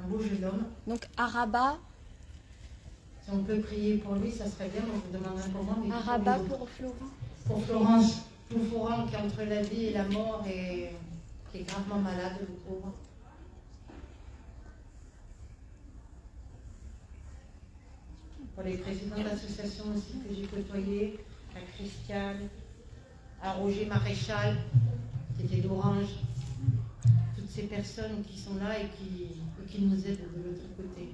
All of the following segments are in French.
un beau jeune homme. Donc à Rabat. Si on peut prier pour lui, ça serait bien. On vous demande un moment. À Rabat pour Florence. Pour Florence Toufourant, qui est entre la vie et la mort et qui est gravement malade, le pauvre. Pour les présidents d'associations aussi que j'ai côtoyés, à Christiane, à Roger Maréchal, qui était d'Orange, toutes ces personnes qui sont là et qui nous aident de l'autre côté.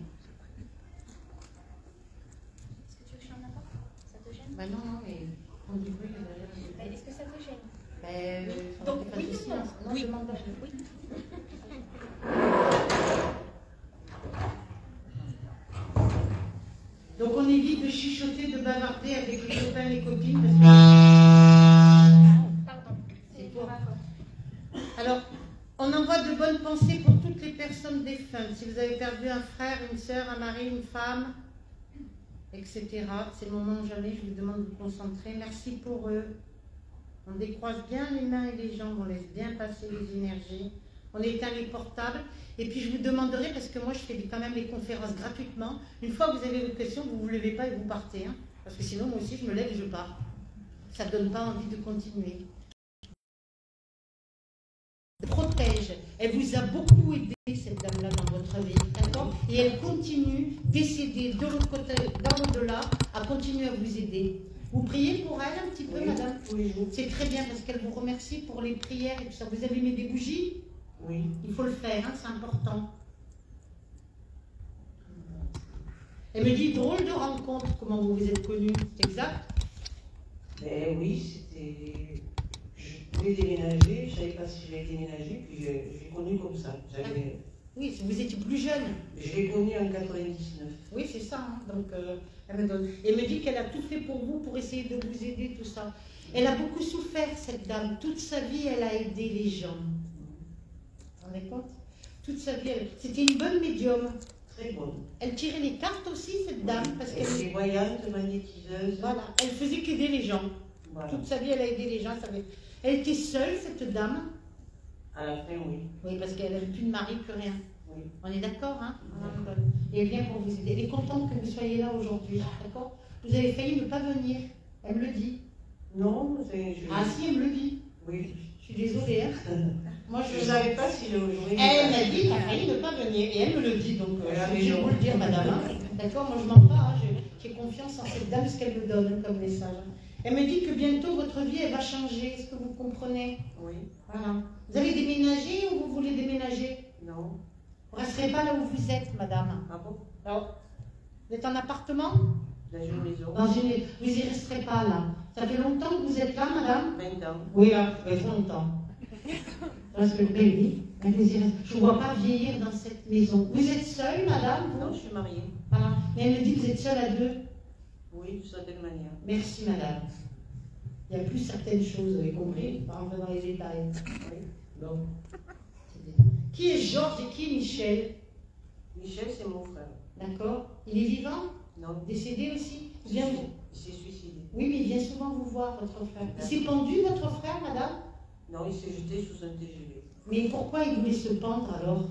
Est-ce que tu veux que je t'en apporte? Ça te gêne? Ben non, mais on dit oui, derrière. Est-ce que ça te gêne? Donc, oui, non, oui. Demande pas. Oui. Donc on évite de chuchoter, de bavarder avec les copains et les copines. Pardon. C'est toi. Alors, on envoie de bonnes pensées pour toutes les personnes défuntes. Si vous avez perdu un frère, une sœur, un mari, une femme, etc. C'est le moment jamais, je vous demande de vous concentrer. Merci pour eux. On décroise bien les mains et les jambes, on laisse bien passer les énergies. On éteint les portables. Et puis je vous demanderai, parce que moi je fais quand même les conférences gratuitement, une fois que vous avez vos questions, vous ne vous levez pas et vous partez. Hein, parce que sinon, moi aussi, je me lève et je pars. Ça ne donne pas envie de continuer. Protège. Elle vous a beaucoup aidé, cette dame-là, dans votre vie. D'accord? Et elle continue d'essayer de l'autre côté, dans l'au-delà, à continuer à vous aider. Vous priez pour elle un petit peu, madame? Oui. C'est très bien, parce qu'elle vous remercie pour les prières et tout ça. Vous avez mis des bougies? Oui. Il faut le faire, hein, c'est important. Elle me dit, drôle de rencontre, comment vous vous êtes connus, c'est exact? Ben oui, c'était... Je voulais déménager, je ne savais pas si j'allais déménager, puis je l'ai connu comme ça. Oui, vous étiez plus jeune. Je l'ai connu en 99. Oui, c'est ça. Hein. Donc, elle me dit qu'elle a tout fait pour vous, pour essayer de vous aider, tout ça. Elle a beaucoup souffert, cette dame. Toute sa vie, elle a aidé les gens. Vous vous rendez compte? Toute sa vie, c'était une bonne médium. Très bonne. Elle tirait les cartes aussi, cette dame. Parce elle était voyante, magnétiseuse. Voilà, elle faisait qu'aider les gens. Voilà. Toute sa vie, elle a aidé les gens. Elle était seule, cette dame. À la fin, oui. Oui, parce qu'elle n'avait plus de mari, plus rien. Oui. On est d'accord, hein? Et elle vient pour vous aider. Elle est contente que vous soyez là aujourd'hui, d'accord? Vous avez failli ne pas venir. Elle me le dit. Non, Ah si, elle me le dit. Oui. Je suis désolée, hein? Moi, je ne savais pas si aujourd'hui... Elle m'a dit qu'elle a failli ne pas venir. Et elle me le dit, donc je vais vous le dire, madame. Hein? D'accord? Moi, je ne mens pas. Hein? J'ai confiance en cette dame, ce qu'elle me donne comme message. Elle me dit que bientôt, votre vie, elle va changer. Est-ce que vous comprenez? Oui. Voilà. Vous avez déménagé ou vous voulez déménager? Non. Vous ne resterez pas là où vous êtes, madame. Ah bon? Non. Vous êtes en appartement? Dans une maison. Vous n'y resterez pas là. Ça fait longtemps que vous êtes là, madame? 20 ans. Oui, là, ça fait longtemps. Parce que le bébé, je ne vois pas vieillir dans cette maison. Vous êtes seule, madame? Non, je suis mariée. Voilà. Mais elle me dit que vous êtes seule à deux. Oui, d'une certaine manière. Merci, madame. Il y a plus certaines choses, vous avez compris? Pas rentrer dans les détails. Oui. Bon. Qui est Georges et qui est Michel? Michel, c'est mon frère. D'accord. Il est vivant? Non. Décédé aussi? Il s'est suicidé. Oui, mais il vient souvent vous voir, votre frère. Il s'est pendu, votre frère, madame? Non, il s'est jeté sous un TGV. Mais pourquoi il voulait se pendre alors?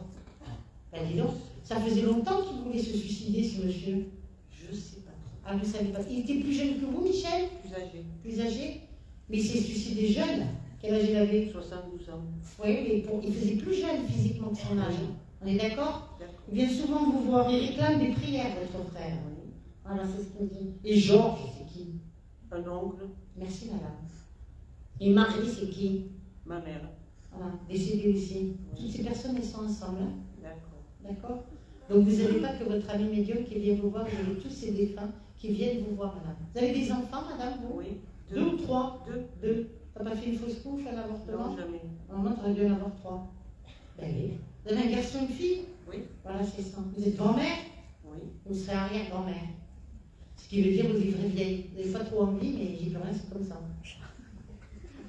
Ben dis donc, ça faisait longtemps qu'il voulait se suicider, ce monsieur. Je ne sais pas trop. Ah, vous ne savez pas. Il était plus jeune que vous, Michel? Plus âgé. Plus âgé? Mais il s'est suicidé jeune. Quel âge il avait? 72 ans. Oui, mais il faisait plus jeune physiquement que son âge. On est d'accord? Il vient souvent vous voir. Il réclame des prières, votre frère. Voilà, c'est ce qu'il dit. Et Georges, c'est qui? Un oncle. Merci, madame. Et Marie, c'est qui? Ma mère. Voilà, décédée aussi. Toutes ces personnes, elles sont ensemble. Hein? D'accord. D'accord? Donc vous n'avez pas que votre ami médium qui vient vous voir, vous avez tous ces défunts qui viennent vous voir, madame. Vous avez des enfants, madame, vous? Oui. Deux ou trois? Deux. T'as pas fait une fausse couche, un avortement? Non, jamais. Normalement, tu aurais dû en avoir trois. Ben oui. Vous avez un garçon et une fille? Oui. Voilà, c'est ça. Vous êtes grand-mère? Oui. Vous serez arrière-grand-mère. Ce qui veut dire vous vivrez vieille. Vous n'avez pas trop envie, mais j'y peux rien, c'est comme ça.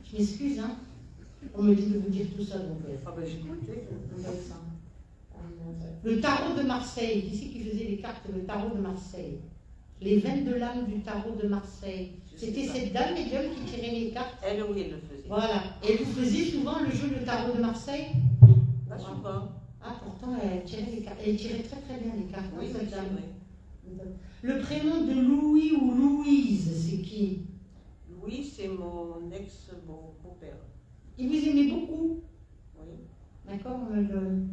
Je m'excuse, hein. On me dit de vous dire tout ça, donc. Ah ben j'écoutais. Le tarot de Marseille, qui c'est qui faisait les cartes, le tarot de Marseille? Les veines de l'âme du tarot de Marseille. C'était cette dame médium qui tirait les cartes. Elle, oui, elle le faisait. Voilà. Et vous faisiez souvent le jeu de tarot de Marseille? Pas souvent. Ah Ah, pourtant, elle tirait très très bien les cartes. Oui, cette c'est dame. vrai. Le prénom de Louis ou Louise, c'est qui? Louis, c'est mon ex-beau-père. Il vous aimait beaucoup. Oui. D'accord, on me le donne.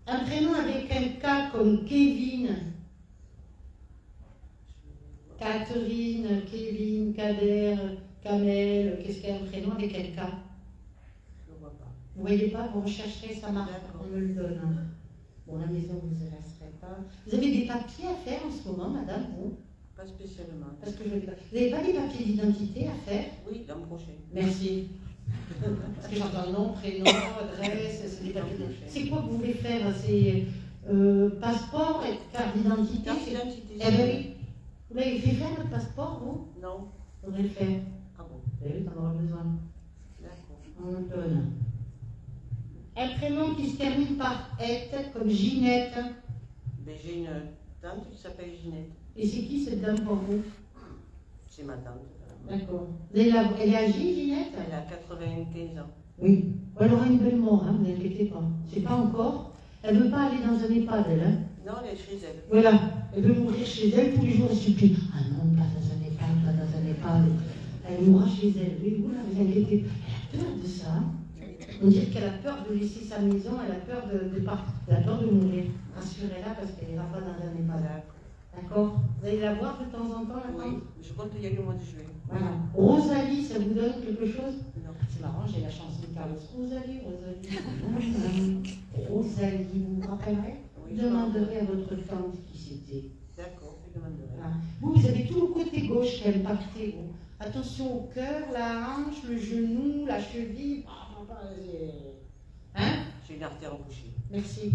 Un prénom avec un K comme Kevin. Catherine, Kevin, Kader, Kamel, qu'est-ce qu'il y a un prénom avec un K? Je ne vois pas. Vous voyez pas, vous rechercherez, ça marche, D'accord. on me le donne. Bon, la maison, vous ne resterez pas. Vous avez des papiers à faire en ce moment, madame, vous? Pas spécialement. Parce que vous n'avez pas des papiers d'identité à faire? Oui, l'an prochain. Merci. Parce que j'entends nom, prénom, adresse, c'est des papiers. C'est quoi que vous voulez faire? C'est passeport et carte d'identité? Carte d'identité. Eh bien oui. Vous l'avez fait faire le passeport, vous? Non. Vous devez le faire. Ah bon. Oui, t'en auras besoin. D'accord. On le donne. Un prénom qui se termine par être, comme Ginette. Ben, j'ai une tante qui s'appelle Ginette. Et c'est qui cette dame pour vous? C'est ma tante. D'accord. Elle est âgée, Ginette? Elle a 95 ans. Oui. Elle aura une belle mort, hein, vous n'inquiétez pas. C'est pas encore. Elle ne veut pas aller dans un EHPAD, elle. Hein. Non, elle est chez elle. Voilà. Elle veut mourir chez elle tous les jours. Elle supplie. Ah non, pas dans un EHPAD, pas dans un EHPAD. Elle mourra chez elle. Oui, vous, là, vous inquiétez. Elle a peur de ça. On dirait qu'elle a peur de laisser sa maison. Elle a peur de partir. Elle a peur de mourir. Rassurez-la parce qu'elle n'ira pas dans un EHPAD. D'accord. Vous allez la voir de temps en temps, la Oui, je compte y aller au mois de juillet. Voilà. Rosalie, ça vous donne quelque chose? Non. C'est marrant, j'ai la chanson de Carlos. Rosalie. Rosalie, vous vous rappellerez? Oui, Vous demanderez à votre tante qui c'était. D'accord, je demanderai. Voilà. Vous avez tout le côté gauche qui est impacté. Vous. Attention au cœur, la hanche, le genou, la cheville. Hein? J'ai une artère bouchée. Merci.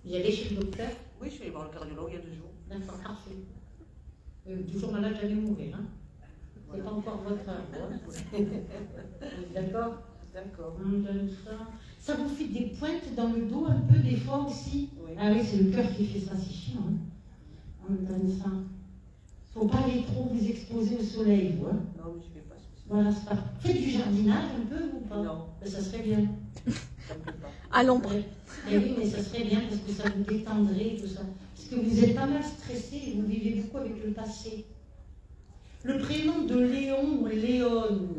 Vous y allez chez le docteur? Oui, je suis allée voir le cardiologue il y a 2 jours. D'accord, parfait. Toujours malade, j'allais mourir. Hein? C'est pas encore votre heure. D'accord? D'accord. On donne ça. Ça vous fait des pointes dans le dos un peu des fois aussi? Oui. Ah oui, c'est le cœur qui fait ça, c'est chiant. Hein? On donne ça. Faut pas aller trop vous exposer au soleil, vous. Hein? Non, mais je ne fais pas spécialement. Voilà, c'est pas. Faites du jardinage un peu ou pas? Non. Ça serait bien. Ça me plaît pas. À l'ombre. Mais oui, mais ça serait bien parce que ça vous détendrait, tout ça. Parce que vous êtes pas mal stressé et vous vivez beaucoup avec le passé. Le prénom de Léon ou Léone,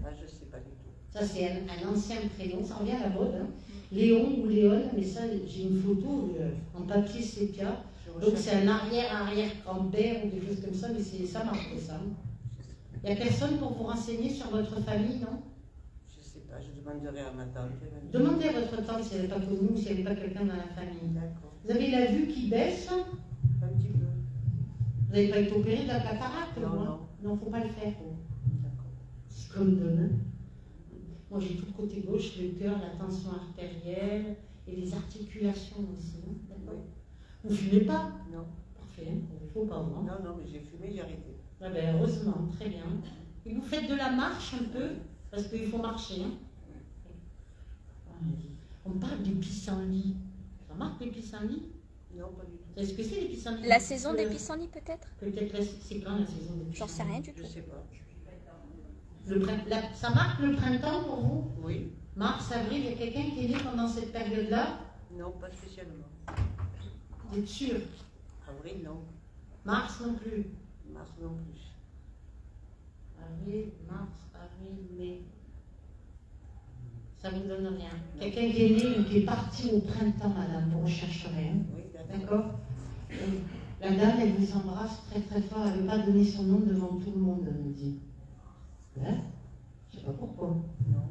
Ah, je ne sais pas du tout. ça c'est un ancien prénom, ça revient à la mode. Hein. Léon ou Léone, mais ça j'ai une photo en papier sépia. Donc c'est un arrière-arrière-grand-père ou des choses comme ça, mais ça marche ça. Il n'y a personne pour vous renseigner sur votre famille, non? Je ne sais pas, je demanderai à ma tante. Demandez à votre tante si elle n'est pas connue ou si elle n'est pas quelqu'un dans la famille. D'accord. Vous avez la vue qui baisse? Un petit peu. Vous n'avez pas été opéré de la cataracte? Non, vous, hein? non. Non, il ne faut pas le faire. D'accord. C'est comme donne. Moi j'ai tout le côté gauche, le cœur, la tension artérielle et les articulations aussi. Hein? D'accord. Vous ne fumez pas? Non. Parfait, il ne faut pas. Non, Non, non, mais j'ai fumé, j'ai arrêté. ah ben, heureusement, très bien. Et vous faites de la marche un peu? Parce qu'il faut marcher. Hein? On parle des pissenlits. Ça marque les pissenlits? Non, pas du tout. Est-ce que c'est les pissenlits? La saison des pissenlits peut-être? Peut-être c'est quand la saison des pissenlits? J'en sais rien du Je tout. ne sais pas. Ça marque le printemps pour vous? Oui. Mars, avril, il y a quelqu'un qui est né pendant cette période-là? Non, pas spécialement. Vous êtes sûr? Avril, non. Mars non plus. Mars, non plus. Avril, mars, avril, mai. Ça ne vous donne rien. Quelqu'un qui est né ou qui est parti au printemps, madame, vous rechercherez. Hein? Oui, d'accord. D'accord? La dame, elle vous embrasse très très fort. Elle ne veut pas donner son nom devant tout le monde, elle me dit. Hein? Je ne sais pas pourquoi. Non.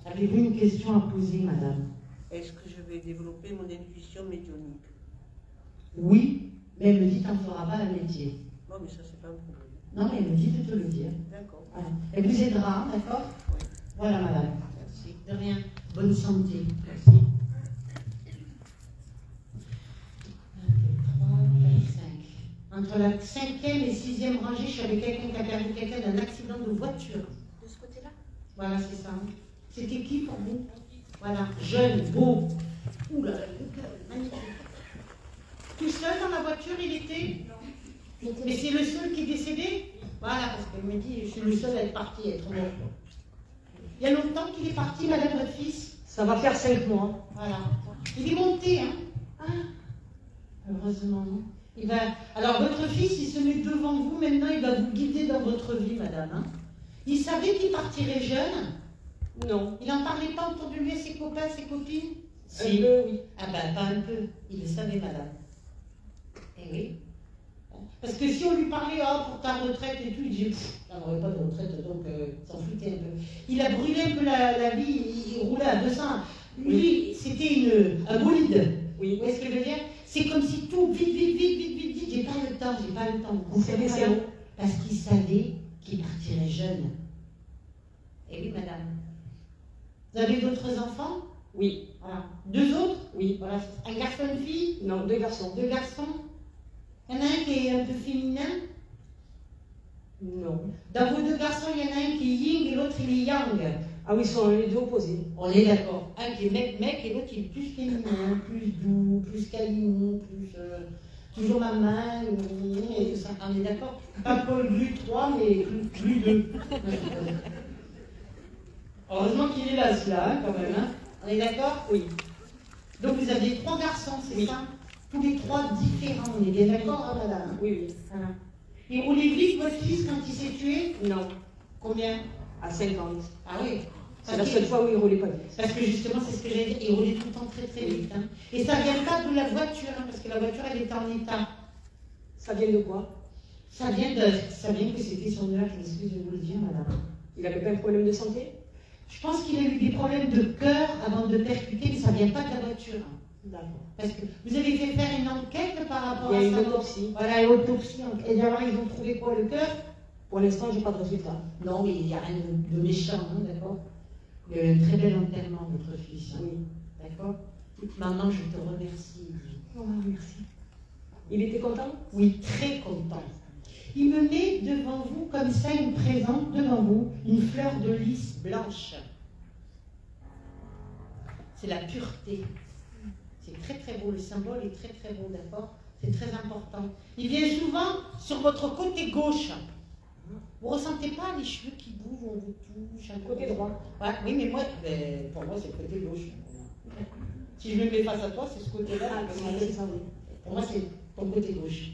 Avez-vous une question à poser, madame? Est-ce que je vais développer mon intuition médiumnique? Oui, mais elle me dit qu'elle ne fera pas le métier. Non, mais ça, c'est pas un problème. Non, mais elle me dit de te le dire. D'accord. Voilà. Elle vous aidera, d'accord? Oui. Voilà, madame. Merci. De rien. Bonne santé. Merci. 1, 2, 3, 4, 5. Entre la 5e et 6e rangée, je suis avec quelqu'un qui a perdu quelqu'un d'un accident de voiture. De ce côté-là? Voilà, c'est ça. C'était qui pour vous? Voilà, jeune, beau. Ouh là là, magnifique. Tout seul dans la voiture, il était? Mais c'est le seul qui est décédé? Voilà, parce qu'elle me dit, je suis le seul à être parti, à être mort. Il y a longtemps qu'il est parti, madame, votre fils? Ça va faire 5 mois. Voilà. Il est monté, hein. Ah, heureusement. Il va... Alors, votre fils, il se met devant vous, maintenant, il va vous guider dans votre vie, madame. Hein. Il savait qu'il partirait jeune? Non. Il n'en parlait pas autour de lui à ses copains, ses copines? Si. Un peu, oui. Ah ben, pas un peu. Il le savait, madame. Eh oui. Parce que si on lui parlait, oh, pour ta retraite et tout, il disait, on n'aurait pas de retraite, donc s'en foutait un peu. Il a brûlé un peu la vie, il roulait à 200. Lui, c'était un bolide. Oui. Vous voyez ce que je veux dire? C'est comme si tout, vite, j'ai pas le temps. Vous savez, c'est bon. Parce qu'il savait qu'il partirait jeune. Eh oui, madame. Vous avez d'autres enfants? Oui. Voilà. Deux autres? Oui. Voilà. Un garçon, une fille? Non, deux garçons. Deux garçons? Il y en a un qui est un peu féminin? Non. Dans vos deux garçons, il y en a un qui est yin et l'autre il est yang. Ah oui, ils sont les deux opposés. On est d'accord. Un qui est mec et l'autre il est plus féminin, plus doux, plus câlin, plus toujours ma main, et tout ça. On est d'accord? Pas Paul Glu 3, mais Glu 2. Heureusement qu'il est là, celui-là, hein, quand même. Hein. On est d'accord? Oui. Donc vous avez trois garçons, c'est ça? Tous les trois différents, on est bien d'accord, hein, madame? Oui, oui. Voilà. Et roulez vite votre fils quand il s'est tué? Non. Combien? À 50. Ah oui. C'est la seule fois où il roulait pas vite. Parce que justement, c'est ce que j'allais dire, il roulait tout le temps très vite. Hein. Et ça ne vient pas de la voiture, hein, parce que la voiture, elle était en état. Ça vient de quoi? Ça vient que c'était son heure, excusez de vous le dire, madame. Il avait pas un problème de santé? Je pense qu'il a eu des problèmes de cœur avant de percuter, mais ça ne vient pas de la voiture. D'accord. Parce que vous avez fait faire une enquête par rapport à ça. Il y a une autopsie. Voilà, une autopsie. Et d'abord, ils ont trouvé quoi, le cœur? Pour l'instant, je n'ai pas de résultat. Non, mais il n'y a rien de méchant, hein, d'accord? Il y a eu un très bel enterrement, votre fils. Hein. Oui. D'accord? Maman, je te remercie. Oh, merci. Il était content? Oui, très content. Il me met devant vous, comme ça, il me présente devant vous une fleur de lys blanche. C'est la pureté. C'est très très beau, le symbole est très très beau, d'accord? C'est très important. Il vient souvent sur votre côté gauche. Vous ne ressentez pas les cheveux qui bougent, on vous touche, un Côté droit. Ouais, oui, mais moi, pour moi, c'est le côté gauche. Si je me mets face à toi, c'est ce côté-là. C'est ça, oui. Pour moi, c'est ton côté gauche.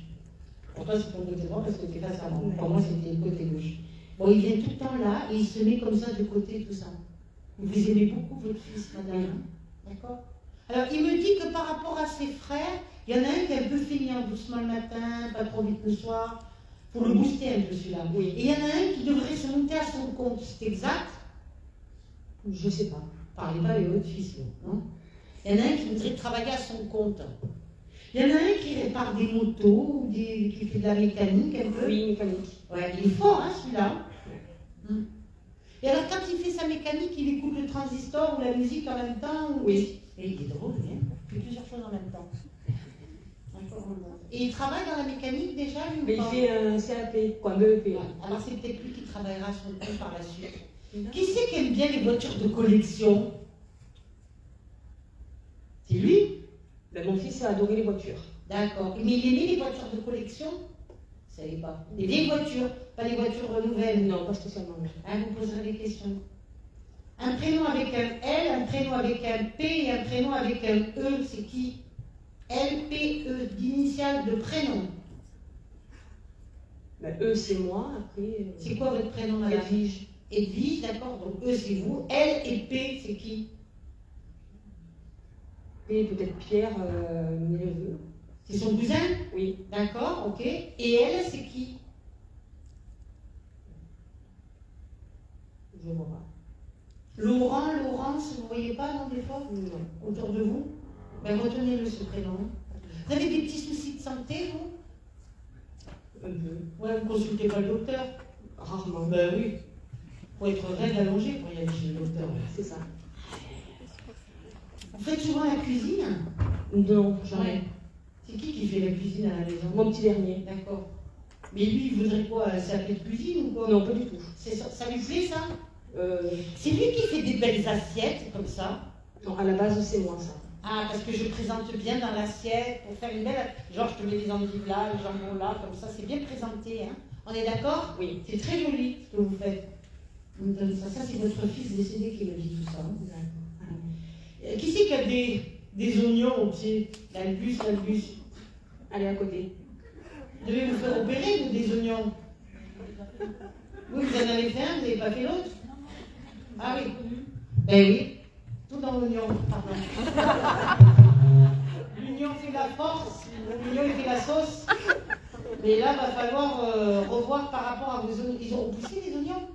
Pour toi, c'est ton côté droit parce que tu es face à moi. Pour moi, c'était le côté gauche. Bon, il vient tout le temps là et il se met comme ça de côté, tout ça. Vous aimez beaucoup votre fils, madame. D'accord? Alors, il me dit que par rapport à ses frères, il y en a un qui est un peu feignant, doucement le matin, pas trop vite le soir. Pour le booster un peu celui-là. Oui. Et il y en a un qui devrait se monter à son compte. C'est exact? Je ne sais pas. Parlez pas avec votre fils, non? Il y en a un qui voudrait travailler à son compte. Il y en a un qui répare des motos, ou qui fait de la mécanique un peu. Oui, mécanique. Ouais, il est fort, hein, celui-là. Et alors, quand il fait sa mécanique, il écoute le transistor ou la musique en même temps. Oui. Et il est drôle, hein? Il fait plusieurs choses en même temps. Et il travaille dans la mécanique déjà, lui, Mais il fait un CAP, quoi, un BEP. Ouais. Alors c'est peut-être lui qui travaillera sur le coup par la suite. Qui c'est qui aime bien les voitures de collection? C'est lui? Ben, mon fils a adoré les voitures. D'accord. Mais il aimait les voitures de collection? Vous ne savez pas. Les vieilles voitures, pas les voitures nouvelles. Non, pas spécialement. Hein, vous poserez des questions. Un prénom avec un L, un prénom avec un P et un prénom avec un E, c'est qui? L, P, E, d'initiales de prénom. Ben, E, c'est moi, après... C'est quoi votre prénom, madame? Edwige. Edwige, d'accord, donc E, c'est vous. L et P, c'est qui? P, peut-être Pierre, mes neveux. C'est son cousin? Oui. D'accord, ok. Et elle, c'est qui? Je vois pas. Laurent, Laurence, vous ne voyez pas, non, des fois? Non. Autour de vous? Ben, retenez-le, ce prénom. Vous avez des petits soucis de santé, vous? Un peu. Ouais, vous ne consultez pas le docteur? Rarement. Ben oui. Faut être raide allongé pour y aller chez le docteur. C'est ça. Vous faites souvent la cuisine? Non, jamais. Ouais. C'est qui fait la cuisine à la maison? Mon petit dernier. D'accord. Mais lui, il voudrait quoi? S'appeler de cuisine ou quoi? Non, pas du tout. Ça lui plaît, ça? C'est lui qui fait des belles assiettes, comme ça? Non, à la base, c'est moi, ça. Ah, parce que je présente bien dans l'assiette pour faire une belle... Genre, je te mets les endives là, les jambons là, comme ça, c'est bien présenté, hein? On est d'accord? Oui. C'est très joli, ce que vous faites. Vous me donnez ça, c'est votre fils décédé qui me dit tout ça. Hein? Qui c'est qui a des des oignons au pied. L'albus. Allez à côté. Vous devez vous faire opérer, vous, des oignons. Vous en avez fait un, vous n'avez pas fait l'autre? Ah oui. Ben oui. Tout dans l'oignon, pardon. L'oignon fait la force, l'oignon il fait la sauce. Mais là, il va falloir revoir par rapport à vos oignons. Ils ont repoussé les oignons?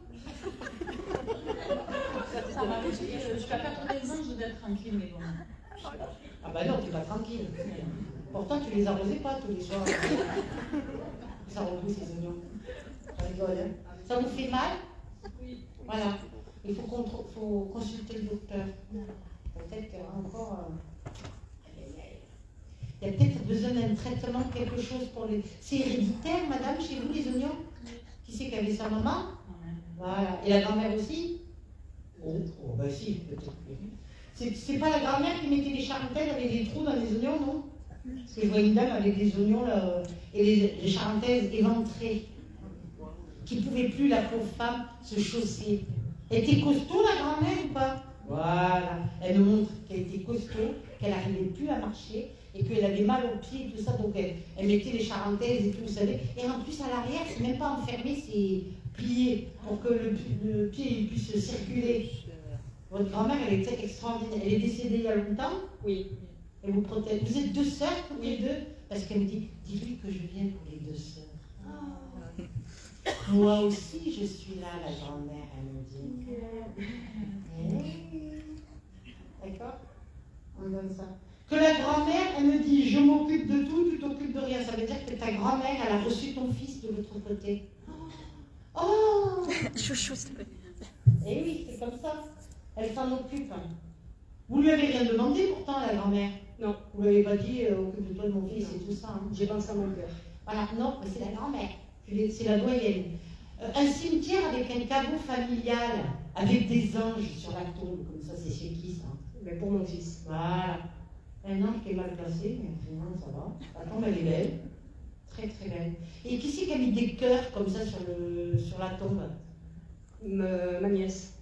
Ça va, jusqu'à 80 ans, je dois être tranquille, mais bon. Ah bah non, tu vas tranquille. Pourtant, tu les arrosais pas tous les soirs. Ça repousse les oignons. Ça rigole, hein. Ça vous fait mal? Oui. Voilà. Il faut consulter le docteur. Peut-être qu'il y aura encore... Il y a peut-être besoin d'un traitement, quelque chose pour les... C'est héréditaire, madame, chez vous, les oignons? Qui c'est qui avait sa maman? Voilà. Et la grand-mère aussi? Oh, bah si, peut-être. C'est pas la grand-mère qui mettait les charentaises avec des trous dans les oignons, non? Parce que je vois une dame avec des oignons là, et les charentaises éventrées, qui ne pouvait plus, la pauvre femme, se chausser. Elle était costaud, la grand-mère, ou pas? Voilà. Elle nous montre qu'elle était costaud, qu'elle n'arrivait plus à marcher, et qu'elle avait mal aux pieds et tout ça, donc elle mettait les charentaises et tout, vous savez. Et en plus, à l'arrière, c'est même pas enfermé, c'est plié, pour que le pied il puisse circuler. Votre grand-mère, elle était extraordinaire. Elle est décédée il y a longtemps? Oui. Elle vous protège. Vous êtes deux sœurs, toutes les deux? Parce qu'elle me dit, dis-lui que je viens pour les deux sœurs. Moi aussi, je suis là, la grand-mère, elle me dit. D'accord? On donne ça. Que la grand-mère, elle me dit, je m'occupe de tout, tu t'occupes de rien. Ça veut dire que ta grand-mère, elle a reçu ton fils de l'autre côté. Oh! Chouchou, s'il te plaît. Eh oui, c'est comme ça. Elle s'en occupe. Vous lui avez rien demandé pourtant, la grand-mère? Non. Vous lui avez pas dit, occupe-toi de mon fils et tout ça. Hein. J'ai pensé à mon père. Voilà, non, mais c'est la grand-mère. C'est la doyenne. Un cimetière avec un caveau familial, avec des anges sur la tombe, comme ça, c'est chez qui ça? Mais pour mon fils. Voilà. Un ange qui est mal placé, mais finalement ça va. La tombe, elle est belle. Très très belle. Et qui c'est qui a mis des cœurs comme ça sur la tombe? Ma nièce.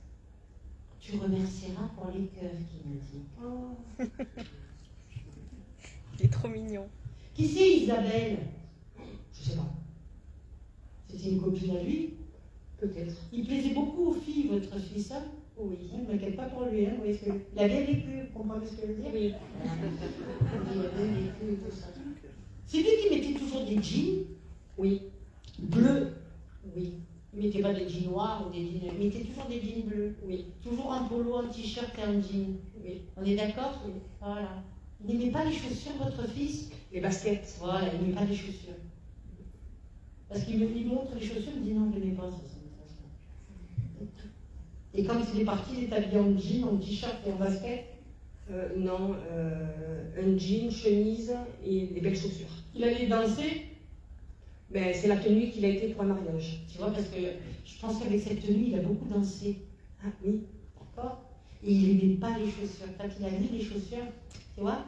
Tu remercieras pour les cœurs, qui m'a dit. Oh. Il est trop mignon. Qui c'est Isabelle? Je sais pas. C'était une copine à lui? Peut-être. Il plaisait beaucoup aux filles, votre fils, hein? Oui. Ne m'inquiète pas pour lui, hein? Vous voyez ce que... Il a bien vécu, vous comprenez ce que je veux dire? Oui. Il a bien vécu et tout ça. C'est lui qui mettait toujours des jeans? Oui. Bleus? Oui. Il ne mettait pas des jeans noirs ou des jeans... Il mettait toujours des jeans bleus? Oui. Toujours un polo, un t-shirt et un jean? Oui. On est d'accord? Oui. Voilà. Il n'aimait pas les chaussures, votre fils? Les baskets. Voilà, il n'aimait pas les chaussures. Parce qu'il me montre les chaussures, il me dit non, je ne les pas, ça m'intéresse pas. Et quand il est parti, il est habillé en jean, en t-shirt et en basket? Non, un jean, chemise et des belles chaussures. Il allait danser? Mais c'est la tenue qu'il a été pour un mariage. Tu vois, parce que je pense qu'avec cette tenue, il a beaucoup dansé. Ah oui. D'accord? Et il n'aimait pas les chaussures. Quand il a mis les chaussures, tu vois,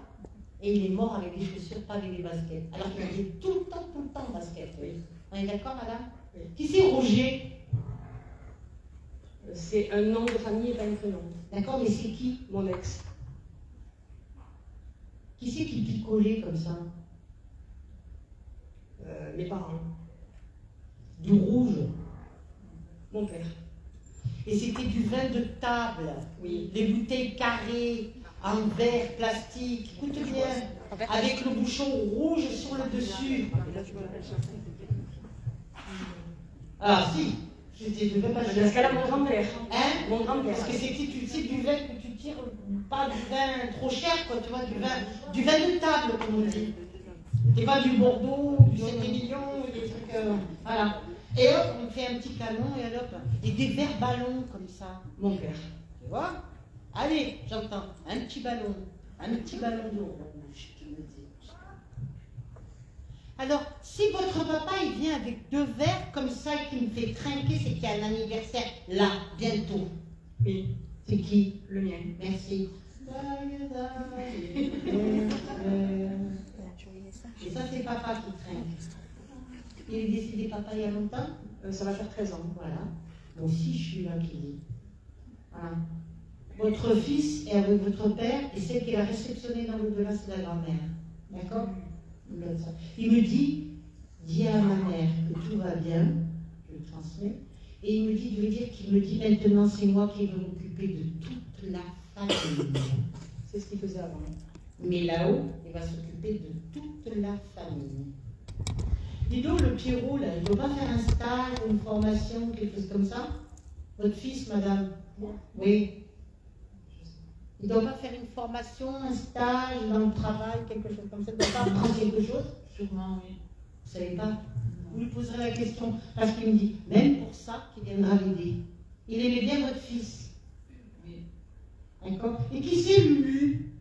et il est mort avec les chaussures, pas avec les baskets. Alors qu'il avait tout le temps en basket. Oui. On est d'accord, madame? Oui. Qui c'est Roger? C'est un nom de famille et pas un prénom. D'accord, mais c'est qui? Mon ex. Qui c'est qui picolait comme ça? Mes parents. Du rouge. Mon père. Et c'était du vin de table. Oui. Des bouteilles carrées, en verre, plastique. Écoute bien. Avec le bouchon rouge sur le dessus. Ah si, c'était du vin pas Dans ce cas-là, mon grand-père. Hein? Mon grand-père. Parce que c'était, tu sais, du vin que tu tires, pas du vin trop cher, quoi, tu vois, du vin de table, comme on dit. Et pas du Bordeaux, du Saint-Émilion, des trucs, voilà. Et hop, on fait un petit canon, et hop, et des verres ballons, comme ça. Mon père. Tu vois? Allez, j'entends, un petit ballon de rouge, qui me dit. Alors, si votre papa, il vient avec deux verres comme ça, qui me fait trinquer, c'est qu'il y a un anniversaire, là, bientôt. Oui. C'est qui? Le mien. Merci. Et ça, c'est papa qui trinque. Il est décédé, papa, il y a longtemps? Ça va faire 13 ans. Voilà. Moi aussi, je suis là qui dit. Voilà. Votre fils est avec votre père et celle qu'il a réceptionnée dans l'au-delà, c'est la grand-mère. D'accord? Il me dit, dis à ma mère que tout va bien, je le transmets, et il me dit, veut dire qu'il me dit maintenant c'est moi qui vais m'occuper de toute la famille. C'est ce qu'il faisait avant. Mais là-haut, il va s'occuper de toute la famille. Dis donc, le Pierrot, là, il ne doit pas faire un stage, une formation, quelque chose comme ça? Votre fils, madame? Oui. Il ne doit pas faire une formation, un stage, dans le travail, quelque chose comme ça? Il ne doit pas apprendre quelque chose? Sûrement, oui. Vous ne savez pas? Vous lui poserez la question, parce qu'il me dit, même pour ça, qu'il viendra l'aider. Il aimait bien votre fils. Oui. D'accord? Et qui c'est Lulu?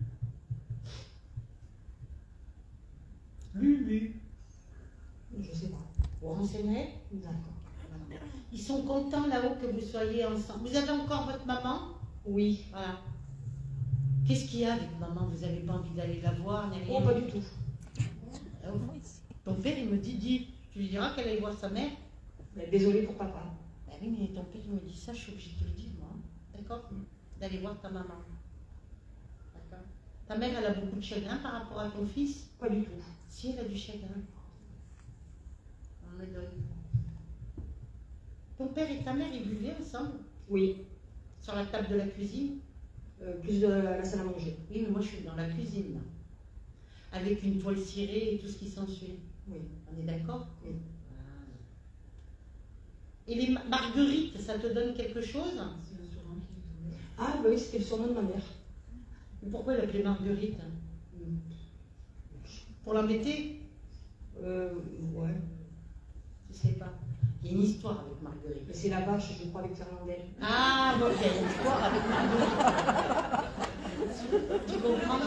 Lulu. Je ne sais pas. Vous renseignerez? D'accord. Ils sont contents là-haut que vous soyez ensemble. Vous avez encore votre maman? Oui. Voilà. Qu'est-ce qu'il y a avec maman? Vous n'avez pas envie d'aller la voir, ni rien? Oh, pas du tout. Ah oui. Ton père, il me dit, tu lui diras qu'elle aille voir sa mère? Mais désolé pour papa. Ben oui, mais ton père, il me dit ça, je suis obligée de te le dire, moi. D'accord? D'aller voir ta maman. D'accord? Ta mère, elle a beaucoup de chagrin par rapport à ton fils? Pas du tout. Si, elle a du chagrin. On me donne. Ton père et ta mère, ils vivaient ensemble? Oui. Sur la table de la cuisine? Plus de la salle à manger. Oui, mais moi je suis dans la cuisine, là. Avec une toile cirée et tout ce qui s'ensuit. Oui. On est d'accord? Oui. Et les marguerites, ça te donne quelque chose? C'est le surnom qui nous donne. Ah, bah oui, c'était le surnom de ma mère. Mais pourquoi l'appeler Marguerite? Pour l'embêter? Ouais. Je sais pas. Il y a une histoire avec Marguerite. Mais c'est la vache, je crois, avec Fernandel. Ah, bon, il y a une histoire avec Marguerite. Tu comprends?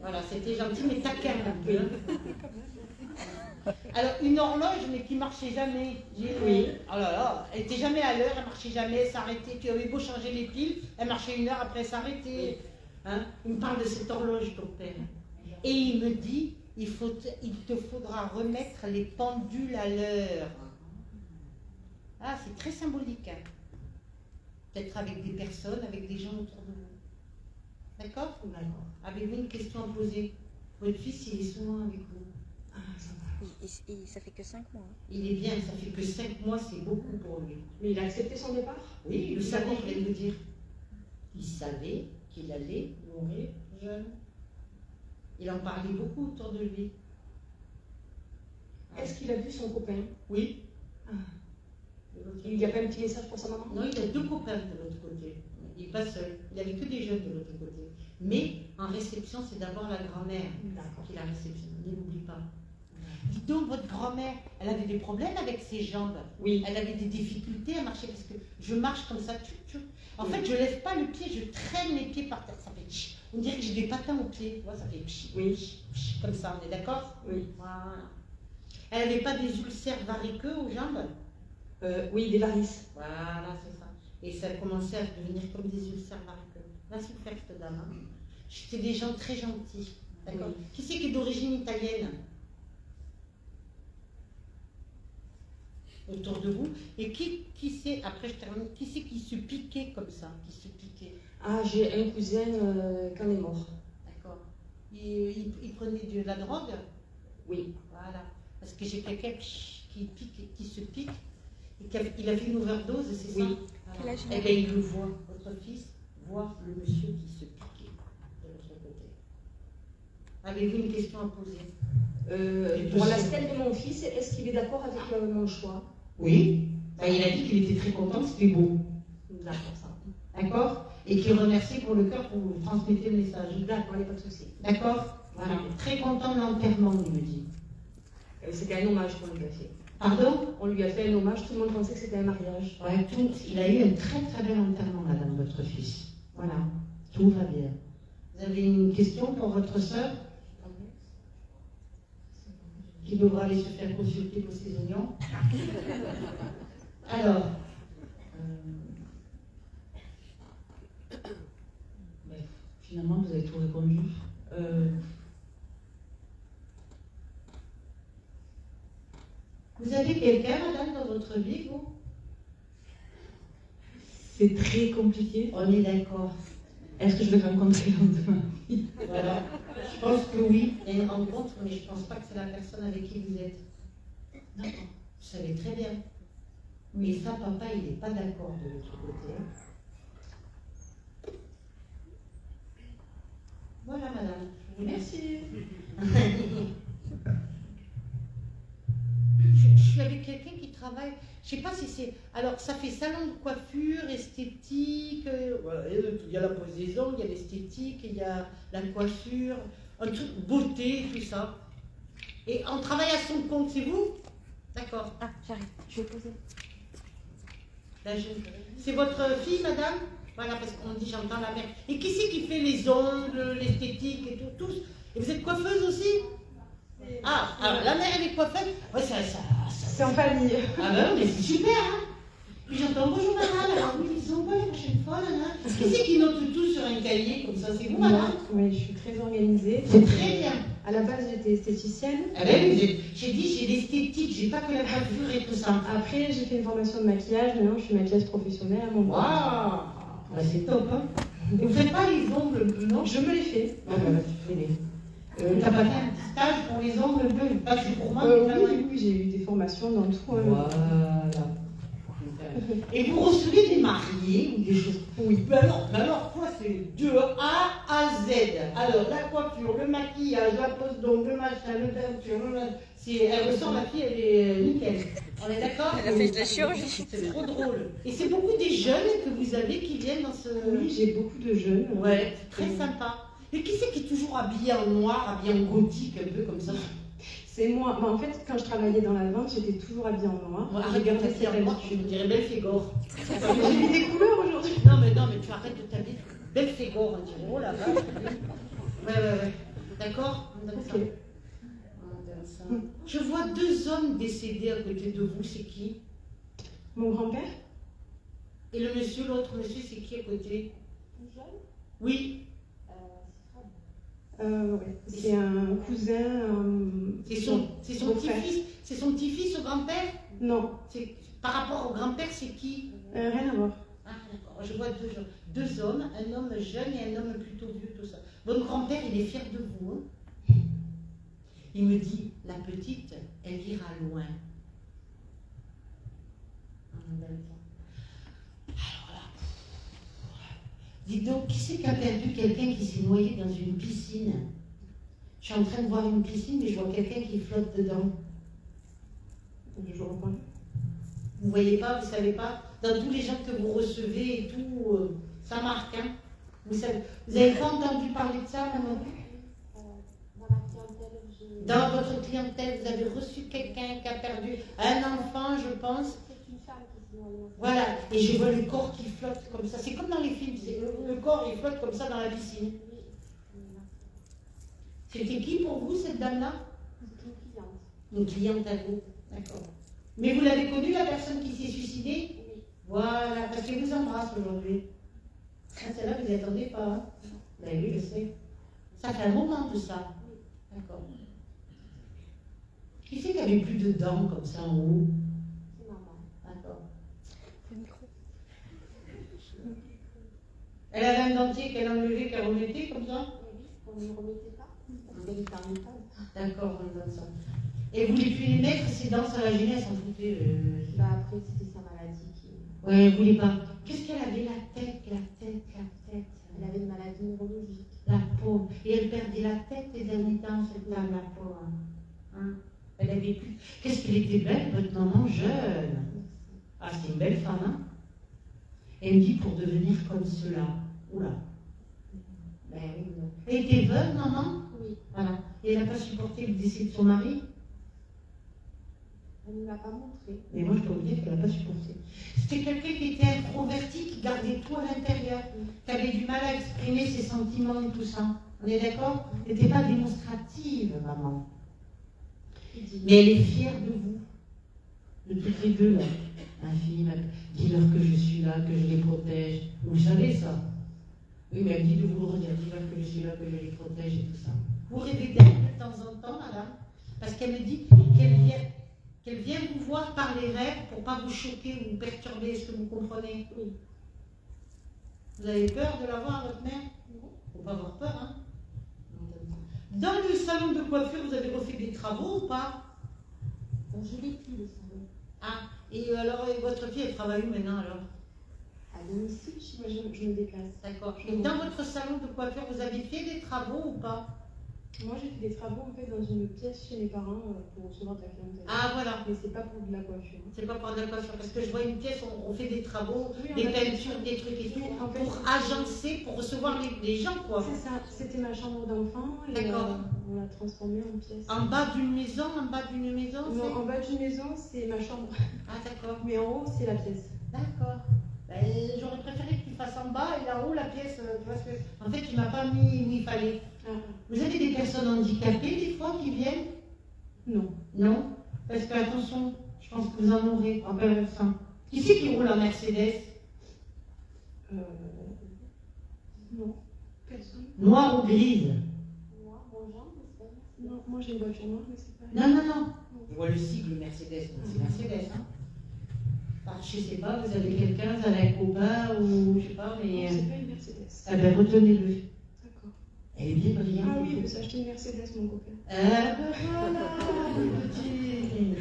Voilà, c'était gentil, mais taquin un peu. Alors, une horloge, mais qui marchait jamais. Oui. Oh là là, elle était jamais à l'heure, elle marchait jamais, elle s'arrêtait. Tu avais beau changer les piles, elle marchait 1 heure, après elle s'arrêtait. Hein? Il me parle de cette horloge, ton père. Et il me dit, il te faudra remettre les pendules à l'heure. Ah, c'est très symbolique. Hein? Peut-être avec des personnes, avec des gens autour de vous. D'accord? D'accord. Avez-vous une question à poser? Votre fils, il est souvent avec vous. Ah, ça va. Ça fait que 5 mois. Il est bien, ça fait que 5 mois, c'est beaucoup pour lui. Mais il a accepté son départ? Oui, il le savait, je vais vous dire. Il savait qu'il allait mourir jeune. Il en parlait beaucoup autour de lui. Est-ce qu'il a vu son copain? Oui. Ah. Il n'y a pas un petit message pour sa maman? Non, il a 2 copains de l'autre côté. Il n'est pas seul. Il n'avait que des jeunes de l'autre côté. Mais en réception, c'est d'abord la grand-mère D'accord. qui la réceptionne. Ne l'oublie pas. Dites donc, votre grand-mère, elle avait des problèmes avec ses jambes. Oui. Elle avait des difficultés à marcher parce que je marche comme ça. En fait, je ne lève pas le pied, je traîne les pieds par terre. Ça fait tch. On dirait que j'ai des patins aux pieds. Tu vois, ça fait tch, Oui. tch, tch, comme ça, on est d'accord? Oui. Voilà. Elle n'avait pas des ulcères variqueux aux jambes? Oui, des varices. Voilà, c'est ça. Et ça a commencé à devenir comme des ulcères variqueux. Va souffrir, cette dame. Hein. C'était des gens très gentils. D'accord? Oui. Qui c'est qui est d'origine italienne? Autour de vous. Et qui c'est, après je termine, qui c'est qui se piquait comme ça? Qui se piquait? Ah, j'ai un cousin qui en est mort. D'accord. Il prenait de la drogue? Oui. Voilà. Parce que j'ai quelqu'un qui pique, qui se pique. Et il a fait une overdose, c'est Oui. ça? Quel âge il Eh a? bien, il le voit. Votre fils voit le monsieur qui se piquait de l'autre côté. Avez-vous une question à poser? Pour la stèle de mon fils, est-ce qu'il est d'accord avec mon choix? Oui. Ben, il a dit qu'il était très content, c'était beau. D'accord, ça. D'accord? Et qu'il remercie pour le cœur pour vous transmettre le message. D'accord, il n'y a pas de souci. D'accord? Voilà. Très content de l'enterrement, il me dit. C'était un hommage qu'on lui a fait. Pardon? On lui a fait un hommage, tout le monde pensait que c'était un mariage. Ouais, il a eu un très très bel enterrement, madame, votre fils. Voilà. Tout va bien. Vous avez une question pour votre sœur? Qui devra aller se faire consulter pour ses oignons. Alors, Finalement, vous avez tout répondu. vous avez quelqu'un, madame, dans votre vie, vous? c'est très compliqué. On est d'accord. Est-ce que je vais rencontrer l'homme de ma vie? Voilà. Je pense que oui, il y a une rencontre, mais je ne pense pas que c'est la personne avec qui vous êtes. D'accord. Vous savez très bien. Et ça, papa, il n'est pas d'accord de l'autre côté. Voilà, madame. Merci. Je suis avec quelqu'un qui travaille, je ne sais pas si c'est... Alors, ça fait salon de coiffure, esthétique, voilà, il y a la pose des ongles, il y a l'esthétique, il y a la coiffure, un truc beauté, tout ça. Et on travaille à son compte, c'est vous? D'accord. Ah, j'arrive, je vais poser. La jeune. C'est votre fille, madame? Voilà, parce qu'on dit j'entends la mère. Et qui c'est qui fait les ongles, l'esthétique et tout, tous? Et vous êtes coiffeuse aussi? Ah, la mère elle est coiffeuse? Ouais, C'est en famille. Ah ben mais c'est super, hein. Puis j'entends bonjour madame, alors oui, ils sont pas la prochaine fois, là, là. Qui c'est qui note tout sur un cahier comme ça? C'est vous, madame? Oui, je suis très organisée. C'est très bien. À la base, j'étais esthéticienne. Ah ben oui, j'ai dit j'ai l'esthétique, j'ai pas que la coiffure et tout ça. Après, j'ai fait une formation de maquillage. Maintenant, je suis maquilleuse professionnelle à mon compte. Waouh, bah, c'est top, hein. Et vous faites pas les ongles, non? Je me les fais. Ah ben, tu fais les... T'as pas fait un petit stage pour les ongles un peu? Pas que pour moi, mais Oui, j'ai eu des formations dans tout. Hein. Voilà. Et vous recevez des mariés ou des choses? Oui. Mais alors quoi, c'est de A à Z. Alors, la coiffure, le maquillage, la pose d'ongles, le machin, le teinture, elle ressort, ma fille, elle est nickel. On est d'accord? Elle a fait de la chirurgie. C'est trop drôle. Et c'est beaucoup des jeunes que vous avez qui viennent dans ce... Oui, j'ai beaucoup de jeunes. Ouais, très sympa. Et qui c'est qui est toujours habillé en noir, habillé en gothique, un peu comme ça? C'est moi. En fait, quand je travaillais dans la vente, j'étais toujours habillée en noir. Regarde, c'est en noir, je me dirais Belphégor. J'ai mis des couleurs aujourd'hui. Non, mais tu arrêtes de t'habiller. Belphégor, on dirait. Oh la vache. Ouais. D'accord? On donne ça. Ok. On donne ça. Je vois deux hommes décédés à côté de vous, c'est qui? Mon grand-père. Et le monsieur, l'autre monsieur, c'est qui à côté? Oui. Ouais. C'est un cousin. C'est son petit-fils. C'est son petit-fils au grand-père? Non. Par rapport au grand-père, c'est qui? Rien à voir. Ah, d'accord. Je vois deux hommes, un homme jeune et un homme plutôt vieux, tout ça. Votre grand-père, il est fier de vous. Hein? Il me dit, la petite, elle ira loin. Alors là, dites donc, qui c'est qui a perdu quelqu'un qui s'est noyé dans une piscine? Je suis en train de voir une piscine, mais je vois quelqu'un qui flotte dedans. Je reprends. Vous voyez pas, vous savez pas? Dans tous les gens que vous recevez et tout, ça marque, hein? Vous n'avez pas entendu parler de ça, maman? Dans votre clientèle, vous avez reçu quelqu'un qui a perdu un enfant, je pense. C'est une femme qui s'est noyée. Voilà, et je vois le corps qui flotte comme ça. C'est comme dans les films, le corps il flotte comme ça dans la piscine. C'était qui pour vous, cette dame-là? C'est une cliente. Une cliente à vous, d'accord. Mais vous l'avez connue, la personne qui s'est suicidée? Oui. Voilà, parce qu'elle vous embrasse aujourd'hui. Ah, celle-là, vous n'y attendez pas. Hein? Ben oui, je sais. Ça fait un moment de ça. D'accord. Qui c'est qui avait plus de dents comme ça en haut? C'est maman. D'accord. Le micro. Elle avait un dentier qu'elle enlevait, qu'elle remettait comme ça? Oui, on ne le remettait pas. On ne le permet pas. D'accord, on donne ça. Et vous voulez plus les mettre, ces dents à la jeunesse, en foutait. Bah après, c'était sa maladie qui... Ouais, vous voulez pas. Qu'est-ce qu'elle avait? La tête. Elle avait une maladie neurologique. La pauvre. Et elle perdait la tête les derniers temps, cette dame, la pauvre. Hein? Elle avait plus. Qu'est-ce qu'elle était belle, votre maman, jeune. Ah, c'est une belle femme, hein? Elle me dit pour devenir comme cela. Oula. Ben oui. Elle était veuve, maman? Oui. Voilà. Et elle n'a pas supporté le décès de son mari? Elle ne l'a pas montré. Mais moi, je peux vous dire qu'elle n'a pas supporté. C'était quelqu'un qui était introverti, qui gardait tout à l'intérieur, qui avait du mal à exprimer ses sentiments et tout ça. On est d'accord? Elle n'était pas démonstrative, maman. Mais elle est fière de vous. De toutes les deux, là. Infime, dis-leur que je suis là, que je les protège. Vous savez ça? Oui, mais elle dit de vous le redire, dis-leur que je suis là, que je les protège et tout ça. Vous rêvez d'elle de temps en temps, madame? Parce qu'elle me dit qu'elle vient vous voir par les rêves pour ne pas vous choquer ou vous perturber. Est-ce que vous comprenez? Oui. Vous avez peur de l'avoir, votre mère? Faut pas avoir peur, hein. Dans le salon de coiffure, vous avez refait des travaux ou pas? Je l'ai plus, le salon. Ah, et alors, et votre fille, elle travaille où maintenant alors? À domicile, moi je me déplace. D'accord. Et dans votre salon de coiffure, vous avez fait des travaux ou pas? Moi, j'ai fait des travaux en fait dans une pièce chez mes parents pour recevoir de la clientèle. Ah, voilà. Mais c'est pas pour de la coiffure. C'est pas pour de la coiffure, parce que je vois une pièce, on fait des travaux, Oui, des on a peintures, des trucs et tout, Oui, en fait, pour agencer, pour recevoir les gens, quoi. C'est ça, c'était ma chambre d'enfant et D'accord. on l'a transformée en pièce. En bas d'une maison, en bas d'une maison, Non, c'est... en bas d'une maison, c'est ma chambre. Ah, d'accord. Mais en haut, c'est la pièce. D'accord. Ben, j'aurais préféré que tu fasses en bas et là-haut, la pièce, tu vois ce que... En fait, tu m'as pas mis où il fallait. Ah, Vous avez des personnes handicapées, des fois, qui viennent? non. Non? Parce que, attention, je pense que vous en aurez en période ça. Qui c'est qui roule en Mercedes? Non. Personne. Noire ou grise? Moi, bonjour, c'est Non, moi j'ai une voiture noire, mais c'est pas. Non, non, non. Je vois le sigle Mercedes, donc c'est Mercedes, hein. Enfin, je sais pas, vous avez quelqu'un, vous avez un copain ou je sais pas, mais... Non, c'est pas une Mercedes. Ah ben, retenez-le. D'accord. Elle est bien brillante. Ah oui, il veut s'acheter une Mercedes, mon copain. Ah ben voilà, le petit...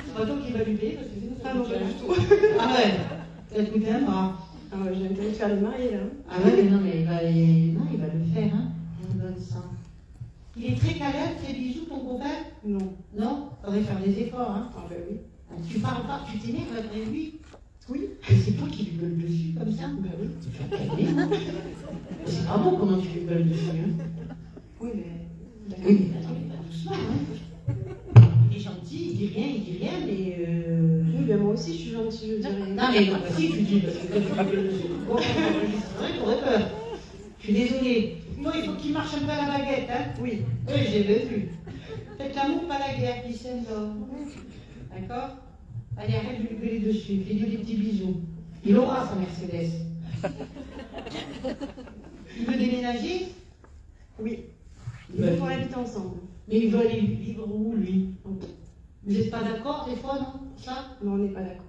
C'est pas toi qui va lui payer parce que sinon ça Ah non, coûte pas cher. du tout. Ah ouais, ça te coûte un bras. Ah ouais, j'ai intérêt de faire les mariés là. Ah ouais, mais non, mais il va le faire, hein. On donne ça. Il est très câlin, très bisou, ton copain? Non. Non? Faudrait faire des efforts, hein. Ah ben oui. Tu parles pas, tu t'énerves après lui? Oui. Et c'est toi qui lui gueules dessus comme ça? Ben oui. Tu vas calmer, hein. C'est pas bon comment tu lui gueules dessus, hein. Oui, mais. D'accord. Oui, mais attends, mais pas doucement, hein. Il est gentil, il dit rien, mais Oui, ben moi aussi je suis gentille, je dirais. Non, mais non, bah, si tu dis, parce que quand tu lui gueules dessus, bon, c'est vrai, t'aurais peur. Je suis désolée. Toi, il faut qu'il marche un peu à la baguette, hein. Oui. Oui, j'ai vu. Faites l'amour, pas la guerre, qui s'aime. D'accord? Allez, arrête de lui gueuler dessus, fais-lui des petits bisous. Il aura sa Mercedes. Il veut déménager? Oui. Il veut Il faut habiter ensemble. Mais il veut aller vivre où, lui? Vous n'êtes pas d'accord, des fois, non? Ça? Non, on n'est pas d'accord.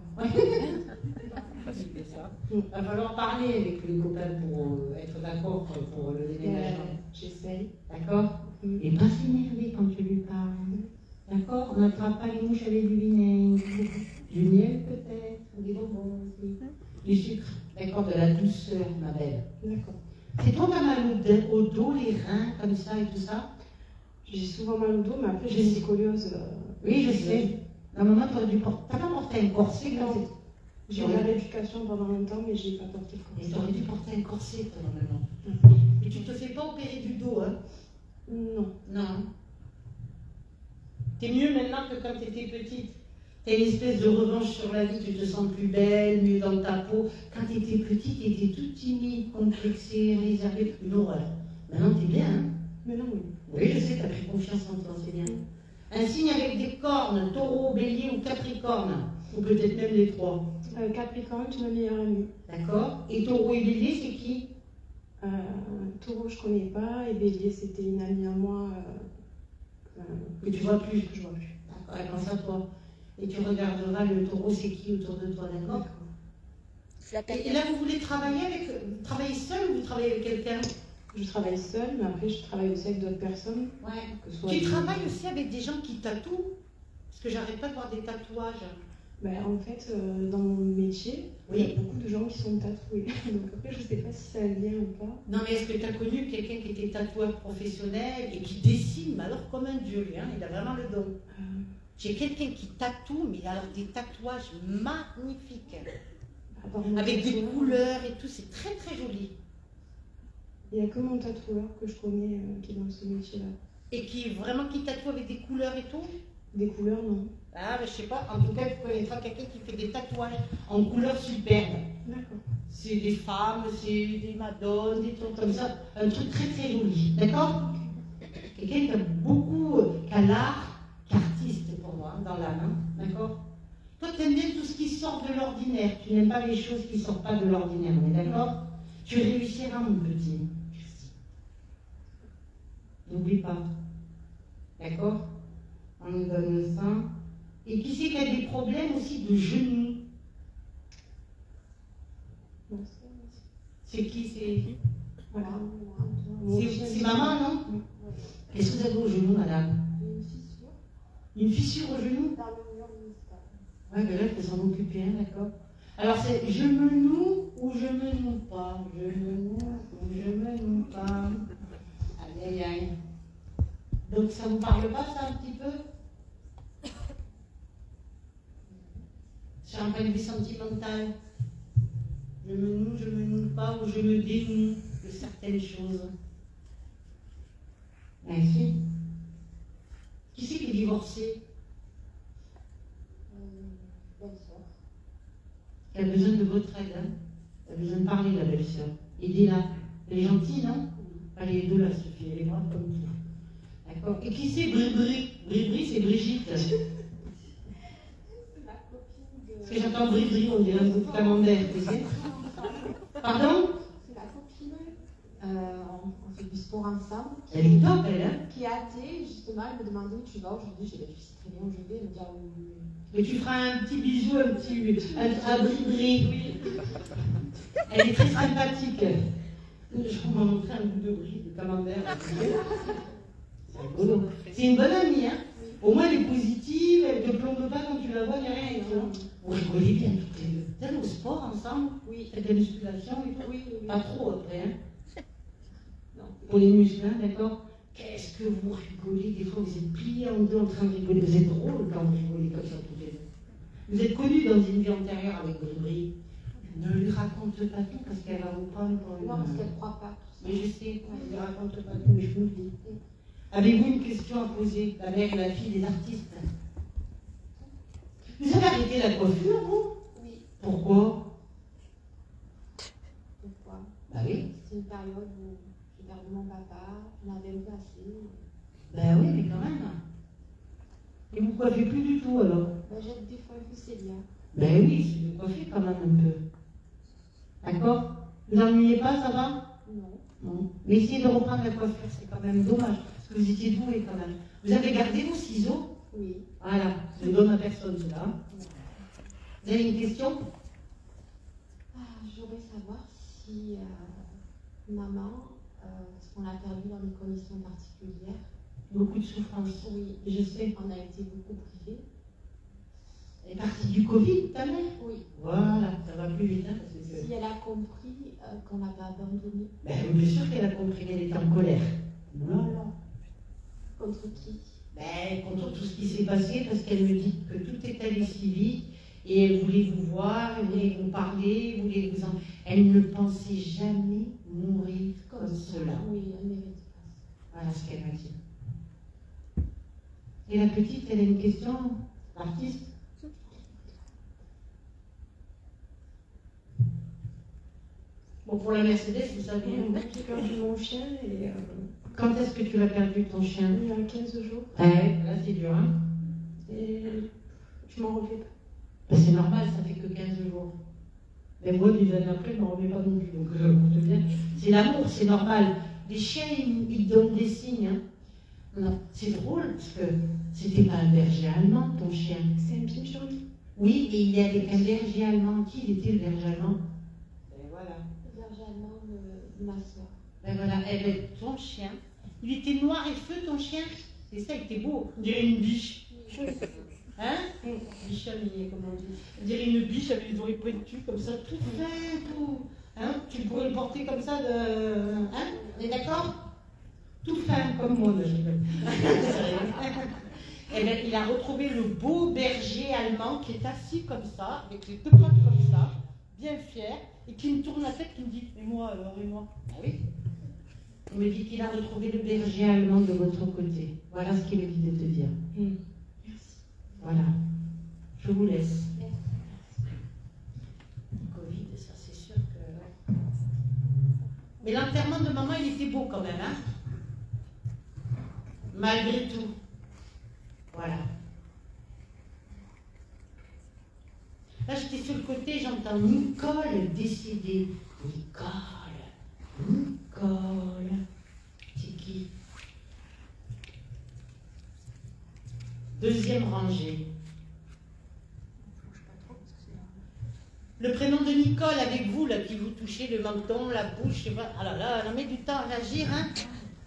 C'est ça. Il va falloir parler avec les copains pour être d'accord pour le déménagement. J'essaye. D'accord? Et pas s'énerver quand tu lui parles. D'accord? On n'attrape pas les mouches avec du vinaigre. Du miel peut-être, ou des bonbons aussi. Du sucre. D'accord? De la douceur, ma belle. D'accord. C'est toi qui as mal au dos, les reins, comme ça et tout ça? J'ai souvent mal au dos, mais après j'ai une scoliose. Oui, je sais. La maman, t'as pas porté un corset quand Non. J'ai eu la rééducation pendant longtemps, mais j'ai pas porté le Et corset. t'aurais dû porter un corset pendant maintenant. Et tu te fais pas opérer du dos, hein? Non. Non. T'es mieux maintenant que quand t'étais petite. T'as une espèce de revanche sur la vie, tu te sens plus belle, mieux dans ta peau. Quand t'étais petite, t'étais toute timide, complexée, réservée, une horreur. Maintenant t'es bien, hein? Mais non, oui. Oui, je sais, t'as pris confiance en toi, c'est bien. Un signe avec des cornes, taureau, bélier ou capricorne, ou peut-être même les trois. Capricorne, tu m'as meilleure amie. D'accord? Et taureau et bélier, c'est qui? Taureau, je connais pas, et Bélier, c'était une amie à moi. Que tu vois plus. Que je vois plus. D'accord, elle pense à toi. Et tu regarderas le taureau, c'est qui autour de toi, d'accord? C'est la Et période. là, vous voulez travailler seul ou vous travaillez avec quelqu'un? Je travaille seule, mais après, je travaille aussi avec d'autres personnes. Ouais. Que ce soit Tu des- travailles aussi avec des gens qui tatouent? Parce que j'arrête pas de voir des tatouages. Ben, en fait, dans mon métier, Oui. il y a beaucoup de gens qui sont tatoués. Donc après, je sais pas si ça a lien ou pas. Non, mais est-ce que tu as connu quelqu'un qui était tatoueur professionnel et qui dessine, mais alors comme un dieu, lui, hein, il a vraiment le don. J'ai quelqu'un qui tatoue, mais alors des tatouages magnifiques, À part mon avec des tatoueur, couleurs et tout, c'est très très joli. Il n'y a que mon tatoueur que je connais qui est dans ce métier-là. Et qui tatoue avec des couleurs et tout? Des couleurs, non. Ah, ben, je sais pas, en tout cas, tu connaîtras quelqu'un qui fait des tatouages en couleurs superbes. D'accord. C'est des femmes, c'est des madones, des trucs comme ça. Un truc très très joli. D'accord? Quelqu'un qui a beaucoup, qui a l'art, qu'artiste pour moi, dans l'âme. Hein. D'accord? Toi, tu aimes bien tout ce qui sort de l'ordinaire. Tu n'aimes pas les choses qui ne sortent pas de l'ordinaire. On est d'accord? Tu réussiras, mon petit. N'oublie pas. D'accord? On nous donne ça. Et qui c'est qui a des problèmes aussi de genoux? Non, C'est qui? C'est Voilà. c'est maman, non? Qu'est-ce que vous avez au genou, madame? Une fissure Une fissure au genou? dans le mur méniscal. Ouais, mais là, il faut s'en occuper, hein, d'accord. Alors, c'est je me noue ou je me noue pas? Je me noue ou je me noue pas? Aïe, aïe, aïe. Donc, ça vous parle pas, ça, un petit peu? Sur un point de vue sentimental. Je me noue pas ou je me dénoue de certaines choses. Merci. Qui c'est qui est divorcé? Belle-sœur. Elle a besoin de votre aide. Hein. Elle a besoin de parler, la belle-sœur. Aidez-la. Elle est gentille, non? Allez, les deux là, Sophie. Elle est brave comme tout. D'accord. Et qui c'est Bribri? Bribri, c'est Brigitte. C'est la copine de. Parce que j'entends Bribri, on dirait un bout de camembert. Tu sais. Pardon? C'est la copine. On fait du sport ensemble. Elle est top, elle, hein? Qui est athée, justement, elle me demandait où tu vas aujourd'hui. Je sais très bien où je vais. Elle me dit oui. Et tu feras un petit bisou, à Bribri. Oui. Elle est très sympathique. Je vais m'en montrer un bout de brie, de camembert. C'est rigolo. C'est une bonne amie, hein? Au moins, elle est positive, elle ne te plombe pas quand tu la vois, il n'y a rien. Vous rigolez bien toutes les deux. Vous allez au sport ensemble? Oui. Faites de la musculation et tout? Oui. Pas trop après, hein? Non. Pour les muscles, hein, d'accord? Qu'est-ce que vous rigolez? Des fois, vous êtes pliés en deux en train de rigoler. Vous êtes drôle quand vous rigolez comme ça tous les deux. Vous êtes connus dans une vie antérieure avec Bribri. Ne lui raconte pas tout parce qu'elle va vous prendre pour une... Non, parce qu'elle ne croit pas. Mais je sais, ne lui raconte pas tout, mais je vous le dis. Avez-vous une question à poser? La mère et la fille des artistes. Vous avez arrêté la coiffure, vous? Oui. Pourquoi? Pourquoi? Bah oui. C'est une période où j'ai perdu mon papa, j'en avais un peu assez. Ben oui, mais quand même. Et vous coiffez plus du tout alors? J'ai des fois vu Célia. Ben oui, c'est de coiffer quand même un peu. D'accord? Vous ennuyez pas, ça va? Non. Non. Mais essayez de reprendre la coiffure, c'est quand même dommage, parce que vous étiez doué quand même. Vous avez gardé vos ciseaux? Oui. Voilà, je ne donne à personne cela. Vous avez une question? Je voudrais savoir si maman, parce qu'on l'a perdue dans des conditions particulières. Beaucoup de souffrance. Oui. Je sais. On a été beaucoup privés. Elle est partie du Covid, ta mère? Oui. Voilà, ça va plus vite. Hein, parce que... Si elle a compris qu'on l'a pas abandonnée. Ben, bien sûr qu'elle a compris, elle était en colère. Voilà. Contre qui? Ben, contre tout ce qui s'est passé, parce qu'elle me dit que tout est allé si vite, et elle voulait vous voir, elle voulait vous parler, elle voulait vous en... Elle ne pensait jamais mourir comme cela. Oui, elle mérite pas. Voilà ce qu'elle m'a dit. Et la petite, elle a une question, l'artiste? Bon, pour la Mercedes, vous savez, J'ai perdu mon chien et quand est-ce que tu l'as perdu, ton chien? il y a 15 jours. Ouais, là c'est dur, hein? Et je m'en refais pas. Ben, c'est normal, ça fait que 15 jours. Mais moi, des années après, je ne m'en remets pas non plus, donc écoute bien. C'est l'amour, c'est normal. Les chiens, ils donnent des signes, hein? Non, c'est drôle, parce que c'était pas un berger allemand, ton chien. C'est un pinchon. Oui, et il est avec un berger allemand. Qui il était, le berger allemand? Ben voilà. Le berger allemand de ma soeur. Ben voilà, eh ben, ton chien. Il était noir et feu, ton chien? C'est ça, il était beau. On dirait une biche. Hein? Bichonnier, comme on dit. On dirait une biche avec les oreilles pointues, comme ça, tout fin, tout. Hein? Tu pourrais le porter comme ça de. Hein? On est d'accord? Tout fin, comme moi, je rigole. Eh bien, il a retrouvé le beau berger allemand qui est assis comme ça, avec les deux pattes comme ça, bien fier, et qui me tourne la tête, qui me dit: et moi alors, et moi? Ah oui. Il me dit qu'il a retrouvé le berger allemand de votre côté. Voilà ce qu'il me dit de te dire. Merci. Voilà. Je vous laisse. Merci. Covid, ça c'est sûr que... Mais l'enterrement de maman, il était beau quand même, hein? Malgré tout. Voilà. Là, j'étais sur le côté, j'entends Nicole décédée. Nicole. C'est qui? Deuxième rangée. Le prénom de Nicole avec vous, là, qui vous touchez le menton, la bouche, je sais pas. Ah là là, elle a mis du temps à réagir, hein.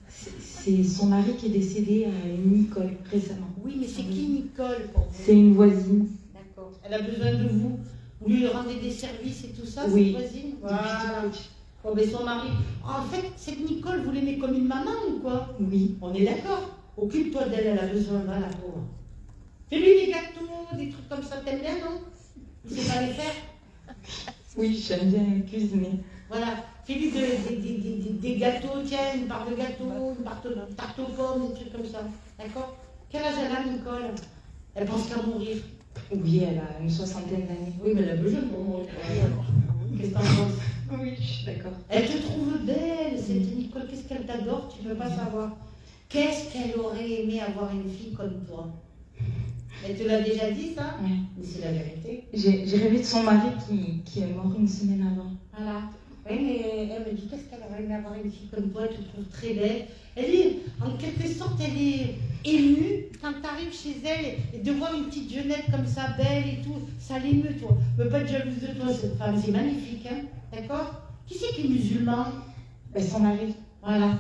C'est son mari qui est décédé à Nicole récemment. Oui, mais c'est qui Nicole pour vous? C'est une voisine. D'accord. Elle a besoin de vous. Vous lui rendez des services et tout ça, Oui. cette voisine? Depuis Voilà. tout petit. Oh, mais son mari. En fait, cette Nicole, vous l'aimez comme une maman ou quoi? Oui. On est d'accord. Occupe-toi d'elle, elle a besoin, va la pauvre. Fais-lui des gâteaux, des trucs comme ça, t'aimes bien, non? Il sait pas les faire? Oui, j'aime bien cuisiner. Voilà. Fais-lui des gâteaux, tiens, une barre de gâteau, une barre de tarte aux pommes, des trucs comme ça. D'accord? Quel âge elle a, Nicole? Elle pense qu'à mourir. Oui, elle a une soixantaine d'années. Oui, mais elle a besoin pour mourir. Qu'est-ce que t'en penses? Oui, je suis d'accord. Elle te trouve belle, cette Nicole. Qu'est-ce qu'elle t'adore? Tu ne peux pas savoir. Qu'est-ce qu'elle aurait aimé avoir une fille comme toi? Elle te l'a déjà dit, ça? Oui. Mais c'est la vérité. J'ai rêvé de son mari qui est mort une semaine avant. Voilà. Oui, mais elle me dit qu'est-ce qu'elle aurait aimé avoir une fille comme toi? Elle te trouve très belle. Elle est, en quelque sorte, elle est émue quand tu arrives chez elle et de voir une petite jeunette comme ça, belle et tout. Ça l'émeut, toi. Ne veux pas être jalouse de toi, cette femme. C'est magnifique, hein? D'accord? Qui c'est qui est musulman? Ben, son mari. Voilà.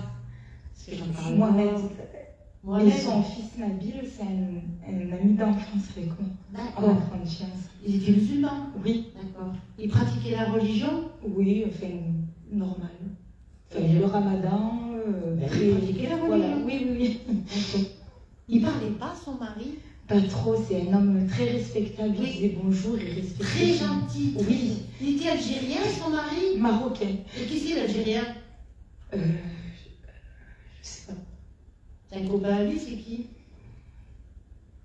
Parce que j'en parle. Mohamed. Mohamed. Et son fils Nabil, c'est un ami d'enfance avec moi. On a D'accord. confiance. Il était musulman? Oui. D'accord. Il pratiquait la religion? Oui, enfin, normal. Enfin, le ramadan. Il pratiquait la religion? Voilà. Oui, oui, oui. D'accord. Il parlait pas, son mari? Pas trop, c'est un homme très respectable. Oui. Il disait bonjour, il respectait. Très gentil. Oui. Il était algérien, son mari? Marocain. Et qui c'est l'Algérien? Je sais pas. C'est un copain à lui, c'est qui?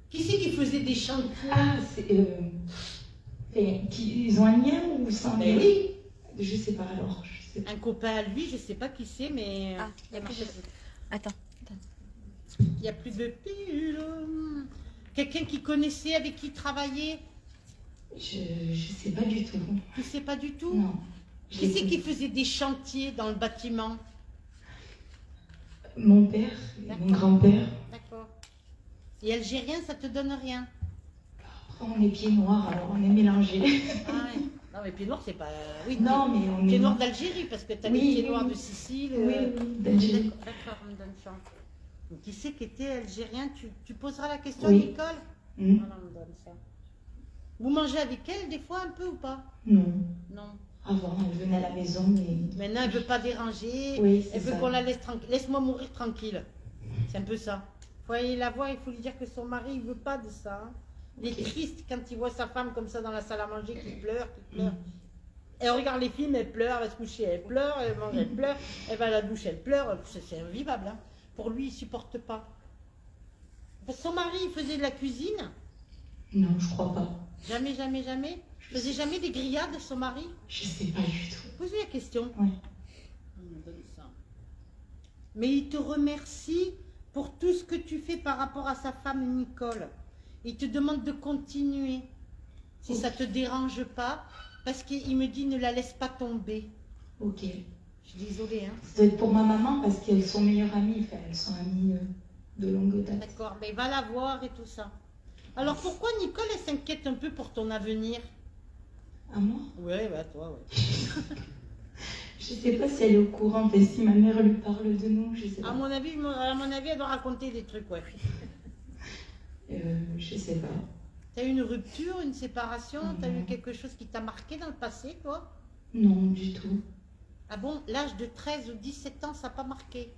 Qui c'est qui faisait des chantiers? Ah, c'est. Ils ont un lien ou sans lien? Ben oui. Je sais pas alors. Je sais pas. Un copain à lui, je sais pas qui c'est, mais Ah, il y a marqué. Attends. il n'y a plus de pile. Quelqu'un qui connaissait, avec qui travaillait? Je sais pas du tout. Tu sais pas du tout? Non. Qui c'est qui faisait des chantiers dans le bâtiment? Mon père, et mon grand-père. D'accord. Et algérien, ça te donne rien? On est pieds noirs, alors on est mélangés. Ah ouais. Non, mais pieds noirs, c'est pas. Oui, Non, mais on pieds est. noirs d'Algérie, parce que tu as Oui, les pieds oui, noirs oui. de Sicile. Oui, oui, d'Algérie. D'accord, on me donne ça. Donc, qui c'est qui était algérien? Tu poseras la question Oui. à Nicole? Hmm. Voilà, on me donne ça. Vous mangez avec elle des fois un peu ou pas? Non. Non. Avant, elle venait à la maison, mais. Maintenant, elle veut pas déranger. Oui, c'est Elle veut ça. qu'on la laisse tranquille. Laisse-moi mourir tranquille. C'est un peu ça. Faut aller la voir, il faut lui dire que son mari, il veut pas de ça. Hein. Il est triste quand il voit sa femme comme ça dans la salle à manger, qui pleure, Elle regarde les films, elle pleure, elle va se coucher, elle pleure, elle mange, elle pleure, elle va à la douche, elle pleure. C'est invivable. Hein. Pour lui, il supporte pas. Son mari, il faisait de la cuisine? Non, je crois pas. Jamais, jamais, jamais? Il faisait jamais des grillades, son mari? Je sais pas du tout. Posez la question. Ouais. On me donne ça. Mais il te remercie pour tout ce que tu fais par rapport à sa femme Nicole. Il te demande de continuer, si ça te dérange pas, parce qu'il me dit ne la laisse pas tomber. Ok. Je suis désolée, hein. Ça doit être pour ma maman parce qu'elles sont meilleures amies. Enfin, elles sont amies de longue date. D'accord, mais va la voir et tout ça. Alors pourquoi Nicole, elle s'inquiète un peu pour ton avenir? À moi? Ouais, bah toi, ouais. Je sais pas si elle est au courant et si ma mère lui parle de nous, je sais pas. À mon avis, elle doit raconter des trucs, ouais. Je sais pas. T'as eu une rupture, une séparation? T'as Non. eu quelque chose qui t'a marqué dans le passé, toi? Non, du tout. Ah bon, l'âge de 13 ou 17 ans, ça n'a pas marqué?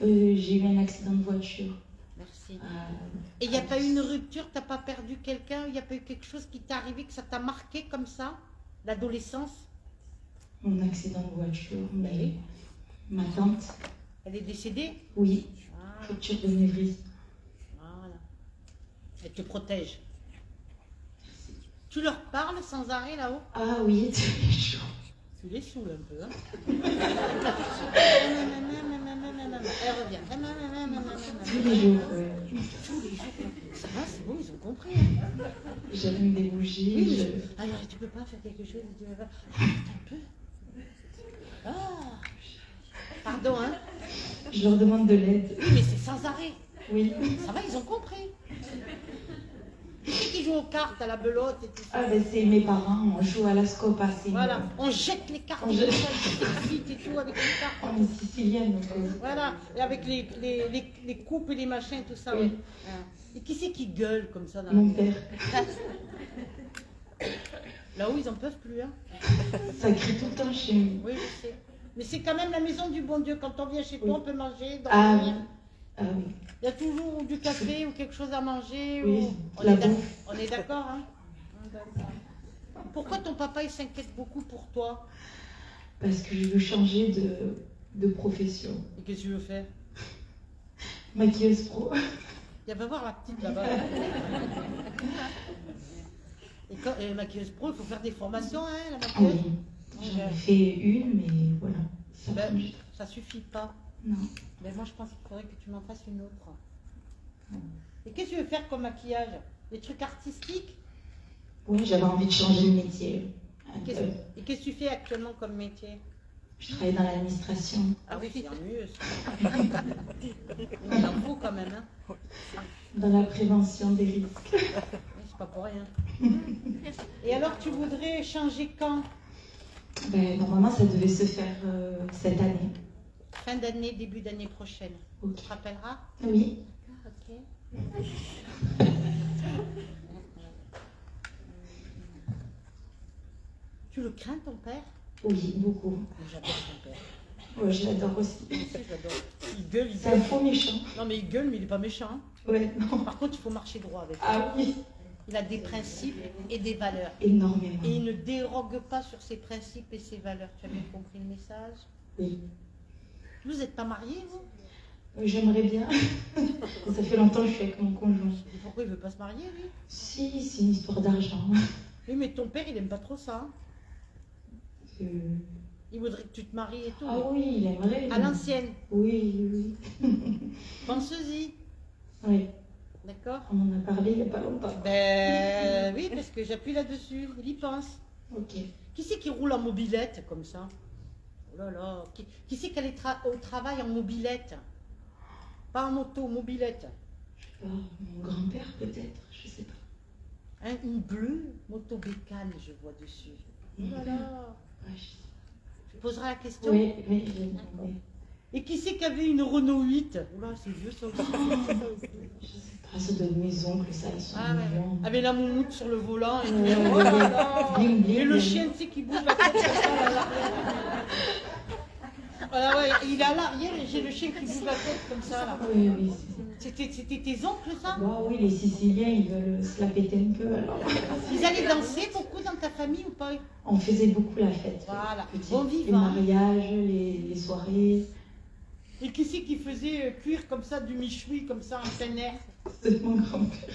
J'ai eu un accident de voiture. Merci. à- Et il n'y a pas eu une rupture, t'as pas perdu quelqu'un, il n'y a pas eu quelque chose qui t'est arrivé, que ça t'a marqué comme ça? L'adolescence? Mon accident de voiture, mais Oui. ma tante, Elle est décédée? oui, Ah, rupture de névrise. voilà. Elle te protège. Tu leur parles sans arrêt là-haut? Ah oui, tous les jours. Tu les saoules un peu, hein? Elle revient. Tous les jours, ouais. Tous les jours. Ça va, c'est bon, ils ont compris, hein? J'allume des bougies. Oui, je- mais alors, tu peux pas faire quelque chose, tu peux pas. Ah, un peu. Ah. Pardon, hein? Je leur demande de l'aide. Oui, mais c'est sans arrêt. Oui. Ça va, ils ont compris. Qui c'est qui joue aux cartes, à la belote et tout ça? Ah ben c'est mes parents, on joue à la scopa. Voilà, on jette les cartes, on jette et tout avec les cartes. On est sicilienne, donc. Voilà, et avec les coupes et les machins, tout ça. Oui. Ouais. Et qui c'est qui gueule comme ça dans Mon la père. Là-haut, ils en peuvent plus, hein. Ça crie tout le temps chez nous. Oui, je sais. Mais c'est quand même la maison du bon Dieu. Quand on vient chez toi, on peut manger, dormir. Ah oui. Ah oui. Il y a toujours du café ou quelque chose à manger. Oui, ou... On est d'accord, hein? D'accord. Pourquoi ton papa, il s'inquiète beaucoup pour toi? Parce que je veux changer de profession. Et qu'est-ce que tu veux faire? Maquilleuse pro. Il va voir la petite là-bas. Et maquilleuse pro, il faut faire des formations, hein, la Ah maquilleuse? oui. J'en ai fait une, mais voilà. Ça Ben, change. ça suffit pas. Non. Mais moi, je pense qu'il faudrait que tu m'en fasses une autre. Et qu'est-ce que tu veux faire comme maquillage? Des trucs artistiques? Oui, j'avais envie de changer de métier. Et qu'est-ce que tu fais actuellement comme métier? Je travaille dans l'administration. Ah oui, c'est mieux ça. Il en faut quand même, hein? Dans la prévention des risques. Oui, c'est pas pour rien. Et alors, tu voudrais changer quand? Ben, normalement, ça devait se faire cette année. Fin d'année, début d'année prochaine. Ok. Tu te rappelleras? Oui. Ok. Tu le crains, ton père? Oui, beaucoup. J'adore ton père. Oui, je l'adore aussi. Moi aussi, je l'adore. Il gueule, il C'est un gueule. faux méchant. Non, mais il gueule, mais il n'est pas méchant. Ouais, non. Par contre, il faut marcher droit avec lui. Ah oui. Il a des principes et des valeurs. Énormément. Et il ne dérogue pas sur ses principes et ses valeurs. Tu as bien compris le message? Oui. Vous n'êtes pas mariés, vous? J'aimerais bien. Ça fait longtemps que je suis avec mon conjoint. Et pourquoi il ne veut pas se marier, lui? Si, c'est une histoire d'argent. Oui, mais ton père, il n'aime pas trop ça. Hein? Il voudrait que tu te maries et tout. Ah oui, il aimerait. À l'ancienne. Oui, oui. Penseuse-y. Oui, D'accord? on en a parlé il n'y a pas longtemps. Ben oui, parce que j'appuie là-dessus. Il y pense. Ok. Qui c'est qui roule en mobilette comme ça? Oh là là. Qui c'est qui allait au travail en mobilette? Pas en moto, mobilette. Je sais pas, mon grand-père peut-être, je sais pas. Hein, une bleue, moto bécane, je vois dessus. Oh là là. Ouais, je sais Tu poseras la question. Oui, oui, oui. Et qui c'est qui avait une Renault 8? Oula, c'est vieux ça aussi. Je sais pas, ça doit être mes oncles, ça, ils sont Ah ouais, mignons. avec la moumoute sur le volant. Et, tout. Ouais, Oh là là. bling, bling, Et le bling. chien, tu sais, qui bouge la tête comme ça, là, l'arrière. Voilà, ouais, il est à l'arrière et j'ai le chien qui bouge la tête comme ça. Là. Oui, oui. C'était tes oncles, ça? Bon, oui, les Siciliens, ils veulent se la péter un peu, alors. Ils allaient danser beaucoup dans ta famille ou pas? On faisait beaucoup la fête. Voilà, Petit, bon les vivant. mariages, les soirées. Et qui c'est qui faisait cuire comme ça du michoui, comme ça, en plein air? C'est mon grand-père.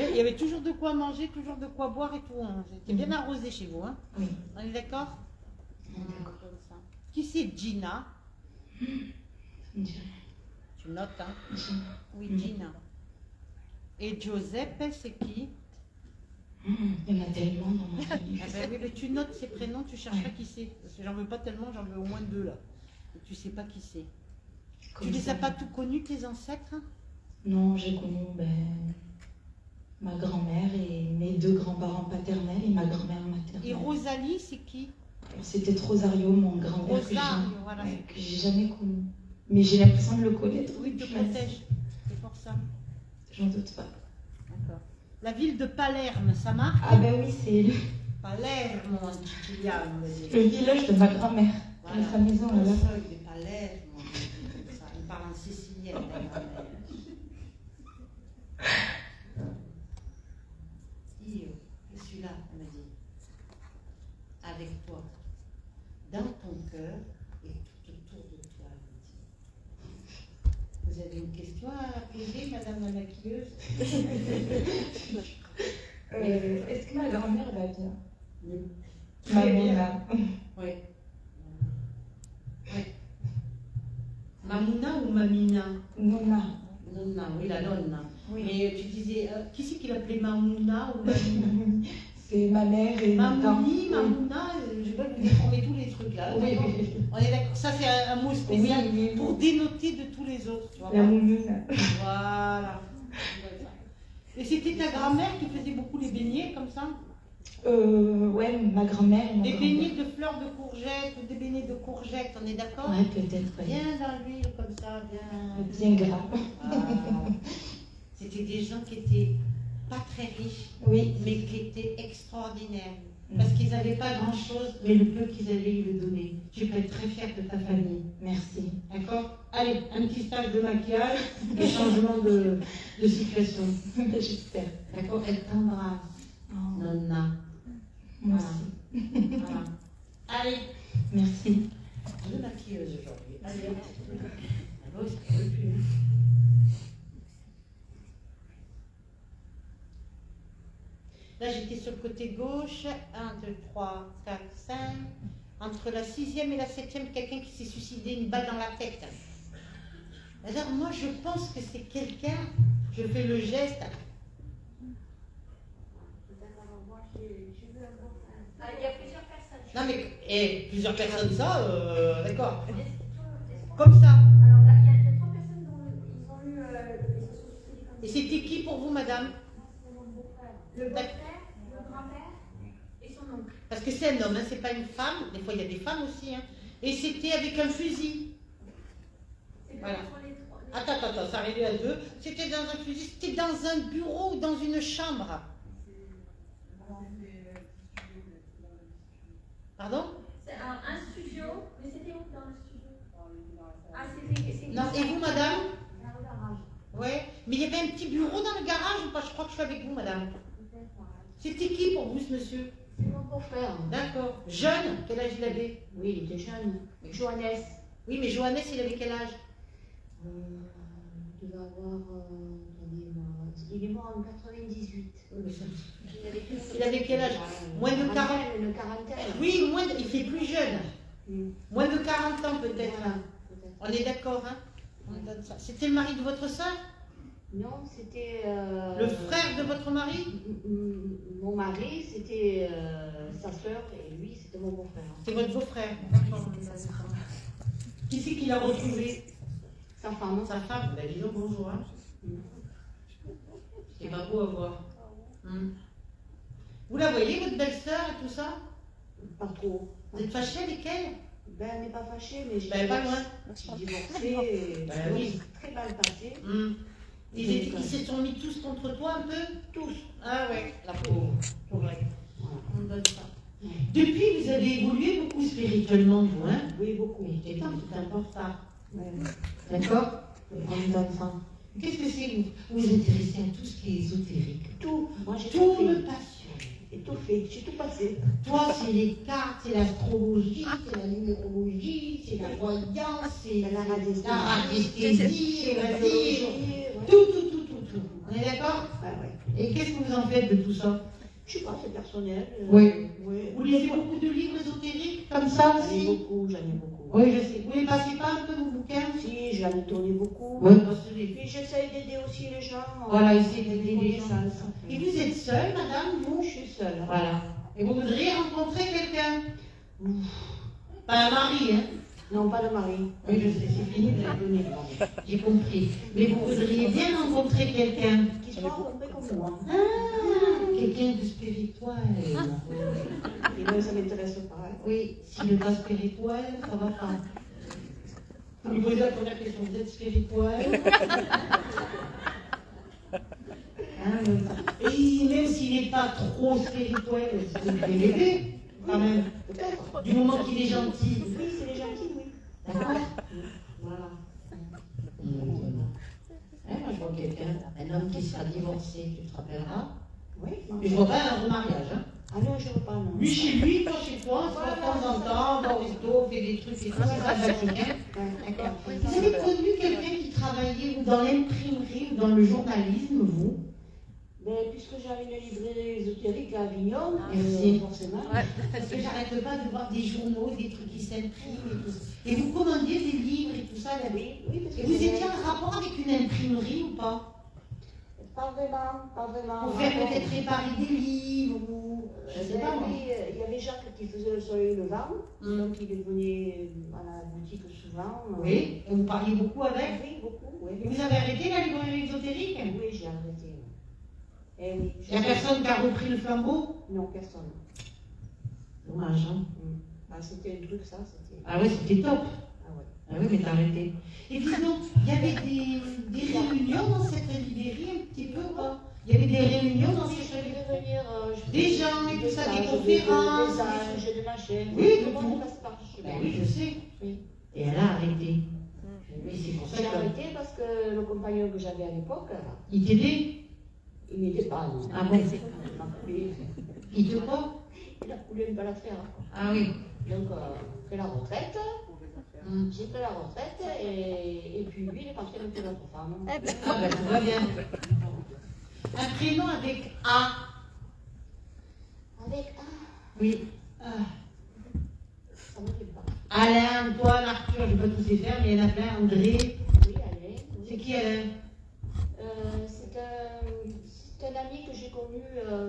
Il y avait toujours de quoi manger, toujours de quoi boire et tout. Hein. C'était bien arrosé chez vous, hein? Oui. On est d'accord? D'accord. Comme ça. Qui c'est Gina? Ça me dit Tu notes, hein? rien. Oui, Gina. Et Giuseppe, c'est qui? Il y en a tellement dans ma famille. Ah ben oui, mais tu notes ces prénoms, tu chercheras qui c'est. Parce que j'en veux pas tellement, j'en veux au moins 2 là. Et tu sais pas qui c'est. Comme Tu les ça. as pas tout connus, tes ancêtres? Non, j'ai connu ma grand-mère et mes 2 grands-parents paternels et ma grand-mère maternelle. Et Rosalie, c'est qui? C'était Rosario, mon grand-père Rosario, voilà. que j'ai jamais connu. Mais j'ai l'impression de le connaître. Oui, il te protège. C'est pour ça. J'en doute pas. D'accord. La ville de Palerme, ça marche? Ah ben oui, c'est Palermo, en siciliano. le village de ma grand-mère. Voilà. Sa maison là-bas. De Palermo. Ça, il parle en sicilien, ma grand-mère. Je suis là, elle m'a dit. Avec toi. Dans ton cœur et tout autour de toi, elle m'a dit. Vous avez une question à poser, madame la maquilleuse? Est-ce que ma grand-mère va bien? Oui. Ma Très bien. Mouna. Oui. Oui. Mamuna ou Mamina? Nonna. Nonna, oui, la nonna. Oui. Mais tu disais, qui c'est qui l'appelait Mamuna ou Mamina? C'est ma mère et ma tante. Mamouni, Mamouna, je vais vous déformer tous les trucs là. Oui, d'accord? oui. On est d'accord. Ça, c'est un mot spécial Oui, oui, oui. pour dénoter de tous les autres. Tu vois La pas? moumoune. Voilà. Et c'était ta grand-mère qui faisait beaucoup les beignets comme ça? Ouais, ma grand-mère. Des beignets de fleurs de courgettes ou des beignets de courgettes, on est d'accord? Ouais, peut-être. Ouais. Bien dans l'huile comme ça, bien. Bien gras. Ah. C'était des gens qui étaient pas très riches, Oui. mais qui étaient extraordinaires. Parce qu'ils n'avaient pas grand-chose, mais le peu qu'ils avaient, ils le donnaient. Tu peux être très fière de ta famille. Merci. D'accord? Allez, un petit stage de maquillage et changement de situation. J'espère. D'accord? Elle t'embrasse. Oh, Nonna. moi Voilà. aussi. Voilà. Allez. Merci. Deux maquilleuses aujourd'hui. Allez. Ah bon, c'est pas le plus, hein. Là, j'étais sur le côté gauche. 1, 2, 3, 4, 5. Entre la 6e et la 7e, quelqu'un qui s'est suicidé, une balle dans la tête. Alors, moi, je pense que c'est quelqu'un. Je fais le geste. Il y a plusieurs personnes. Non, mais plusieurs personnes, ça, d'accord. Comme ça. Alors là, il y a 3 personnes dont ils ont eu. Ils se sont suicidés comme ça. Et c'était qui pour vous, madame? C'est mon beau-frère. Le beau-frère, le grand-père et son oncle. Parce que c'est un homme, hein, c'est pas une femme. Des fois, il y a des femmes aussi. Hein. Et c'était avec un fusil. Voilà. Attends, ça arrivait à 2. C'était dans un fusil, c'était dans un bureau ou dans une chambre. Pardon? C'est un studio, mais c'était où dans le studio? Ah, c'était. Non, et vous, madame? Dans le garage. Ouais. Mais il y avait un petit bureau dans le garage ou pas? Je crois que je suis avec vous, madame. C'était qui pour vous, ce monsieur? C'est mon beau-frère. D'accord. Jeune? Quel âge il avait? Oui, il était jeune. Johannes. Oui, mais Johannes, il avait quel âge? Il devait avoir. Il est mort en 98. Il avait quel âge? Moins de 40? Une quarantaine. Oui, il fait plus jeune. Moins de 40 ans peut-être. Voilà, On est d'accord, hein? On donne ça. C'était le mari de votre soeur? Non, c'était. Le frère de votre mari? Mon mari, c'était sa soeur et lui, c'était mon beau-frère. C'est votre beau-frère. Qui c'est qui l'a retrouvé? Sa femme. Sa femme. Ben, dis donc bonjour. Hein? C'est pas beau à voir. Vous la voyez, votre belle-sœur et tout ça? Pas trop. Vous êtes fâchée avec elle? Ben, elle n'est pas fâchée, mais j'ai Ben, pas loin. divorcé. Et Ben oui. Très mal passé. Ils se sont mis tous contre toi un peu? Tous. Ah ouais, la pauvre. On donne ça. Depuis, vous avez évolué beaucoup spirituellement, vous, hein? Oui, beaucoup. C'est important. Ouais. D'accord? On donne ça. Qu'est-ce que c'est? Vous vous intéressez à tout ce qui est ésotérique. Tout. Moi, j'ai Tout tout me fait. passionne. J'ai tout fait. J'ai tout passé. Toi, c'est les cartes, c'est l'astrologie, c'est la numérologie, c'est la voyance, c'est La radiesthésie. la radiesthésie, Ouais. tout. On est d'accord? Ah ouais. Et qu'est-ce que vous en faites de tout ça? Je sais pas, c'est personnel. Oui. Oui. Vous lisez beaucoup de livres ésotériques comme ça J'en ai aussi? beaucoup, j'en ai beaucoup. Oui, je sais. Vous les passez pas un peu vos bouquins? Si, j'en ai tourné beaucoup. Oui, Et puis j'essaye d'aider aussi les gens. voilà, essayez d'aider les gens. connaissances. Et vous êtes seule, madame, vous? Je suis seule. Voilà. Et vous voudriez rencontrer quelqu'un? Pas un mari, hein? Non, pas de mari. Oui, je sais, c'est fini de la donner. J'ai compris. Mais vous voudriez bien rencontrer quelqu'un? Qui soit un peu comme moi. Ah, quelqu'un de spirituel. Et moi, ça m'intéresse pas. Hein. Oui, s'il n'est pas spirituel, ça va pas. Vous lui posez la première question, vous êtes spirituel? Et même s'il n'est pas trop spirituel, vous pouvez l'aider, quand même. Peut-être. Du moment qu'il est gentil. Oui, c'est les gentils, oui. D'accord? Voilà. Moi, je vois quelqu'un, un homme qui sera divorcé, tu te rappelleras. Oui. Mais je vois pas un remariage. Hein. Ah non, je ne veux pas, non. Lui chez lui, toi chez toi, on se voit de temps en temps, on va au resto, on fait des trucs et tout, c'est pas facile. D'accord. Vous avez connu quelqu'un qui travaillait ou dans l'imprimerie ou dans le journalisme, vous? Mais puisque j'avais une librairie ésotérique à Avignon, Merci. forcément. Parce que j'arrête pas de voir des journaux, des trucs qui s'impriment et tout ça. Et vous commandiez des livres et tout ça, là, oui. Oui, parce Et que vous étiez en rapport avec une imprimerie ou pas? Pas vraiment, pas vraiment. Pour faire peut-être réparer des livres ou... Je sais pas, moi. Il y avait Jacques qui faisait le soleil levant, donc il venait à la boutique souvent. Oui, et vous parliez beaucoup avec? Oui, beaucoup, Et oui. vous avez arrêté la librairie ésotérique? Oui, j'ai arrêté. Eh oui. Il n'y a personne qui a repris le flambeau? Non, personne. Dommage, hein? Ah, c'était un truc, ça, c'était... Ah ouais, c'était top. Ah ouais. Ah oui, mais t'as arrêté. Et dis donc, il y avait des réunions dans cette librairie un petit peu, quoi. Il y avait des réunions dans cette Je librairie. vais venir... Des gens et tout ça, des conférences. Des âges, des machins. Oui, tout le tout. monde passe par chez Ben moi. oui, je sais. Oui. Et elle a arrêté. Mais c'est pour ça J'ai que... arrêté parce que le compagnon que j'avais à l'époque, Il t'aidait? il n'était pas... non. Ah bon? Il m'a coulé. Il te quoi? Il a coulé une balle à faire. Quoi. Ah oui. Donc, pris la retraite. J'ai pris la retraite et puis lui, il est parti avec une autre femme. Ah ben, tout va bien. Un prénom avec A. Avec A, Oui. Ah. ça me fait pas. Alain, Antoine, Arthur, je ne vais pas tous les faire, mais il y en a plein. André. Oui, allez. Oui. C'est qui Alain? C'est un ami que j'ai connu,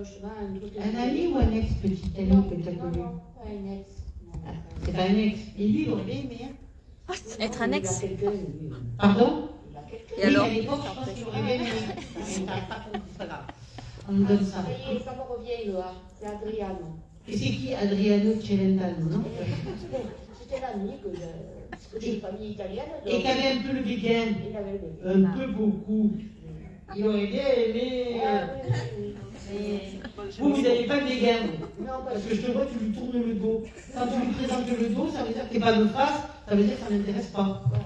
je sais pas, un truc... Un ami ou un ex-petit ami Non, que tu as non, connu? non, pas un ex. Non, Ah, c'est pas un ex. Et lui, il aurait bien aimé, hein? Être un ex. Il a quelqu'un, lui. Pardon? Il a quelqu'un. Et alors? Oui, à l'époque, je pense qu'il aurait bien aimé. Mais t'as pas compris, c'est pas grave. On me donne ça. Ça y est, ça me revient, là. C'est Adriano. Et c'est qui Adriano Celentano, non? C'était l'ami que j'ai une famille italienne. Et donc qui avait un peu le béguin. il avait le bébé. Un peu beaucoup. Il aurait bien aimé. Ah, oui, oui, oui. Vous n'avez pas de béguin. Non, Parce que je te vois, tu lui tournes le dos. Quand tu lui présentes le dos, ça veut dire que t'es pas de face, ça veut dire que ça n'intéresse pas. Voilà.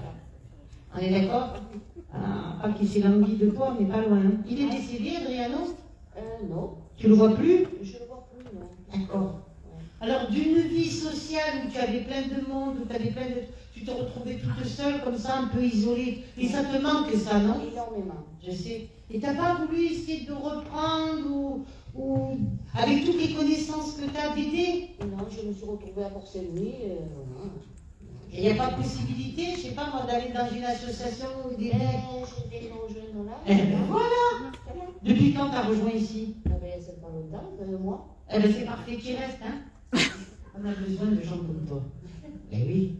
On est d'accord? Ah, pas qu'il s'est langui de toi, mais pas loin. Il est décédé, Adriano? Non. Tu le vois plus? Je le vois plus, non. D'accord. Alors, d'une vie sociale où tu avais plein de monde, où tu avais plein de... Tu te retrouvais toute seule, comme ça, un peu isolée. Et ça te manque, ça, non? Énormément. Je sais. Et t'as pas voulu essayer de reprendre ou avec toutes les connaissances que tu as d'aider? Non, je me suis retrouvée à Porcelluy. Il n'y a pas possibilité, je sais pas moi, d'aller dans une association ou des... J'ai des rejoindre là. Eh ben voilà! Depuis quand tu as rejoint ici? Ah ben, c'est pas longtemps, 2 mois. Eh ben c'est parfait, tu restes, hein? On a besoin de gens comme toi. Eh oui.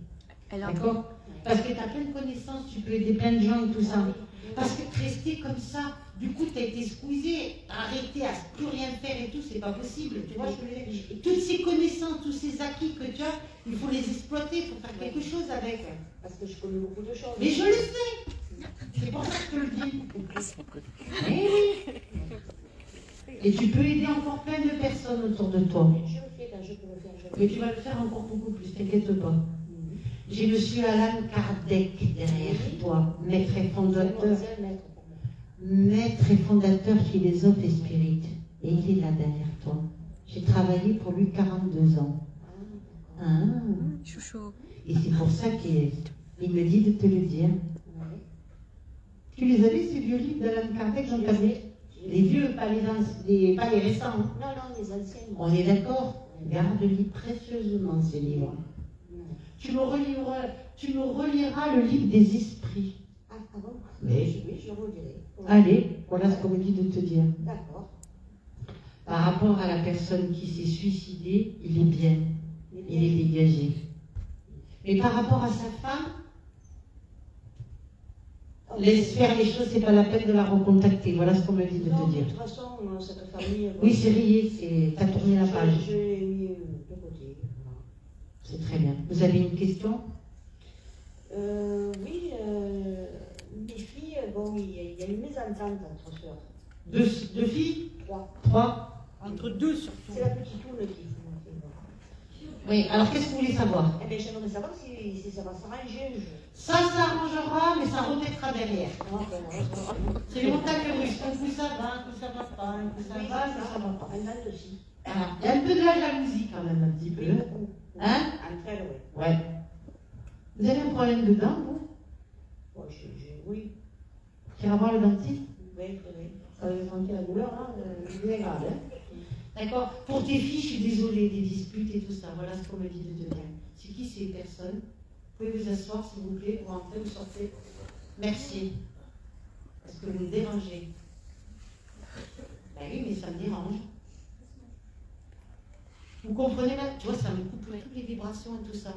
D'accord? Parce que tu as plein de connaissances, tu peux aider plein de gens et tout ça. Parce que rester comme ça, du coup, tu as été squeezé, arrêté à plus rien faire et tout, c'est pas possible. Tu vois, je veux dire, toutes ces connaissances, tous ces acquis que tu as, il faut les exploiter, il faut faire quelque chose avec. Parce que je connais beaucoup de choses. Mais je le sais! C'est pour ça que je te le dis. Eh oui! Et tu peux aider encore plein de personnes autour de toi. Je le fais quand je peux le faire. Mais tu vas le faire encore beaucoup plus, t'inquiète pas. J'ai monsieur Alan Kardec derrière toi, maître et fondateur. Maître et fondateur philosophe et spirit. Et il est là derrière toi. J'ai travaillé pour lui 42 ans. Ah. Chouchou. Et c'est pour ça qu'il me dit de te le dire. Tu les avais, ces vieux livres d'Alan Kardec, Jean Kardec? Les vieux, pas les récents. Hein. Non, non, les anciens. On est d'accord? Garde-les précieusement, ces livres. Tu me reliras le livre des esprits. Ah bon? Oui. Oui, je relirai. Allez, voilà ce qu'on me dit de te dire. D'accord. Par rapport à la personne qui s'est suicidée, il est bien. Il est dégagé. Mais par rapport à sa femme, laisse faire les choses, c'est pas la peine de la recontacter. Voilà ce qu'on me dit de Non, te de dire. toute façon, cette famille... Oui, c'est rié, t'as tourné la page. Je l'ai mis de côté. Voilà. C'est très bien. Vous avez une question? Oui, mes filles, bon, il y a une mésentente entre sœurs. Deux filles? 3. 3? Entre deux surtout. C'est la petite tourne qui fait. Oui, alors qu'est-ce que vous voulez savoir? Eh bien, j'aimerais savoir si ça va s'arranger un jour. Ça s'arrangera, mais ça remettra derrière. C'est les montagnes russes. Un coup ça va, un coup ça va pas, un coup ça Oui, va, c'est un coup ça va pas. Un autre aussi. Voilà. Il y a un peu de la jalousie quand même, un petit peu. Hein? Entre elles, oui. Ouais. Vous avez un problème de dents, vous? Bon, oui. Tu vas voir le dentiste? Oui. Ça va sentir la douleur, hein? C'est grave, hein? D'accord. Pour tes filles, je suis désolée, des disputes et tout ça. Voilà ce qu'on me dit de te dire. C'est qui ces personnes? Vous pouvez vous asseoir, s'il vous plaît, pour entrer ou sortir. Merci. Parce que vous me dérangez. Ben oui, mais ça me dérange. Vous comprenez là? Tu vois, ça me coupe toutes les vibrations et tout ça.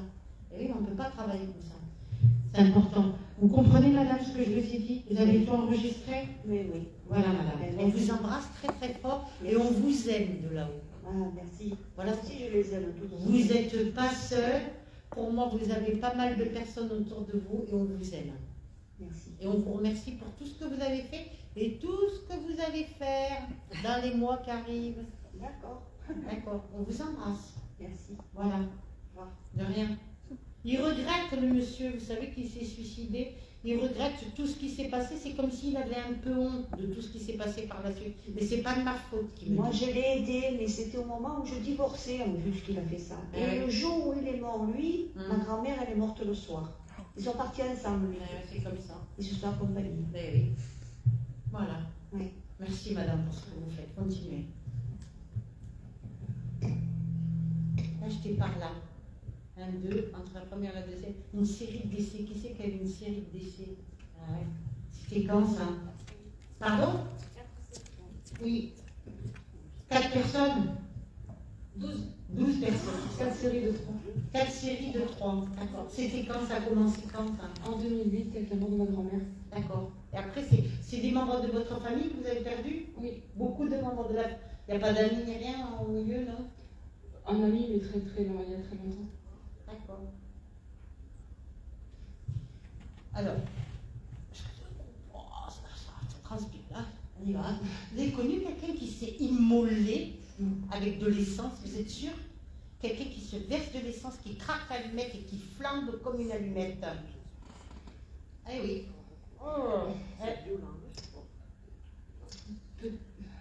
Et oui, on ne peut pas travailler comme ça. C'est important. Vous comprenez, madame, ce que je vous ai dit? Vous avez tout enregistré? Oui, oui. Voilà, madame. On vous embrasse très très fort et on vous aime de là-haut. Ah, merci. Voilà. Moi aussi, je les aime tous. Vous n'êtes pas seul. Pour moi, vous avez pas mal de personnes autour de vous et on vous aime. Merci. Et on vous remercie pour tout ce que vous avez fait et tout ce que vous allez faire dans les mois qui arrivent. D'accord. D'accord. On vous embrasse. Merci. Voilà. Au revoir. De rien. Il regrette, le monsieur, vous savez, qu'il s'est suicidé. Il regrette tout ce qui s'est passé. C'est comme s'il avait un peu honte de tout ce qui s'est passé par la suite. Mais c'est pas de ma faute qu'il me Moi, dit. je l'ai aidé, mais c'était au moment où je divorçais, en plus qu'il a fait ça. Ah Et oui. le jour où il est mort, lui, ma grand-mère, elle est morte le soir. Ils sont partis ensemble, lui. C'est comme ça. Ils se sont accompagnés. Ben oui. Voilà. Oui. Merci, madame, pour ce que vous faites. Continuez. Là, j'étais par là. 1, 2, entre la première et la deuxième. Une série de décès. Qui c'est qui avait une série de décès? Ah ouais. C'était quand ça? Pardon? Oui. 4 personnes? 12 personnes. 4 séries de 3. 4 séries de 3. D'accord. C'était quand ça a commencé quand ça? En 2008, avec la mort de ma grand-mère. D'accord. Et après, c'est des membres de votre famille que vous avez perdus? Oui. Beaucoup de membres de la... Il n'y a pas d'amis ni rien au milieu, non? Un ami, mais très très loin, il y a très longtemps. D'accord. Alors, oh, ça transpire, là. On y va. Vous avez connu quelqu'un qui s'est immolé avec de l'essence, vous êtes sûr? Quelqu'un qui se verse de l'essence, qui craque l'allumette et qui flambe comme une allumette. Eh oui. Oh.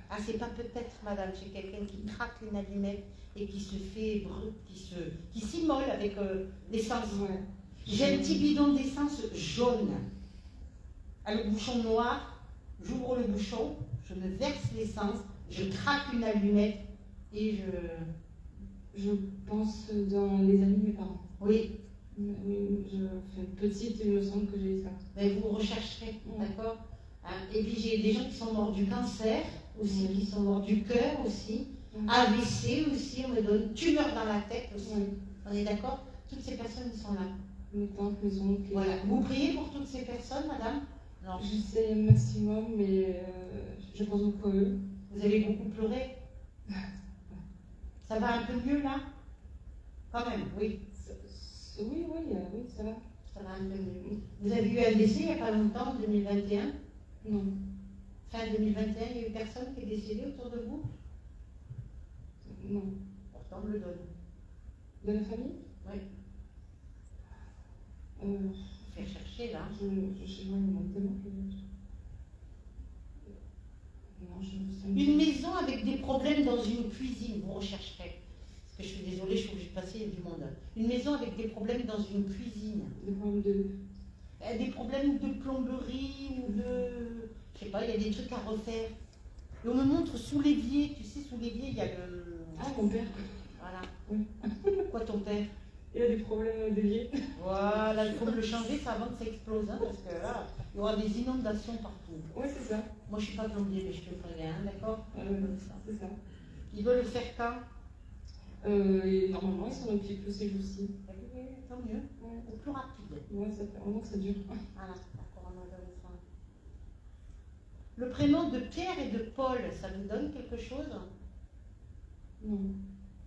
Ah, c'est pas peut-être, madame, c'est quelqu'un qui craque une allumette et qui se fait qui s'immole avec l'essence. Ouais. J'ai un petit bidon d'essence jaune. À le bouchon noir, j'ouvre le bouchon, je me verse l'essence, je craque une allumette et Je pense dans les amis de mes parents. Oui, Oui, petite, il me semble que j'ai eu ça. mais vous rechercherez, Ouais. d'accord? Hein, et puis j'ai des gens qui sont morts du cancer aussi, qui sont morts du cœur aussi, AVC aussi, on me donne tumeur dans la tête aussi. Ouais. On est d'accord? Toutes ces personnes qui sont là. Mes tantes, mes oncles. Voilà. Vous priez pour toutes ces personnes, madame? Non. J'essaie un maximum, mais je pense beaucoup à eux. Vous avez beaucoup pleuré? Ça va un peu mieux là? Quand même, oui. Oui, ça va. Ça va un peu mieux. Vous avez eu un décès il n'y a pas longtemps, en 2021? Non. Fin 2021, il y a eu personne qui est décédée autour de vous? Non. Pourtant, on me le donne. De la famille? Oui. Faire chercher là. Je sais pas, il manque tellement que... Non, Une maison avec des problèmes dans une cuisine, vous rechercherez. Parce que je suis désolée, je suis obligée de passer, il y a du monde. Une maison avec des problèmes dans une cuisine. Des problèmes de... Des problèmes de plomberie ou de... Je sais pas, il y a des trucs à refaire. Et on me montre sous l'évier, tu sais, sous l'évier, il y a le... Ah, mon père. Voilà. Oui. Quoi ton père? Il a des problèmes d'évier. Voilà, il faut me le changer ça avant que ça explose, hein, parce que là, il y aura des inondations partout. Oui, c'est ça. Moi, je suis pas plombier, mais je te ferai un, d'accord? C'est ça. Il veut le faire quand? Et normalement, il s'en occupe ces jours-ci. Oui, tant mieux. Ouais. Au plus rapide. Ouais, ça fait vraiment que ça dure. Voilà, d'accord, on a donné ça. Le prénom de Pierre et de Paul, ça vous donne quelque chose? Non.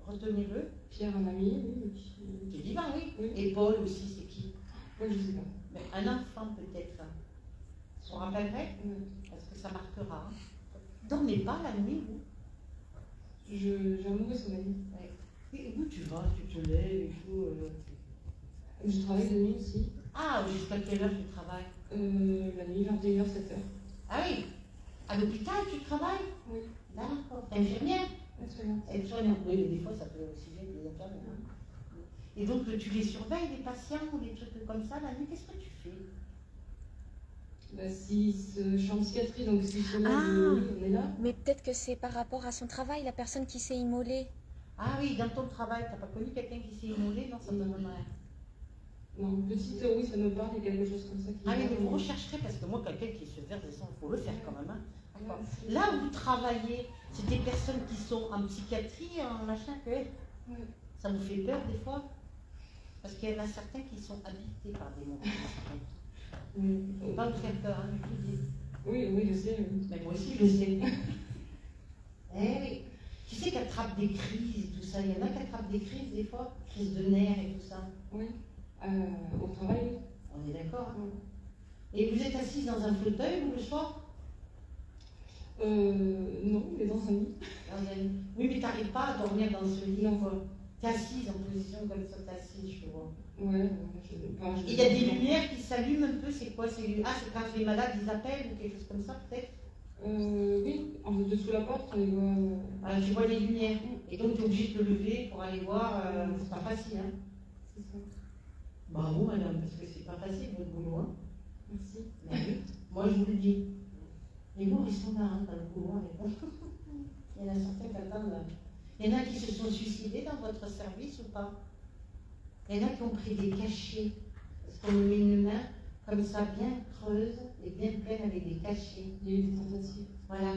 Retenez-le. Pierre, un ami, oui. C'est divin, oui. Oui. Et Paul aussi, c'est qui? Moi, je sais pas. Mais un enfant peut-être. Vous vous rappellerez? Ouais. Parce que ça marquera. Dormez pas la nuit, vous? J'ai un mauvais sommeil. Ouais. Et où tu vas? Tu te lèves et tout Je travaille de nuit aussi. Ah, jusqu'à quelle heure tu travailles? La nuit, 21h, 7h. Ah oui. À l'hôpital, tu travailles? Oui. D'accord. T'es infirmière? Absolument. Aide-soignante. Oui, mais des fois, ça peut aussi être des infirmières. Et donc, tu les surveilles, les patients ou des trucs comme ça, la nuit, qu'est-ce que tu fais? Bah, si je suis en psychiatrie, donc si je Ah. oui, on est là. Mais peut-être que c'est par rapport à son travail, la personne qui s'est immolée. Ah oui, dans ton travail, t'as pas connu quelqu'un qui s'est immolé? Non, ça me donne rien. Non, petite, oui, ça me parle, il y a quelque chose comme ça qui Ah oui, me mais parle. vous rechercherez, parce que moi, quelqu'un qui se verse des sangs, il faut le faire quand même. Hein. D'accord. Ouais, Là où vous travaillez, c'est des personnes qui sont en psychiatrie, en machin, que Ouais. ça vous fait peur des fois? Parce qu'il y en a certains qui sont habités par des démons. Oui. Il ne faut pas vous faire peur, hein, je vous le dis. Oui, je sais. Oui. Mais moi aussi, je le sais. Eh oui. Qui c'est qui attrape des crises et tout ça? Il y en a qui attrapent des crises des fois, crises de nerfs et tout ça. Oui. Au travail. On est d'accord, hein? Et vous êtes assise dans un fauteuil, vous, le soir? Non, mais dans un lit. Oui, mais tu n'arrives pas à dormir dans ce lit. Non. Tu es assise en position comme ça, tu es assise, je vois. Ouais. Il y a des lumières qui s'allument un peu, c'est quoi? Ah, c'est quand les malades, ils appellent ou quelque chose comme ça, peut-être? Oui, en dessous de la porte, on voit... Voilà, tu vois les lumières. Et donc, tu es obligé de te lever pour aller voir. C'est pas facile, hein? C'est ça. Bravo, madame, parce que c'est pas facile, votre boulot, hein? Merci. Mais oui, moi, je vous le dis. Les morts, ils sont là, hein, dans le couloir. Il y en a certains qui attendent. Il y en a qui se sont suicidés dans votre service ou pas? Il y en a qui ont pris des cachets. Parce qu'on met une main comme ça, bien creuse et bien pleine avec des cachets. Il y a eu des tentatives. Voilà.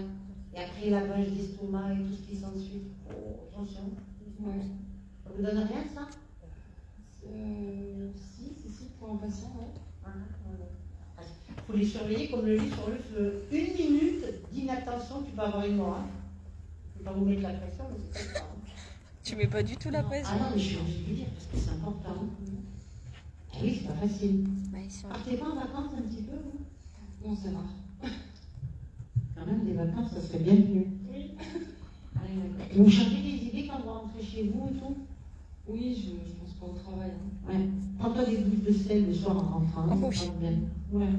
Et après, lavage d'estomac et tout ce qui s'ensuit. Oh, attention. Ouais. Ça vous donne rien, ça? Si, pour un patient, ouais. Il faut les surveiller comme le lit sur le feu. 1 minute d'inattention, tu peux avoir une mort. Hein. Je ne vais pas vous mettre la pression, mais c'est pas grave. Tu mets pas du tout la Non. pression. Ah non, mais je suis obligée de vous dire, parce que c'est important. Ah oui, c'est pas facile. Ouais, ils sont là. Partez pas en vacances un petit peu, vous? Non, ça va. Quand même, des vacances, ça serait bien mieux. Oui. Vous changez des idées quand vous rentrez chez vous et tout? Oui, je pense pas au travail. Hein. Ouais. Prends-toi des gouttes de sel le soir en rentrant. Oh, oui. Ça va bien. Ouais.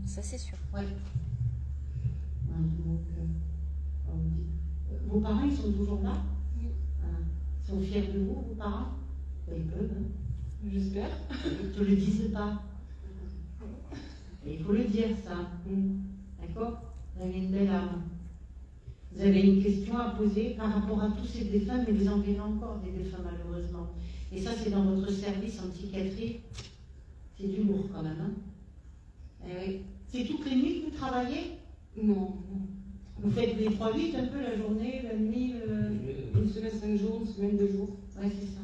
Ça, c'est sûr. Ouais. Donc, on dit. Vos parents, ils sont toujours là? Oui. Ils sont fiers de vous, vos parents? Ils peuvent, hein. J'espère. Ils ne te le disent pas. Et il faut le dire, ça. D'accord? Vous avez une belle âme. Vous avez une question à poser par rapport à tous ces défunts, mais vous en verrez encore des défunts, malheureusement. Et ça, c'est dans votre service en psychiatrie. C'est du lourd, quand même. Hein? Eh oui. C'est toutes les nuits que vous travaillez? Non. Vous faites les 3-8 un peu, la journée, la nuit, Une semaine, 5 jours, une semaine, 2 jours. Ouais, c'est ça.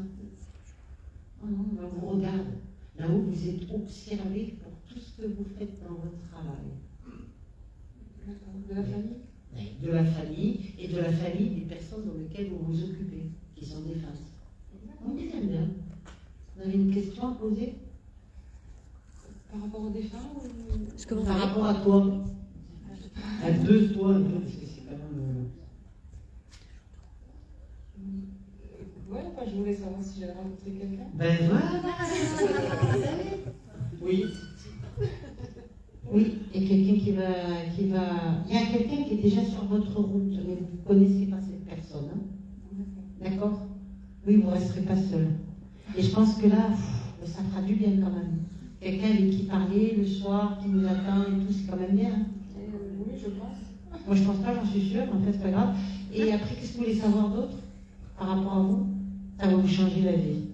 Oh non, on vous regarde. Là-haut, vous êtes observé pour tout ce que vous faites dans votre travail. D'accord. De la famille? De la famille et de la famille des personnes dans lesquelles vous vous occupez, qui sont défuntes. On dit bien. Vous avez une question à poser? Par rapport aux défunts ou... Ce que vous Par voulez. rapport à toi? À deux, toi, un peu, parce que c'est quand même... Ouais, enfin, je voulais savoir si j'avais rencontré quelqu'un. Ben voilà. Oui. Oui, et quelqu'un qui va... Il y a quelqu'un qui est déjà sur votre route, mais vous ne connaissez pas cette personne. Hein? D'accord? Oui, vous ne resterez pas seul. Et je pense que là, ça fera du bien quand même. Quelqu'un avec qui parler le soir, qui nous attend et tout, c'est quand même bien. Hein? Oui, je pense. Moi, je pense pas, j'en suis sûre, en fait, c'est pas grave. Et après, qu'est-ce que vous voulez savoir d'autre par rapport à vous? Ça va vous changer la vie.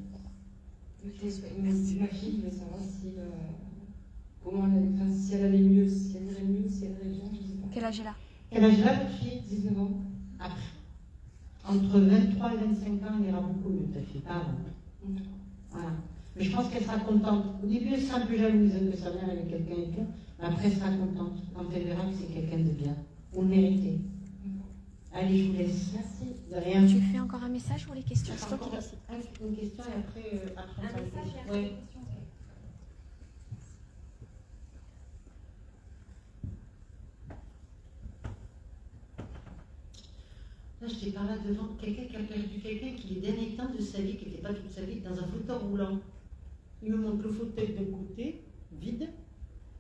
Ma fille voulait savoir si, si elle allait mieux, si elle irait mieux, si elle irait bien, je sais pas. Quel âge elle a? Quel âge elle a, votre fille? 19 ans. Après. Entre 23 et 25 ans, elle ira beaucoup mieux, ta fille, pas avant. Voilà. Mais je pense qu'elle sera contente. Au début, elle sera un peu jalouse que sa mère ait quelqu'un et tout, mais après, elle sera contente quand elle verra que c'est quelqu'un de bien. Vous le méritez. Allez, je vous laisse. Merci. De rien. Tu fais encore un message ou les questions? C'est toi qui Encore décides. une question et après, on parle de question. Ouais. Là, j'étais par là devant quelqu'un qui a perdu quelqu'un qui, les derniers temps de sa vie, qui n'était pas toute sa vie, dans un fauteuil roulant. Il me montre le fauteuil d'un côté, vide,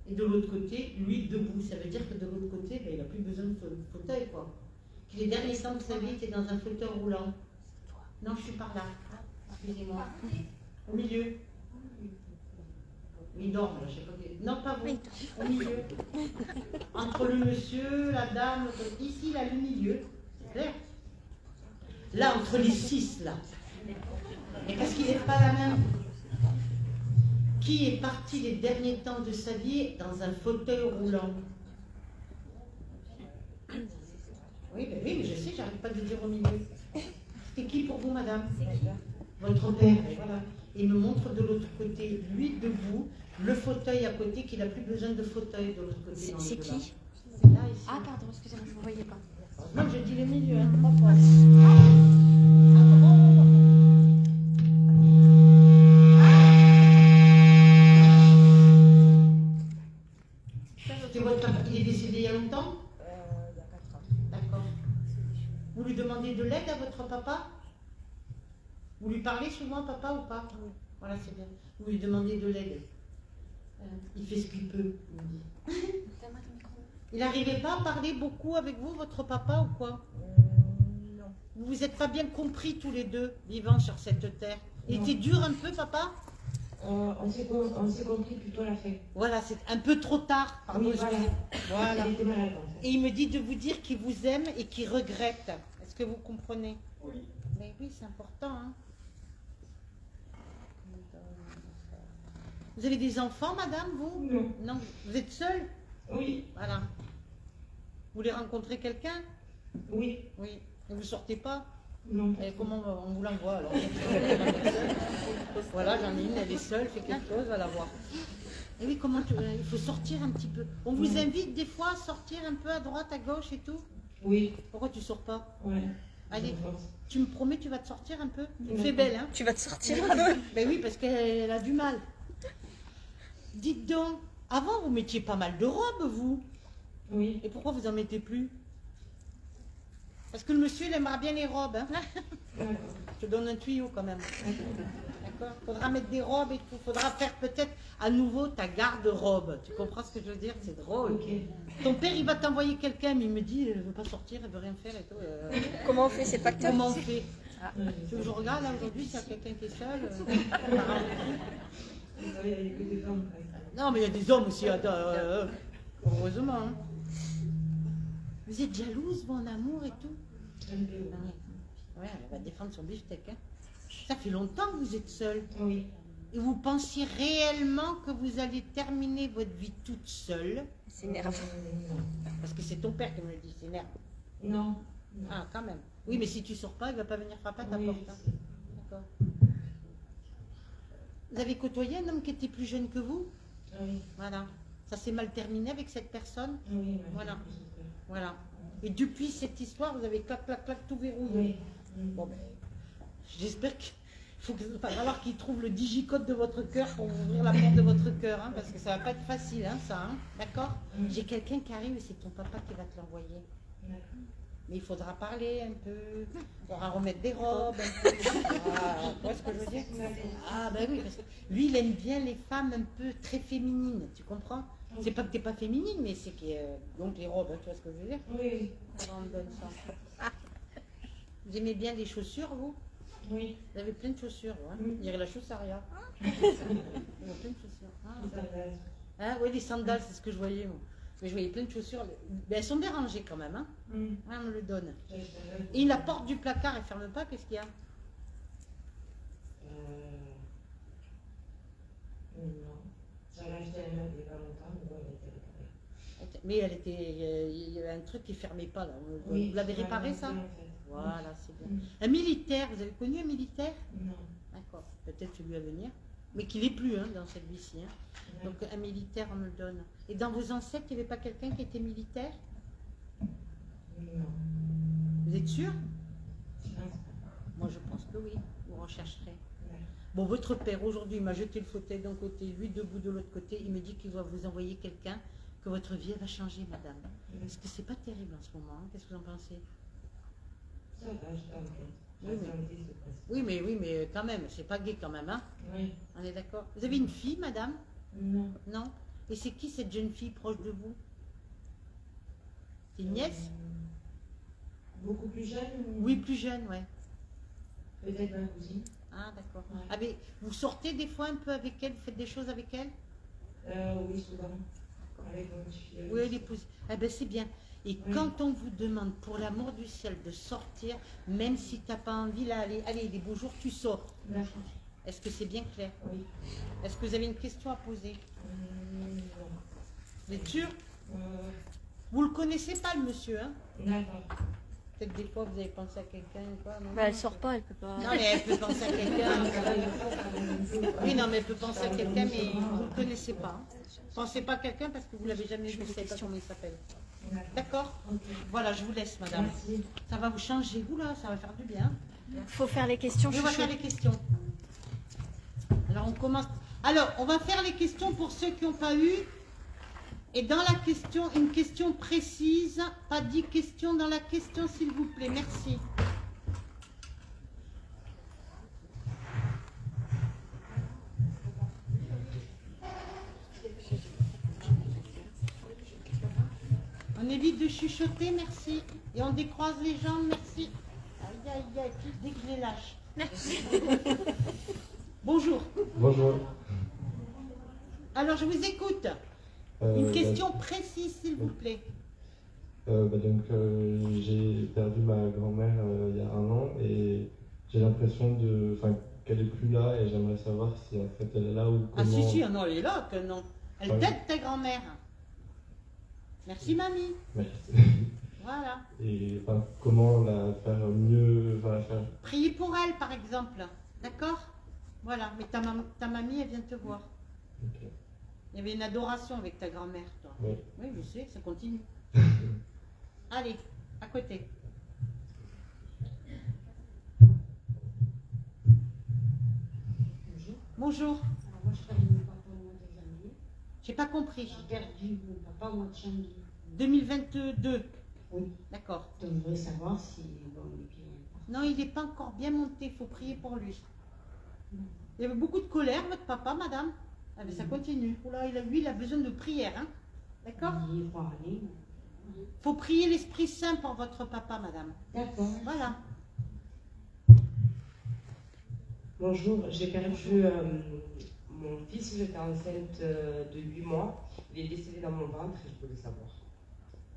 et de l'autre côté, lui, debout. Ça veut dire que de l'autre côté, ben, il n'a plus besoin de fauteuil, quoi. Que les derniers temps de sa vie, était dans un fauteuil roulant. Non, je suis par là. Excusez-moi. Au milieu. Il dort, là, je sais pas. Non, pas vous. Au milieu. Entre le monsieur, la dame, ici, là, le milieu. C'est clair. Là, entre les 6, là. Et qu'est-ce qu'il n'est pas la même? Qui est parti les derniers temps de sa vie dans un fauteuil roulant? Oui, ben oui, mais je sais, j'arrive pas de le dire au milieu. C'était qui pour vous, madame? Votre père, voilà. et me montre de l'autre côté, lui debout, le fauteuil à côté, qu'il n'a plus besoin de fauteuil de l'autre côté. C'est qui? Là, ici. Ah, pardon, excusez-moi, je ne vous voyais pas. Non, je dis le milieu, hein, 3 fois. Il est décédé il y a longtemps? Il y a 4 ans. D'accord. Vous lui demandez de l'aide à votre papa? Vous lui parlez souvent, papa, ou pas? Oui. Voilà, c'est bien. Vous lui demandez de l'aide. Il fait ce qu'il peut, il me dit. Donne-moi ton micro. Il n'arrivait pas à parler beaucoup avec vous, votre papa, ou quoi? Non. Vous vous êtes pas bien compris tous les deux, vivant sur cette terre. Il était dur un peu, papa? On s'est compris plutôt à la fin. Voilà, c'est un peu trop tard. Pardon, Oui, voilà. Voilà. Il était malade, en fait. Et il me dit de vous dire qu'il vous aime et qu'il regrette. Est-ce que vous comprenez? Oui. Mais oui, c'est important. Hein. Vous avez des enfants, madame, vous? Non. Non. Vous êtes seule? Oui. Voilà. Vous voulez rencontrer quelqu'un? Oui. Oui. Et vous sortez pas? Non. Et comment on vous l'envoie alors? Voilà, j'en ai une, elle est seule, fait quelque chose, va la voir. Et oui, comment il faut sortir un petit peu. On vous invite des fois à sortir un peu à droite, à gauche et tout? Oui. Pourquoi tu sors pas? Ouais. Allez, tu me promets, tu vas te sortir un peu? Tu me Oui. fais belle, hein? Tu vas te sortir. Ben oui, parce qu'elle a du mal. Dites donc, avant vous mettiez pas mal de robes, vous? Oui. Et pourquoi vous en mettez plus? Parce que le monsieur, il aimera bien les robes, hein? D'accord. Je te donne un tuyau quand même. D'accord? Faudra mettre des robes et tout. Faudra faire peut-être à nouveau ta garde-robe. Tu comprends ce que je veux dire? C'est drôle. Ok. Ton père, il va t'envoyer quelqu'un, mais il me dit, elle veut pas sortir, elle veut rien faire et tout. Comment on fait? C'est pas que toi. Comment on fait? Ouais. Tu veux que je regarde là aujourd'hui s'il y a quelqu'un qui est seul? Vous savez, il n'y a que des femmes. par exemple. Non, mais il y a des hommes aussi. Heureusement. Hein. Vous êtes jalouse, mon amour et tout? Un peu, Ouais, elle va défendre son beefsteak. Hein. Ça fait longtemps que vous êtes seule. oui. Et vous pensiez réellement que vous allez terminer votre vie toute seule? C'est nerveux. Parce que c'est ton père qui me le dit, c'est nerveux. Non. Ah, quand même. Oui, mais si tu sors pas, il va pas venir frapper à ta Oui, porte. Hein. D'accord. Vous avez côtoyé un homme qui était plus jeune que vous? Oui. Voilà. Ça s'est mal terminé avec cette personne? Oui. Voilà. Voilà. Et depuis cette histoire, vous avez clac, clac, clac, tout verrouillé. Oui. Bon, ben, j'espère qu'il va falloir qu'il trouve le digicode de votre cœur pour ouvrir la porte de votre cœur, hein, parce que ça va pas être facile, hein, ça. Hein, d'accord? J'ai quelqu'un qui arrive et c'est ton papa qui va te l'envoyer. D'accord. Mais il faudra parler un peu, il faudra remettre des robes, un peu. Ah, tu vois ce que je veux dire? Ah, ben oui, parce que lui, il aime bien les femmes un peu très féminines, tu comprends? C'est pas que t'es pas féminine, mais c'est que. Donc les robes, hein, tu vois ce que je veux dire? Oui. Comment on me donne ça? Vous aimez bien les chaussures, vous? Oui. Vous avez plein de chaussures, vous, hein? Oui. On dirait la chaussaria. Vous avez plein de chaussures. Ah, Tout à fait. hein, oui, les sandales, c'est ce que je voyais, moi. Mais je voyais plein de chaussures. Mais elles sont dérangées quand même, hein? Ouais, on me le donne. Et la porte du placard, elle ferme pas, qu'est-ce qu'il y a? Non. J'avais acheté un meuble il n'y a pas longtemps, mais bon, elle était réparée. Mais elle était, il y avait un truc qui fermait pas, là. Oui, Vous l'avez c'est réparé, vrai, ça? en fait. Voilà, c'est bien. Un militaire, vous avez connu un militaire? Non. D'accord, peut-être celui à venir. Mais qu'il n'est plus, hein, dans cette vie-ci. Hein. Donc un militaire, on me le donne. Et dans vos ancêtres, il n'y avait pas quelqu'un qui était militaire? Non. Vous êtes sûr? Je pense pas. Moi, je pense que oui. Vous rechercherez. Ouais. Bon, votre père, aujourd'hui, il m'a jeté le fauteuil d'un côté, lui debout de l'autre côté. Il me dit qu'il va vous envoyer quelqu'un, que votre vie elle va changer, madame. Est-ce que c'est pas terrible en ce moment? Hein? Qu'est-ce que vous en pensez? Ça va, je t'en prie. Oui, mais quand même, c'est pas gai quand même, hein? Oui. On est d'accord? Vous avez une fille, madame? Non. Non? Et c'est qui cette jeune fille proche de vous? C'est une nièce? Beaucoup plus jeune ou... Oui, plus jeune, ouais. Peut-être ma cousine. Ah, d'accord. Ouais. Ah, mais vous sortez des fois un peu avec elle? Vous faites des choses avec elle? Oui, souvent. Avec mon petit fils. Oui, l'épouse. Ah ben c'est bien. Et Oui. quand on vous demande, pour l'amour du ciel, de sortir, même si tu n'as pas envie, là, allez, des beaux jours, tu sors. D'accord. Est-ce que c'est bien clair? Oui. Est-ce que vous avez une question à poser? Non. Vous êtes sûr? Vous le connaissez pas, le monsieur, hein? D'accord. Peut-être des fois vous avez pensé à quelqu'un ou quoi, non? Bah, elle sort pas, elle peut pas. Non, mais elle peut penser à quelqu'un. Oui, non, mais elle peut penser à quelqu'un, mais vous ne le connaissez pas. Pensez pas à quelqu'un parce que vous ne l'avez jamais vu, vous ne savez pas comment il s'appelle. D'accord? Voilà, je vous laisse, madame. Merci. Ça va vous changer. Oula, ça va faire du bien. Faut faire les questions. Oui, on va faire les questions. Alors, on commence. Alors, on va faire les questions pour ceux qui n'ont pas eu. Et dans la question, une question précise. Pas 10 questions dans la question, s'il vous plaît. Merci. On évite de chuchoter, merci. Et on décroise les jambes, merci. Aïe, aïe, aïe, dès que je les lâche. Merci. Bonjour. Bonjour. Alors, je vous écoute. Une question précise, s'il vous plaît. J'ai perdu ma grand-mère il y a 1 an et j'ai l'impression qu'elle n'est plus là et j'aimerais savoir si en fait elle est là ou comment... Ah si, non, elle est là, que non. Elle t'aide, ta grand-mère. Merci, mamie. Merci. Voilà. Et comment la faire mieux, Priez pour elle, par exemple. D'accord? Voilà. Mais ta mamie, elle vient te voir. Okay. Il y avait une adoration avec ta grand-mère, toi. Oui. Oui, je sais, ça continue. Allez, à côté. Bonjour. Bonjour. Alors moi, je perds mon papa au mois de janvier. J'ai pas compris. J'ai perdu mon papa au mois de janvier. 2022. Oui. D'accord. Donc, je voudrais savoir si bon, il est bien. Non, il n'est pas encore bien monté. Il faut prier pour lui. Il y avait beaucoup de colère, votre papa, madame. Ah, mais ça continue. Oula, lui, il a besoin de prière. Hein. D'accord? Il faut aller. Il faut prier l'Esprit Saint pour votre papa, madame. D'accord. Voilà. Bonjour, j'ai perdu mon fils, j'étais enceinte de 8 mois. Il est décédé dans mon ventre et je voulais savoir.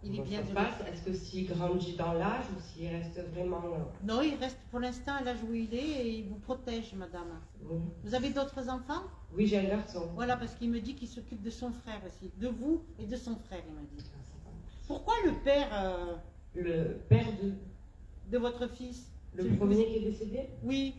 Il est bien ça se passe. Est-ce que s'il grandit dans l'âge ou s'il reste vraiment... Non, il reste pour l'instant à l'âge où il est et il vous protège, madame. Oui. Vous avez d'autres enfants? Oui, j'ai un garçon. Voilà, parce qu'il me dit qu'il s'occupe de son frère aussi. De vous et de son frère, il m'a dit. Pourquoi le père... Le père de votre fils? Le premier qui est décédé? Oui.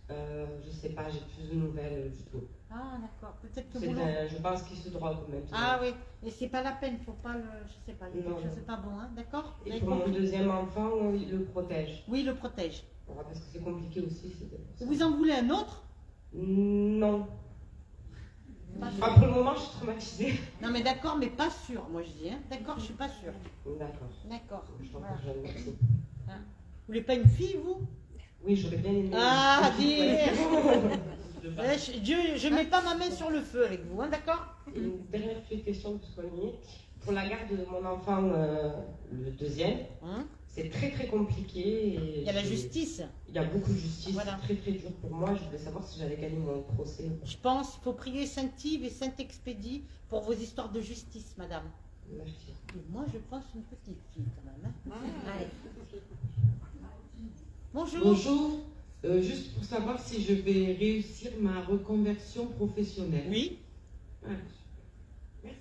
Je sais pas, j'ai plus de nouvelles du tout. Ah, d'accord. Peut-être que vous... Je pense qu'il se drogue quand même. Ah oui, et c'est pas la peine, faut pas le... Je sais pas, il y a quelque chose, c'est pas bon, hein, d'accord? Et pour mon deuxième enfant, il le protège. Oui, il le protège. Voilà, parce que c'est compliqué aussi. Vous en voulez un autre? Non. Pour le moment, je suis traumatisée. Non, mais d'accord, mais pas sûr, moi je dis. Hein. D'accord, je suis pas sûre. D'accord. D'accord. Voilà. Merci. Hein. Vous voulez pas une fille, vous? Oui, j'aurais bien aimé. Ah, dire je mets pas ma main sur le feu avec vous, hein, d'accord? Une dernière petite question, puisqu'on y est. Pour la garde de mon enfant, le deuxième, c'est très très compliqué. Et il y a la justice. Il y a beaucoup de justice, voilà. Très très dur pour moi. Je voulais savoir si j'allais gagner mon procès. Je pense qu'il faut prier Saint-Yves et Saint-Expédie pour vos histoires de justice, madame. Merci. Et moi, je pense une petite fille quand même. Hein. Allez. Bonjour. Bonjour. Juste pour savoir si je vais réussir ma reconversion professionnelle. Oui. Ouais.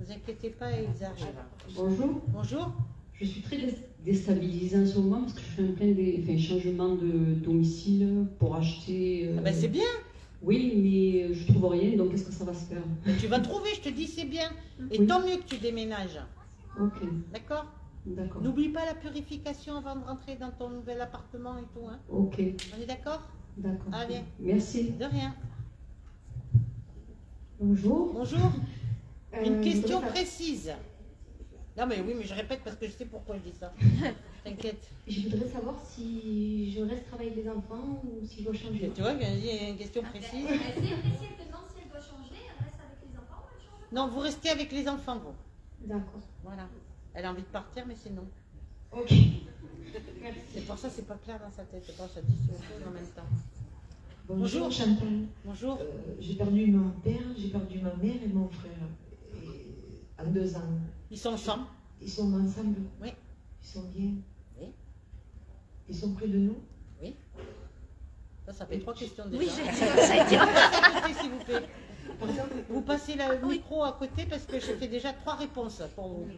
Vous inquiétez pas, ils arrivent. Bonjour. Bonjour. Je suis très déstabilisée en ce moment parce que je fais un plein de changements de domicile pour acheter. Ah ben c'est bien. Oui, mais je trouve rien, donc qu'est-ce que ça va se faire? Mais tu vas trouver, je te dis, c'est bien. Et oui. Tant mieux que tu déménages. Ok. D'accord? D'accord. N'oublie pas la purification avant de rentrer dans ton nouvel appartement et tout. Hein. Ok. On est d'accord? D'accord. Allez. Merci. De rien. Bonjour. Bonjour. Une question précise. Non mais oui, mais je répète parce que je sais pourquoi je dis ça. T'inquiète. Je voudrais savoir si je reste travailler avec les enfants ou si je dois changer. Tu vois, il y a une question précise. C'est précis, elle te demande si elle doit changer, elle reste avec les enfants ou elle change? Non, vous restez avec les enfants, vous. D'accord. Voilà. Elle a envie de partir, mais c'est non. Ok. C'est pour ça que c'est pas clair dans sa tête. C'est pour ça que ça dit autre chose en même temps. Bonjour Chantal. Bonjour. J'ai perdu mon père, j'ai perdu ma mère et mon frère. Et en 2 ans. Ils sont ensemble? Ils sont ensemble? Oui. Ils sont bien? Oui. Ils sont près de nous? Oui. Ça fait 3 questions déjà. Oui, j'ai dit. S'il vous plaît. Vous passez le micro à côté parce que j'ai fait déjà 3 réponses pour vous.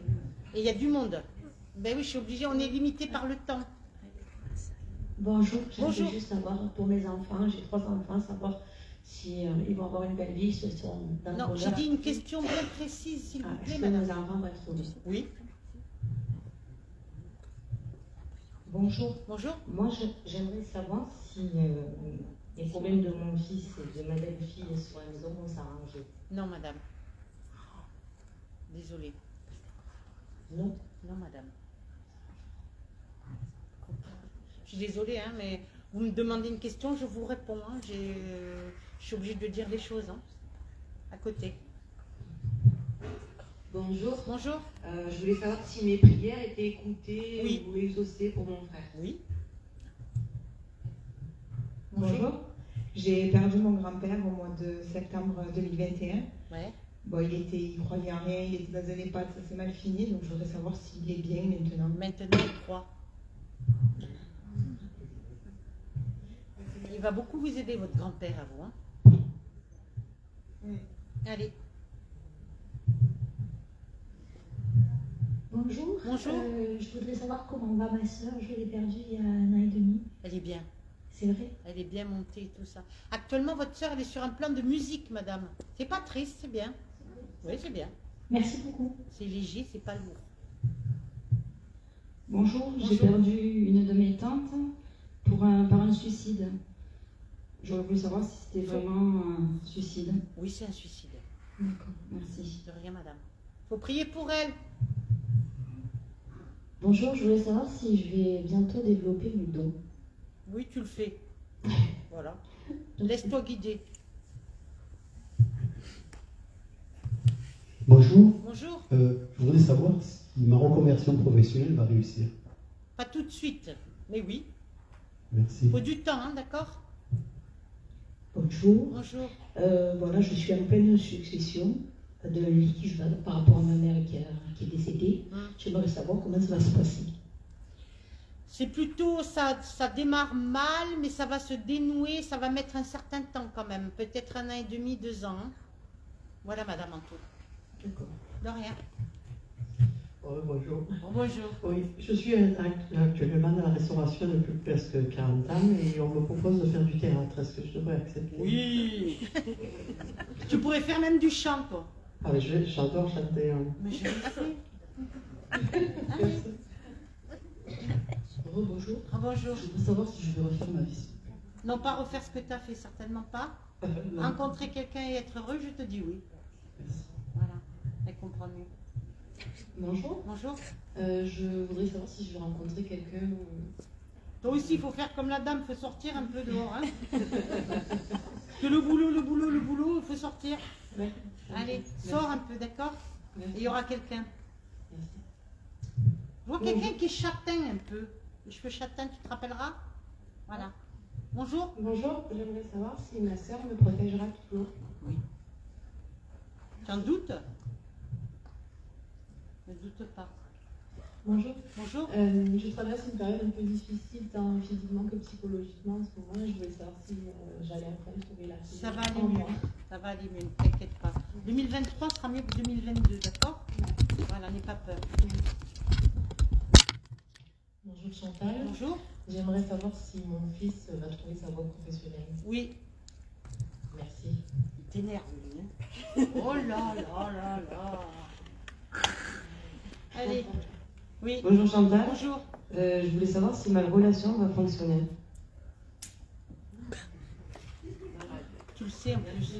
Et il y a du monde. Ben oui, je suis obligée, on est limité par le temps. Bonjour, Bonjour. j'aimerais juste savoir pour mes enfants, j'ai 3 enfants, savoir si ils vont avoir une belle vie, si ils sont dans le Non, j'ai bonheur. dit une question bien précise, s'il vous plaît, Est-ce que madame. mes enfants vont être heureux? Oui. Bonjour. Bonjour. Moi, j'aimerais savoir si les problèmes de mon fils et de ma belle-fille sur la maison vont s'arranger. Non, madame. Désolée. Non. Non, madame. Je suis désolée, hein, mais vous me demandez une question, je vous réponds. Hein. Je suis obligée de dire les choses. Hein. À côté. Bonjour. Bonjour. Je voulais savoir si mes prières étaient écoutées Oui. ou exaucées pour mon frère. Oui. Bonjour. J'ai perdu mon grand-père au mois de septembre 2021. Ouais. Bon, il croyait en rien, il était dans un EHPAD, ça s'est mal fini, donc je voudrais savoir s'il est bien maintenant. Maintenant, il croit. Il va beaucoup vous aider, votre grand-père, à vous. Hein. Allez. Bonjour. Bonjour. Je voudrais savoir comment va ma soeur. Je l'ai perdue il y a 1 an et demi. Elle est bien. C'est vrai? Elle est bien montée et tout ça. Actuellement, votre soeur, elle est sur un plan de musique, madame. C'est pas triste, c'est bien. Oui, c'est bien. Merci beaucoup. C'est léger, c'est pas lourd. Bonjour, j'ai perdu une de mes tantes par un suicide. J'aurais voulu savoir si c'était vraiment un suicide. Oui, c'est un suicide. D'accord, merci. De rien, madame. Faut prier pour elle. Bonjour, je voulais savoir si je vais bientôt développer le don. Oui, tu le fais. Voilà. Laisse-toi guider. Bonjour. Bonjour. Je voudrais savoir si ma reconversion professionnelle va réussir. Pas tout de suite, mais oui. Merci. Il faut du temps, hein, d'accord? Bonjour. Bonjour. Voilà, je suis en pleine succession de litige par rapport à ma mère qui est décédée. J'aimerais savoir comment ça va se passer. C'est plutôt, ça démarre mal, mais ça va se dénouer, ça va mettre un certain temps quand même. Peut-être 1 an et demi, 2 ans. Hein. Voilà, madame Anto. D'accord. De rien. Bonjour. Bonjour. Oui, je suis actuellement dans la restauration depuis presque 40 ans et on me propose de faire du théâtre. Est-ce que je devrais accepter? Oui. Tu pourrais faire même du chant, toi. Ah, mais j'adore chanter. Hein. Mais je le sais. Bonjour. Bonjour. Je voudrais savoir si je vais refaire ma vie. Non, pas refaire ce que tu as fait, certainement pas. Non. Rencontrer quelqu'un et être heureux, je te dis oui. Merci. Voilà, elle comprend mieux. Bonjour. Bonjour. Je voudrais savoir si je vais rencontrer quelqu'un. Toi aussi, il faut faire comme la dame, il faut sortir un peu dehors. Hein. Que le boulot, il faut sortir. Ouais. Allez, Merci. sors un peu, d'accord? Et il y aura quelqu'un. Merci. Je vois quelqu'un qui est châtain un peu. Les cheveux châtains, tu te rappelleras? Voilà. Bonjour. Bonjour, j'aimerais savoir si ma soeur me protégera toujours. Oui. Tu en doutes? Ne doute pas. Bonjour. Bonjour. Je traverse une période un peu difficile, tant physiquement que psychologiquement en ce moment. Je voulais savoir si j'allais enfin trouver la paix. Ça va aller mieux. Ça va aller mieux, ne t'inquiète pas. 2023 sera mieux que 2022, d'accord? Voilà, n'aie pas peur. Bonjour Chantal. Bonjour. J'aimerais savoir si mon fils va trouver sa voie professionnelle. Oui. Merci. Il t'énerve, lui. Hein. Oh là là là là. Allez. Oui. Bonjour Chantal. Bonjour. Je voulais savoir si ma relation va fonctionner. Tu le sais en plus.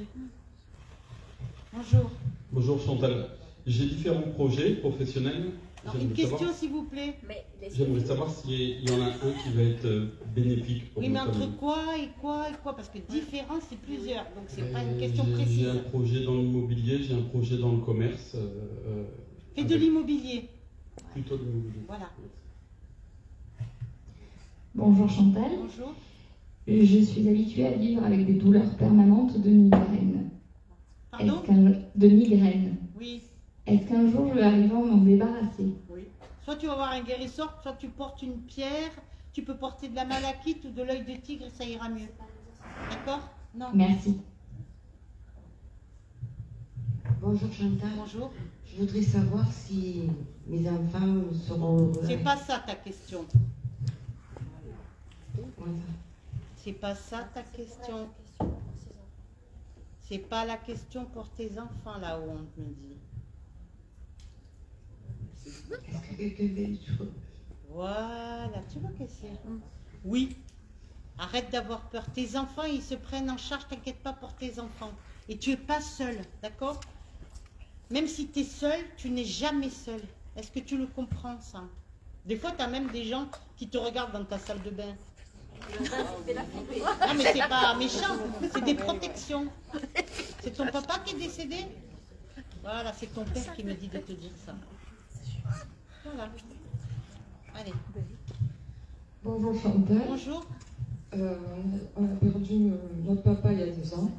Bonjour. Bonjour Chantal. J'ai différents projets professionnels. Alors, une question s'il vous plaît. J'aimerais savoir s'il y en a un qui va être bénéfique pour Oui, nous. mais entre quoi et quoi et quoi? Parce que différent, c'est plusieurs. Donc, c'est pas une question précise. J'ai un projet dans l'immobilier, j'ai un projet dans le commerce. Fais de l'immobilier. Plutôt de l'immobilier. Voilà. Bonjour Chantal. Bonjour. Je suis habituée à vivre avec des douleurs permanentes de migraine. Pardon? De migraine. Oui. Est-ce qu'un jour je vais arriver à m'en débarrasser? Oui. Soit tu vas avoir un guérisseur, soit tu portes une pierre, tu peux porter de la malachite ou de l'œil de tigre et ça ira mieux. D'accord? Non. Merci. Bonjour Chantal. Bonjour. Je voudrais savoir si mes enfants seront heureux. C'est pas ça ta question. C'est pas ça ta question. C'est pas la question pour tes enfants, la honte, me dit. Voilà, tu vois que c'est. Oui. Arrête d'avoir peur. Tes enfants, ils se prennent en charge, t'inquiète pas pour tes enfants. Et tu es pas seul, d'accord? Même si tu es seul, tu n'es jamais seul. Est-ce que tu le comprends, ça? Des fois, tu as même des gens qui te regardent dans ta salle de bain. Non, mais c'est pas méchant, c'est des protections. C'est ton papa qui est décédé? Voilà, c'est ton père qui me dit de te dire ça. Voilà. Allez. Bonjour Chantal. Bonjour. On a perdu notre papa il y a 2 ans.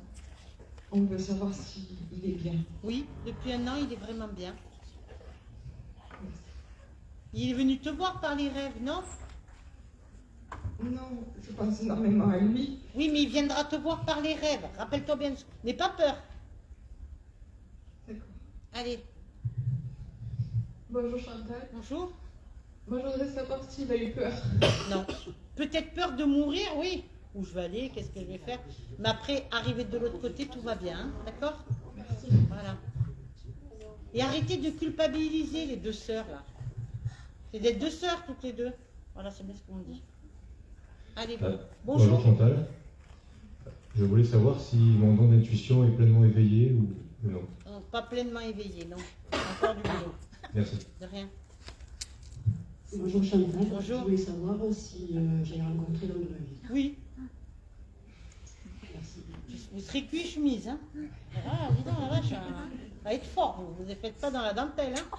On veut savoir s'il est bien. Oui, depuis 1 an, il est vraiment bien. Il est venu te voir par les rêves, non? Non, je pense énormément à lui. Oui, mais il viendra te voir par les rêves. Rappelle-toi bien. N'aie pas peur. D'accord. Allez. Bonjour Chantal. Bonjour. Moi, je voudrais savoir s'il a eu peur. Non. Peut-être peur de mourir, oui. Où je vais aller, qu'est-ce que je vais faire? Mais après, arriver de l'autre côté, tout va bien, hein, d'accord? Merci. Voilà. Et arrêtez de culpabiliser les 2 sœurs, là. C'est des 2 sœurs, toutes les 2. Voilà, c'est bien ce qu'on dit. Allez, bon. Bonjour. Bonjour Chantal. Je voulais savoir si mon don d'intuition est pleinement éveillé ou non. Non, pas pleinement éveillé, non. Encore du boulot. Merci. De rien. Bonjour Chantal. Bonjour. Je voulais savoir si j'ai rencontré l'homme de ma vie. Oui. Merci. Vous serez cuit chemise, hein? Ah, dis donc, la vache, va être fort, vous ne faites pas dans la dentelle, hein?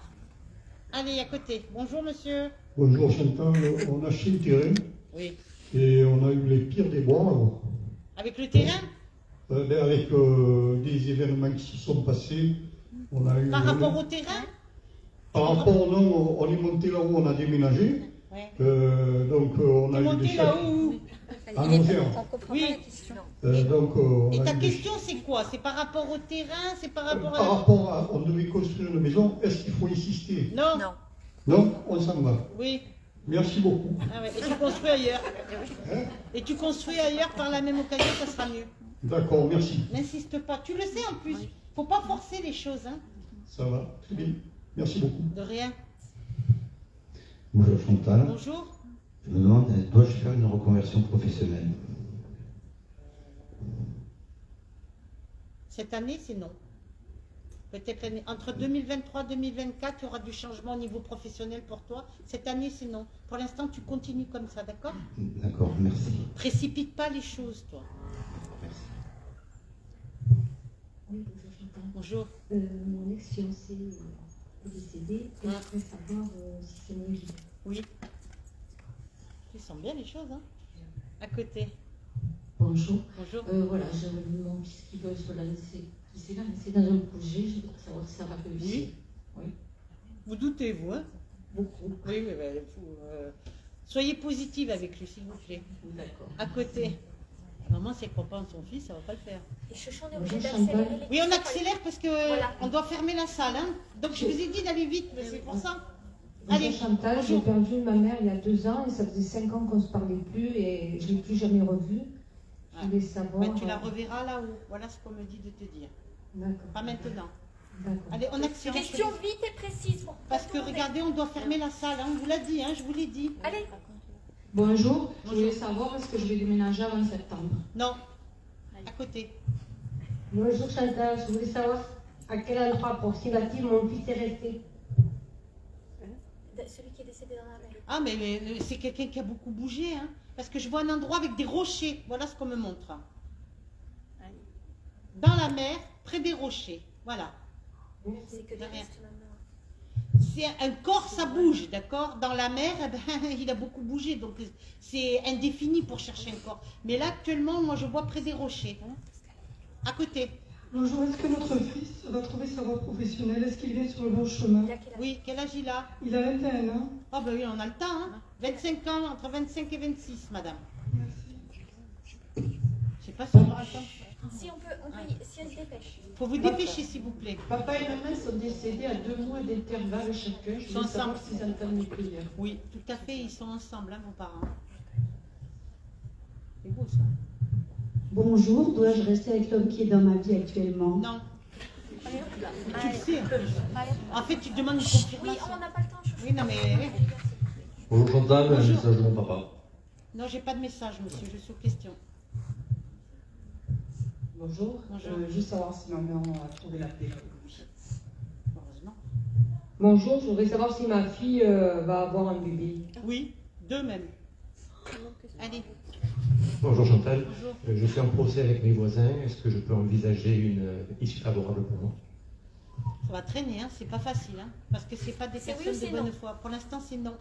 Allez, à côté. Bonjour, monsieur. Bonjour Chantal, on a acheté le terrain. Oui. Et on a eu les pires des bois. Alors. Avec le terrain? Avec des événements qui se sont passés, on a eu... Par rapport au terrain? Par rapport, non, on est monté là-haut, on a déménagé. Ouais. Donc on a eu des chèques. là-haut? À Nanterre. Oui. Donc, Et ta question, c'est quoi? C'est par rapport au terrain? C'est par rapport à... Par rapport à... On devait construire une maison, est-ce qu'il faut insister? Non. Non. Non, on s'en va. Oui. Merci beaucoup. Ah ouais. Et tu construis ailleurs. Et tu construis ailleurs par la même occasion, ça sera mieux. D'accord, merci. N'insiste pas. Tu le sais en plus. Faut pas forcer les choses, hein. Ça va, très bien. Merci beaucoup. De rien. Bonjour Chantal. Bonjour. Je me demande, dois-je faire une reconversion professionnelle? Cette année, c'est non. Peut-être entre 2023 et 2024, il y aura du changement au niveau professionnel pour toi. Cette année, c'est non. Pour l'instant, tu continues comme ça, d'accord? D'accord, merci. Précipite pas les choses, toi. Merci. Oui, bonjour Chantal. Bonjour. Mon ex-fiancé est décédé. Et je voudrais savoir si c'est mon guide. Oui. Tu sens bien les choses, hein? À côté. Bonjour. Bonjour. Voilà, j'ai mon fils qui veut se lancer. Qui s'est lancé dans un projet, je voudrais savoir si ça va réussir. Oui. Vous doutez, vous, hein? Beaucoup. Oui, mais soyez positive avec lui, s'il vous plaît. D'accord. À côté. Maman, si elle ne croit pas en son fils, ça ne va pas le faire. Et Chouchou, on est obligé d'accélérer les... Oui, on accélère parce qu'on doit fermer la salle. Hein. Donc je vous ai dit d'aller vite, mais c'est pour ça. Allez, Chantal, j'ai perdu ma mère il y a 2 ans et ça faisait 5 ans qu'on ne se parlait plus et je ne l'ai plus jamais revue. Je voulais savoir... Ben, tu la reverras là-haut. Voilà ce qu'on me dit de te dire. D'accord. Pas maintenant. D'accord. Allez, on accélère. Question vite et précise. Parce que regardez, on doit fermer la salle. Hein. On vous l'a dit, hein, je vous l'ai dit. Allez. Bonjour, je voulais savoir est-ce que je vais déménager avant septembre. Non, à côté. Bonjour Chantal, je voulais savoir à quel endroit approximatif mon fils est resté. Celui qui est décédé dans la mer. Ah, mais c'est quelqu'un qui a beaucoup bougé, hein. Parce que je vois un endroit avec des rochers. Voilà ce qu'on me montre. Dans la mer, près des rochers. Voilà. C'est que des restes maintenant. C'est un corps, ça bouge, d'accord? Dans la mer, eh ben, il a beaucoup bougé, donc c'est indéfini pour chercher un corps. Mais là, actuellement, moi, je vois près des rochers. À côté. Bonjour, est-ce que notre fils va trouver sa voie professionnelle? Est-ce qu'il est sur le bon chemin? Oui, quel âge il a? Il a 21 ans. Ah ben oui, on a le temps, hein. 25 ans, entre 25 et 26, madame. Merci. Je sais pas si on me raconte. Si si elle se dépêche. Faut vous dépêcher, s'il vous plaît. Papa et maman sont décédés à 2 mois d'intervalle chacun. Je veux savoir s'ils entendent les prières. Oui, tout à fait, ils sont ensemble, hein, vos parents. C'est beau ça. Bonjour, dois-je rester avec l'homme qui est dans ma vie actuellement? Non. Tu le sais. En fait, tu demandes une confirmation. Oui, on n'a pas le temps. Oui, non, mais. Bonjour Chantal, un message de mon papa. Non, j'ai pas de message, monsieur, je suis aux questions. Bonjour. Bonjour. Juste savoir si maman a trouvé la paix. Heureusement. Bonjour, je voudrais savoir si ma fille va avoir un bébé. Oui, 2 même. Allez. Bonjour Chantal, Bonjour. Je suis en procès avec mes voisins. Est-ce que je peux envisager une issue favorable pour moi? Ça va traîner, hein, c'est pas facile, hein, parce que c'est pas des personnes de bonne foi. Pour l'instant, c'est non.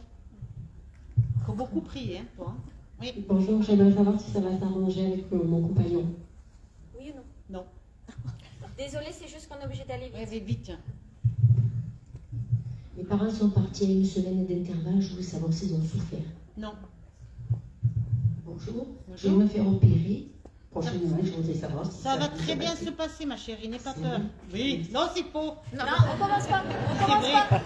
Il faut beaucoup prier, hein, toi. Hein. Oui. Bonjour, j'aimerais savoir si ça va s'arranger avec mon compagnon. Oui ou non? Non. Désolée, c'est juste qu'on est obligé d'aller vite. Ouais, mais vite. Mes parents sont partis à 1 semaine d'intervalle, je voulais savoir s'ils ont souffert. Non. Bonjour, je vais me faire opérer. Prochainement, je voudrais savoir si ça va très bien se passer, ma chérie, n'aie pas peur. Oui, non, c'est faux. Non, on commence pas. On commence vrai. pas.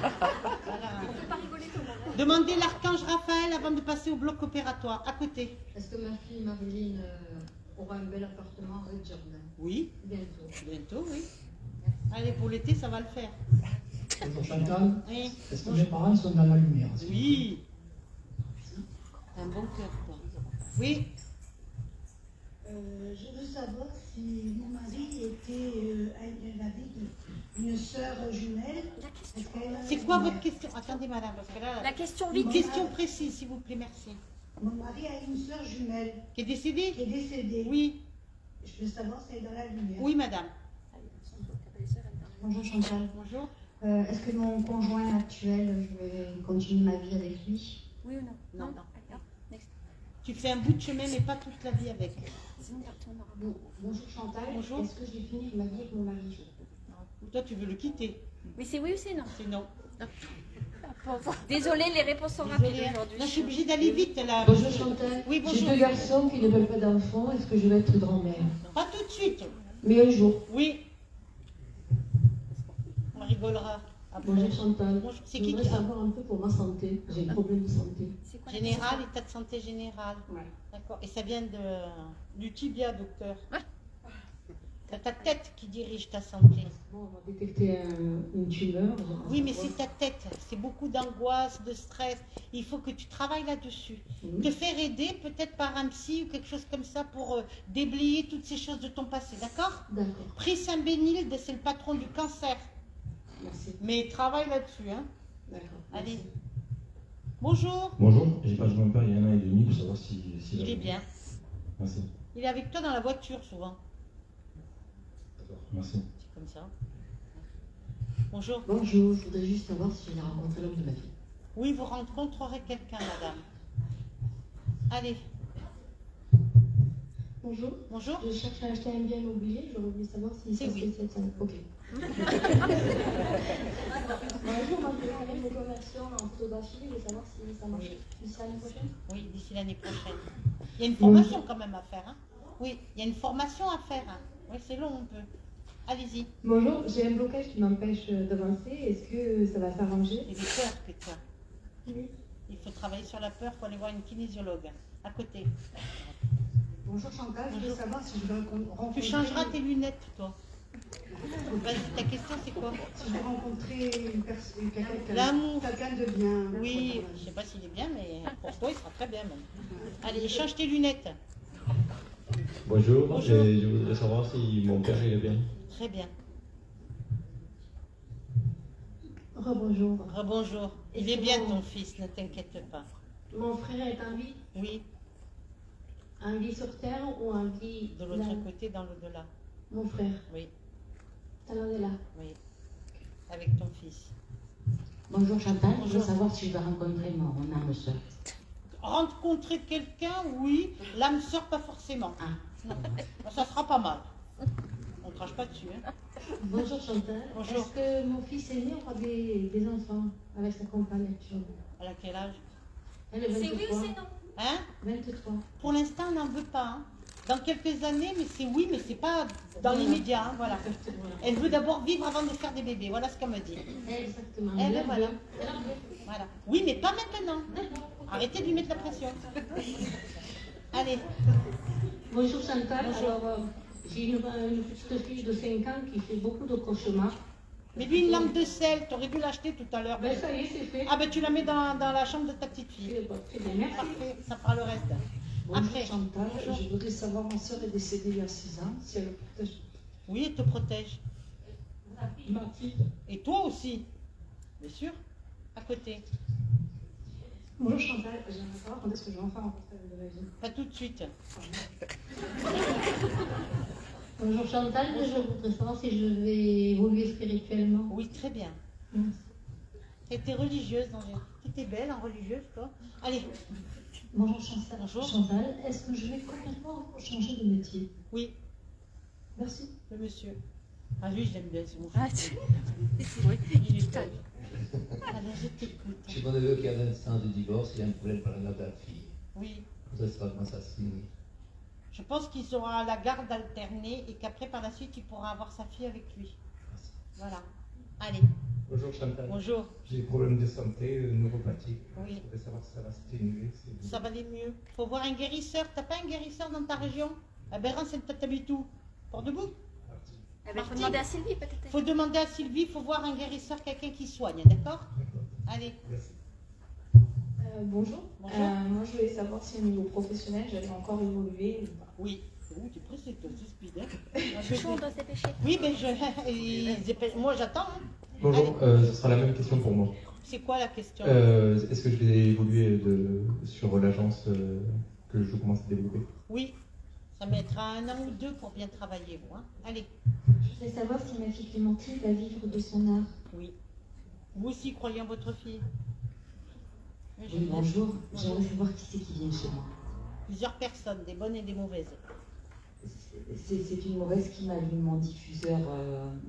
Voilà. On peut pas rigoler tout le monde. Demandez l'archange Raphaël avant de passer au bloc opératoire, à côté. Est-ce que ma fille Marilyn aura un bel appartement avec jardin? Oui. Bientôt. Bientôt, oui. Allez, pour l'été, ça va le faire. Bonjour Chantal. Oui. Est-ce que mes parents sont dans la lumière? Oui. Un bon cœur, quoi. Oui. Je veux savoir si mon mari avait une sœur jumelle. C'est quoi votre question? Attendez, madame, parce que là... La question Une vite. question précise, s'il vous plaît, merci. Mon mari a une sœur jumelle. Qui est décédée? Qui est décédée. Oui. Je veux savoir si elle est dans la lumière. Oui, madame. Bonjour Chantal. Bonjour. Est-ce que mon conjoint actuel, je vais continuer ma vie avec lui? Oui ou non? Non, non. Tu fais un bout de chemin, mais pas toute la vie avec. Bonjour Chantal. Bonjour. Est-ce que je vais finir ma vie avec mon mari? Toi, tu veux le quitter? Mais c'est oui ou c'est non? C'est non. Désolée, les réponses sont rapides aujourd'hui. Je suis obligée d'aller vite, là. Bonjour Chantal. Oui, bonjour. J'ai 2 garçons qui ne veulent pas d'enfants. Est-ce que je vais être grand-mère? Pas tout de suite. Mais un jour. Oui. On rigolera. Après. Bonjour Chantal. Bonjour. C'est Je qui voudrais savoir un peu pour ma santé. J'ai un problème de santé. Général, état de santé général. Ouais. D'accord. Et ça vient du tibia, docteur. C'est ta tête qui dirige ta santé. Bon, on va détecter une tumeur. Oui, mais c'est ta tête. C'est beaucoup d'angoisse, de stress. Il faut que tu travailles là-dessus. Te faire aider peut-être par un psy ou quelque chose comme ça pour déblayer toutes ces choses de ton passé. D'accord? D'accord. Prie Saint-Bénilde, c'est le patron du cancer. Merci. Mais travaille là-dessus. Hein. D'accord. Allez. Bonjour. Bonjour, j'ai perdu mon père il y a 1 an et demi pour savoir si Il est bien. Merci. Il est avec toi dans la voiture souvent. D'accord, merci. C'est comme ça. Bonjour. Bonjour, je voudrais juste savoir si j'ai rencontré l'homme de ma vie. Oui, vous rencontrerez quelqu'un, madame. Allez. Bonjour. Bonjour. Je cherche à acheter un bien immobilier. J'aurais voulu savoir si c'est oui. Ok. Bonjour, ma fille a une reconversion en photographie. Je veux savoir si ça marche d'ici l'année prochaine. Oui, d'ici l'année prochaine. Il y a une formation quand même à faire. Hein. Oui, il y a une formation à faire. Hein. Oui, c'est long un peu. Allez-y. Bonjour, j'ai un blocage qui m'empêche d'avancer. Est-ce que ça va s'arranger? Il y a des peurs que tu as. Oui. Il faut travailler sur la peur, il faut aller voir une kinésiologue à côté. Bonjour Chantal, je veux savoir si je vais rencontrer... Tu changeras tes lunettes, toi. Vas-y, ta question c'est quoi? Si je vais rencontrer l'amour. Quelqu'un de bien. Oui, je ne sais pas s'il est bien, mais pour toi il sera très bien même. Allez, change tes lunettes. Bonjour. Bonjour. Je voudrais savoir si mon père il est bien. Très bien. Rebonjour. Rebonjour. Il est bien ton fils, ne t'inquiète pas. Mon frère est en vie? Oui. En vie sur terre ou en vie... De l'autre côté, dans l'au-delà. Mon frère? Oui. Dans l'au-delà? Oui. Avec ton fils. Bonjour Chantal, Bonjour. je veux savoir si je vais rencontrer mon âme sœur. Rencontrer quelqu'un, oui. L'âme sœur, pas forcément. Ah. Non. Ça sera pas mal. On ne crache pas dessus. Hein. Bonjour Chantal. Bonjour. Est-ce que mon fils aîné aura des enfants avec sa compagne actuelle? Elle a quel âge? Elle est 23. C'est oui ou c'est non? Hein? 23. Pour l'instant, on n'en veut pas. Hein. Dans quelques années, mais c'est oui, mais c'est pas dans l'immédiat, hein, voilà. Elle veut d'abord vivre avant de faire des bébés, voilà ce qu'elle me dit. Exactement. Eh ben voilà. Voilà. Oui, mais pas maintenant. Arrêtez de lui mettre la pression. Allez. Bonjour Chantal. Bonjour. Alors, j'ai une petite fille de 5 ans qui fait beaucoup de cauchemars. Mais lui, une lampe de sel, tu aurais dû l'acheter tout à l'heure. Ben, ça y est, c'est fait. Ah ben tu la mets dans la chambre de ta petite fille. Très bien, merci. Parfait, ça fera le reste. Bonjour Après. Chantal, Bonjour. je voudrais savoir, ma soeur est décédée il y a 6 ans, si elle me protège. Oui, elle te protège. Ma fille. Et toi aussi, bien sûr, à côté. Bonjour Chantal, j'aimerais savoir quand est-ce que je vais enfin rencontrer de la vie. Pas tout de suite. Bonjour Chantal, je voudrais savoir si je vais évoluer spirituellement. Oui, très bien. Merci. Tu étais religieuse, tu étais belle en religieuse, toi. Allez. Bonjour Chantal. Bonjour. Chantal, est-ce que je vais complètement changer de métier? Oui. Merci. Le monsieur. Ah lui, je l'aime bien, c'est mon Ah, fils. oui, Il est top. Allez, je t'écoute. J'ai mon neveu qui a 20 ans de divorce, il a un problème par la garde fille. Oui. Ça sera comment ça se finit? Je pense qu'il aura la garde alternée et qu'après, par la suite, il pourra avoir sa fille avec lui. Voilà. Allez. Bonjour Chantal. Bonjour. J'ai des problèmes de santé neuropathiques. Oui. Je voudrais savoir si ça va s'atténuer. Ça va aller mieux. Faut voir un guérisseur. T'as pas un guérisseur dans ta région? À Bérin, t'habites où? Port-debout? Il faut demander à Sylvie peut-être. Faut demander à Sylvie, il faut voir un guérisseur, quelqu'un qui soigne, d'accord? Allez. Bonjour. Bonjour. Moi, je voulais savoir si au niveau professionnel, j'allais encore évoluer ou pas. Oui. Oh, t'es pressé, toi, c'est speed, hein? Je suis chaud, on doit se dépêcher. Oui, mais moi j'attends. Hein. Bonjour, ce sera la même question pour moi. C'est quoi la question? Est-ce que je vais évoluer sur l'agence que je commence à développer? Oui, ça mettra 1 an ou 2 pour bien travailler, vous. Hein. Allez. Je voudrais savoir si ma fille Clémentine va vivre de son art. Oui. Vous aussi croyez en votre fille? Oui, bonjour. J'aimerais savoir qui c'est qui vient chez moi. Plusieurs personnes, des bonnes et des mauvaises. C'est une mauvaise qui m'allume mon diffuseur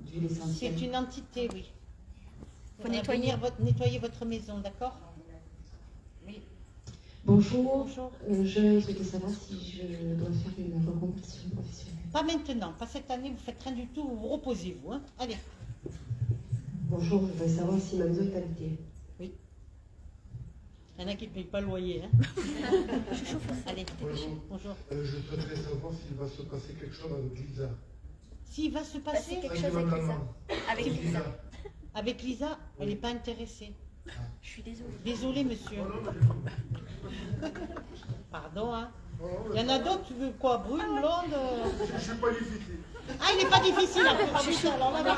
d'huile essentielle. C'est une entité, oui. Faut nettoyer. Nettoyer votre maison, d'accord? Oui. Bonjour. Bonjour. Je souhaitais savoir si je dois faire une reconversion professionnelle. Pas maintenant, pas cette année, vous faites rien du tout, vous vous reposez, vous. Hein. Allez. Bonjour, je voudrais savoir si ma maison est habitée. Oui. Il y en a qui ne payent pas le loyer. Hein. Allez. Bonjour. Je souhaiterais savoir s'il va se passer quelque chose avec Lisa. S'il va se passer quelque chose avec Lisa. Avec Lisa. Avec Lisa, elle n'est pas intéressée. Je suis désolée. Désolée, monsieur. Pardon, hein. Il y en a d'autres, tu veux quoi? Brune, blonde Je ne suis pas difficile. Ah, il n'est pas difficile. Alors là,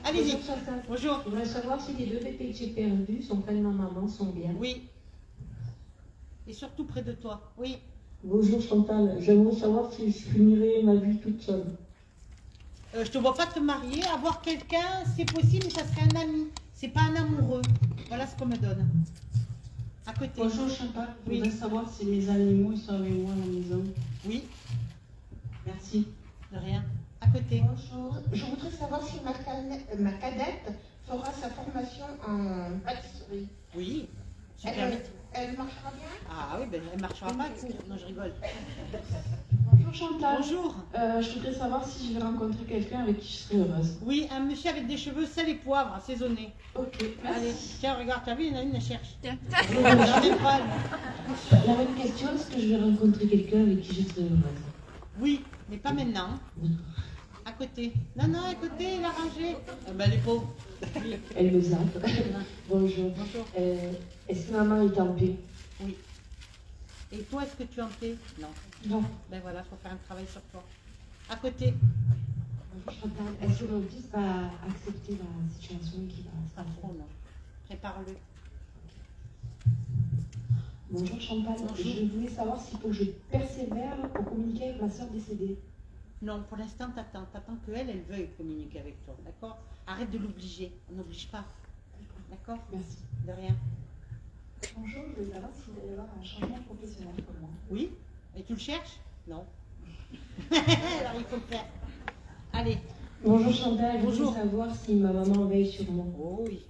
allez-y. Bonjour. Je voudrais savoir si les 2 bébés que j'ai perdus sont près de ma maman, sont bien. Oui. Et surtout près de toi. Oui. Bonjour Chantal, j'aimerais savoir si je finirai ma vie toute seule. Je ne te vois pas te marier, avoir quelqu'un, c'est possible, mais ça serait un ami. C'est pas un amoureux. Voilà ce qu'on me donne. À côté. Bonjour Chantal, je Oui. voudrais savoir si les animaux ils sont avec moi à la maison. Oui. Merci. De rien. À côté. Bonjour. Je voudrais savoir si ma cadette fera sa formation en pâtisserie. Oui. Super vite. Elle marchera bien? Ah oui, ben, elle ne marchera pas. Non, je rigole. Bonjour Chantal. Bonjour. Je voudrais savoir si je vais rencontrer quelqu'un avec qui je serai heureuse. Oui, un monsieur avec des cheveux sel et poivre assaisonnés. Ok, merci. Allez, tiens, regarde, t'as vu, il y en a une, elle cherche. Tiens. J'en ai pas, elle. La même question, est-ce que je vais rencontrer quelqu'un avec qui je serai heureuse? Oui, mais pas maintenant. À côté. Non, non, à côté, elle a rangé. Ben, les pauvres. Oui. Elle me zappe. Bonjour. Bonjour. Est-ce que maman est en paix? Oui. Et toi, est-ce que tu es en paix? Non. Non. Ben voilà, il faut faire un travail sur toi. À côté. Bonjour Chantal, est-ce que mon fils va accepter la situation qui va se Pas trop, non. Prépare-le. Bonjour Chantal, Bonjour. je voulais savoir s'il faut que je persévère pour communiquer avec ma soeur décédée. Non, pour l'instant, t'attends. T'attends qu'elle, elle veuille communiquer avec toi, d'accord? Arrête de l'obliger. On n'oblige pas. D'accord? Merci. De rien. Bonjour, je voulais savoir s'il va y avoir un changement professionnel pour moi. Oui? Et tu le cherches? Non. Alors, il faut le faire. Allez. Bonjour Chantal, je Bonjour. voulais savoir si ma maman veille sur moi. Oh oui.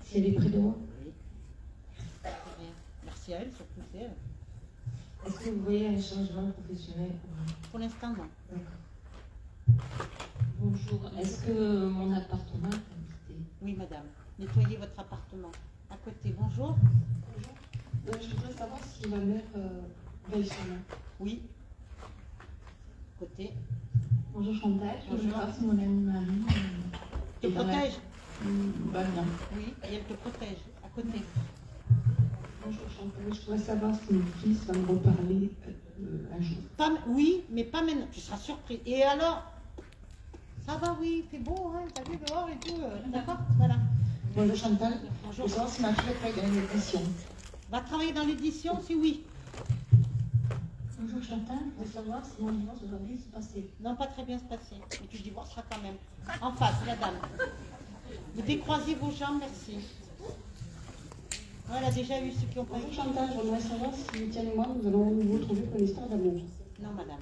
Si elle est près de moi. Oui. De rien. Merci à elle, surtout c'est elle. Est-ce que vous voyez un changement professionnel? Pour l'instant, non. Bonjour, est-ce que mon appartement est habité? Oui, madame. Nettoyez votre appartement. À côté, bonjour. Je voudrais savoir si ma mère veille sur moi. Oui. Côté. Bonjour Chantal, je voudrais savoir si mon amie Marie te protège. Va bien. Oui, et elle te protège. À côté. Bonjour Chantal, je voudrais savoir si mon fils va me reparler un jour. Oui, mais pas maintenant. Tu seras surpris. Et alors? Ça va, oui, il fait beau, hein, t'as vu dehors et tout. D'accord? Voilà. Bonjour Chantal, bonjour. Je veux savoir si ma fille travaille dans l'édition. Va travailler dans l'édition, si oui. Bonjour Chantal, je veux savoir si mon divorce va bien se passer. Non, pas très bien se passer. Mais tu divorceras quand même. En face, la dame. Vous décroisez vos jambes, merci. Voilà, déjà eu ceux qui ont pas eu. Bonjour Chantal, je voudrais savoir si Étienne et moi, nous allons nous retrouver pour l'histoire d'amour. Non, madame.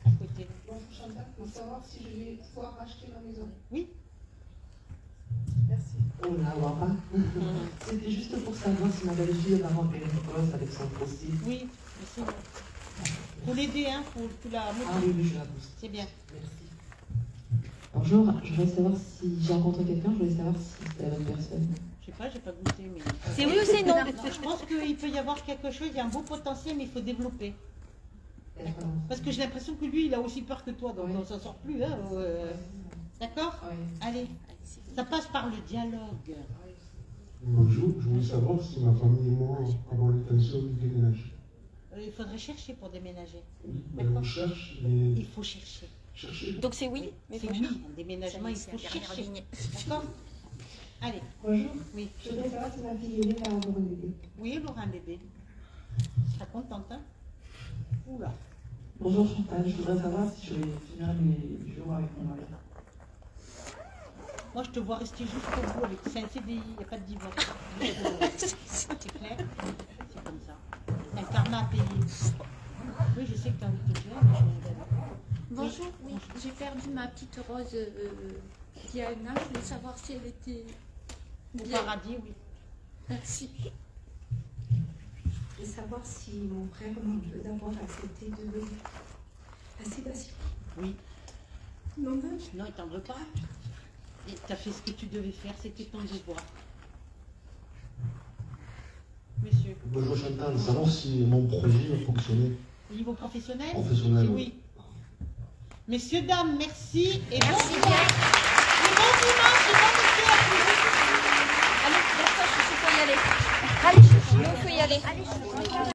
À côté. Bonjour Chantal, je veux savoir si je vais pouvoir acheter ma maison. Oui. Merci. On ne la voit pas. C'était juste pour savoir si ma belle-fille va remplir une gosse avec son procès. Oui, merci. Faut l'aider, hein, faut la motiver. Ah oui, je la pousse. C'est bien. Merci. Bonjour, je voudrais savoir si j'ai rencontré quelqu'un, je voulais savoir si c'était la bonne personne. Je sais pas, j'ai pas goûté, mais... C'est oui ou c'est non? Je pense qu'il peut y avoir quelque chose, il y a un beau potentiel, mais il faut développer. Parce que j'ai l'impression que lui, il a aussi peur que toi, donc on s'en sort plus. Hein, d'accord? Allez, ça passe par le dialogue. Bonjour, je voulais savoir si ma famille et moi avons l'intention de déménager. Il faudrait chercher pour déménager. On cherche, mais... Il faut chercher. Donc c'est oui, mais c'est oui, un déménagement, il faut chercher. D'accord? Allez. Bonjour. Oui. Je voudrais savoir si ma fille aînée va avoir un bébé. Oui, elle aura un bébé. Tu seras contente, hein? Oula. Bonjour Chantal, je voudrais savoir si je vais finir mes jours avec mon mari. Moi, je te vois rester jusqu'au bout avec... C'est un CDI, il n'y a pas de divorce. C'est clair? C'est comme ça. Un karma à payer. Oui, je sais que tu as envie de te dire, mais bonjour, oui, j'ai perdu ma petite Rose Diana. Je voulais savoir si elle était au paradis, oui. Merci. Je voulais savoir si mon frère m'en veut d'avoir accepté de passer patient. Oui. Non, il t'en veut pas. Et tu as fait ce que tu devais faire, c'était ton devoir. Monsieur. Bonjour Chantal, savoir si mon projet a fonctionné. Au niveau professionnel? Professionnel. Oui. Messieurs, dames, merci et bon merci dimanche. Et bon dimanche et bon week-end. Allez, il faut y aller. Allez, il faut y aller.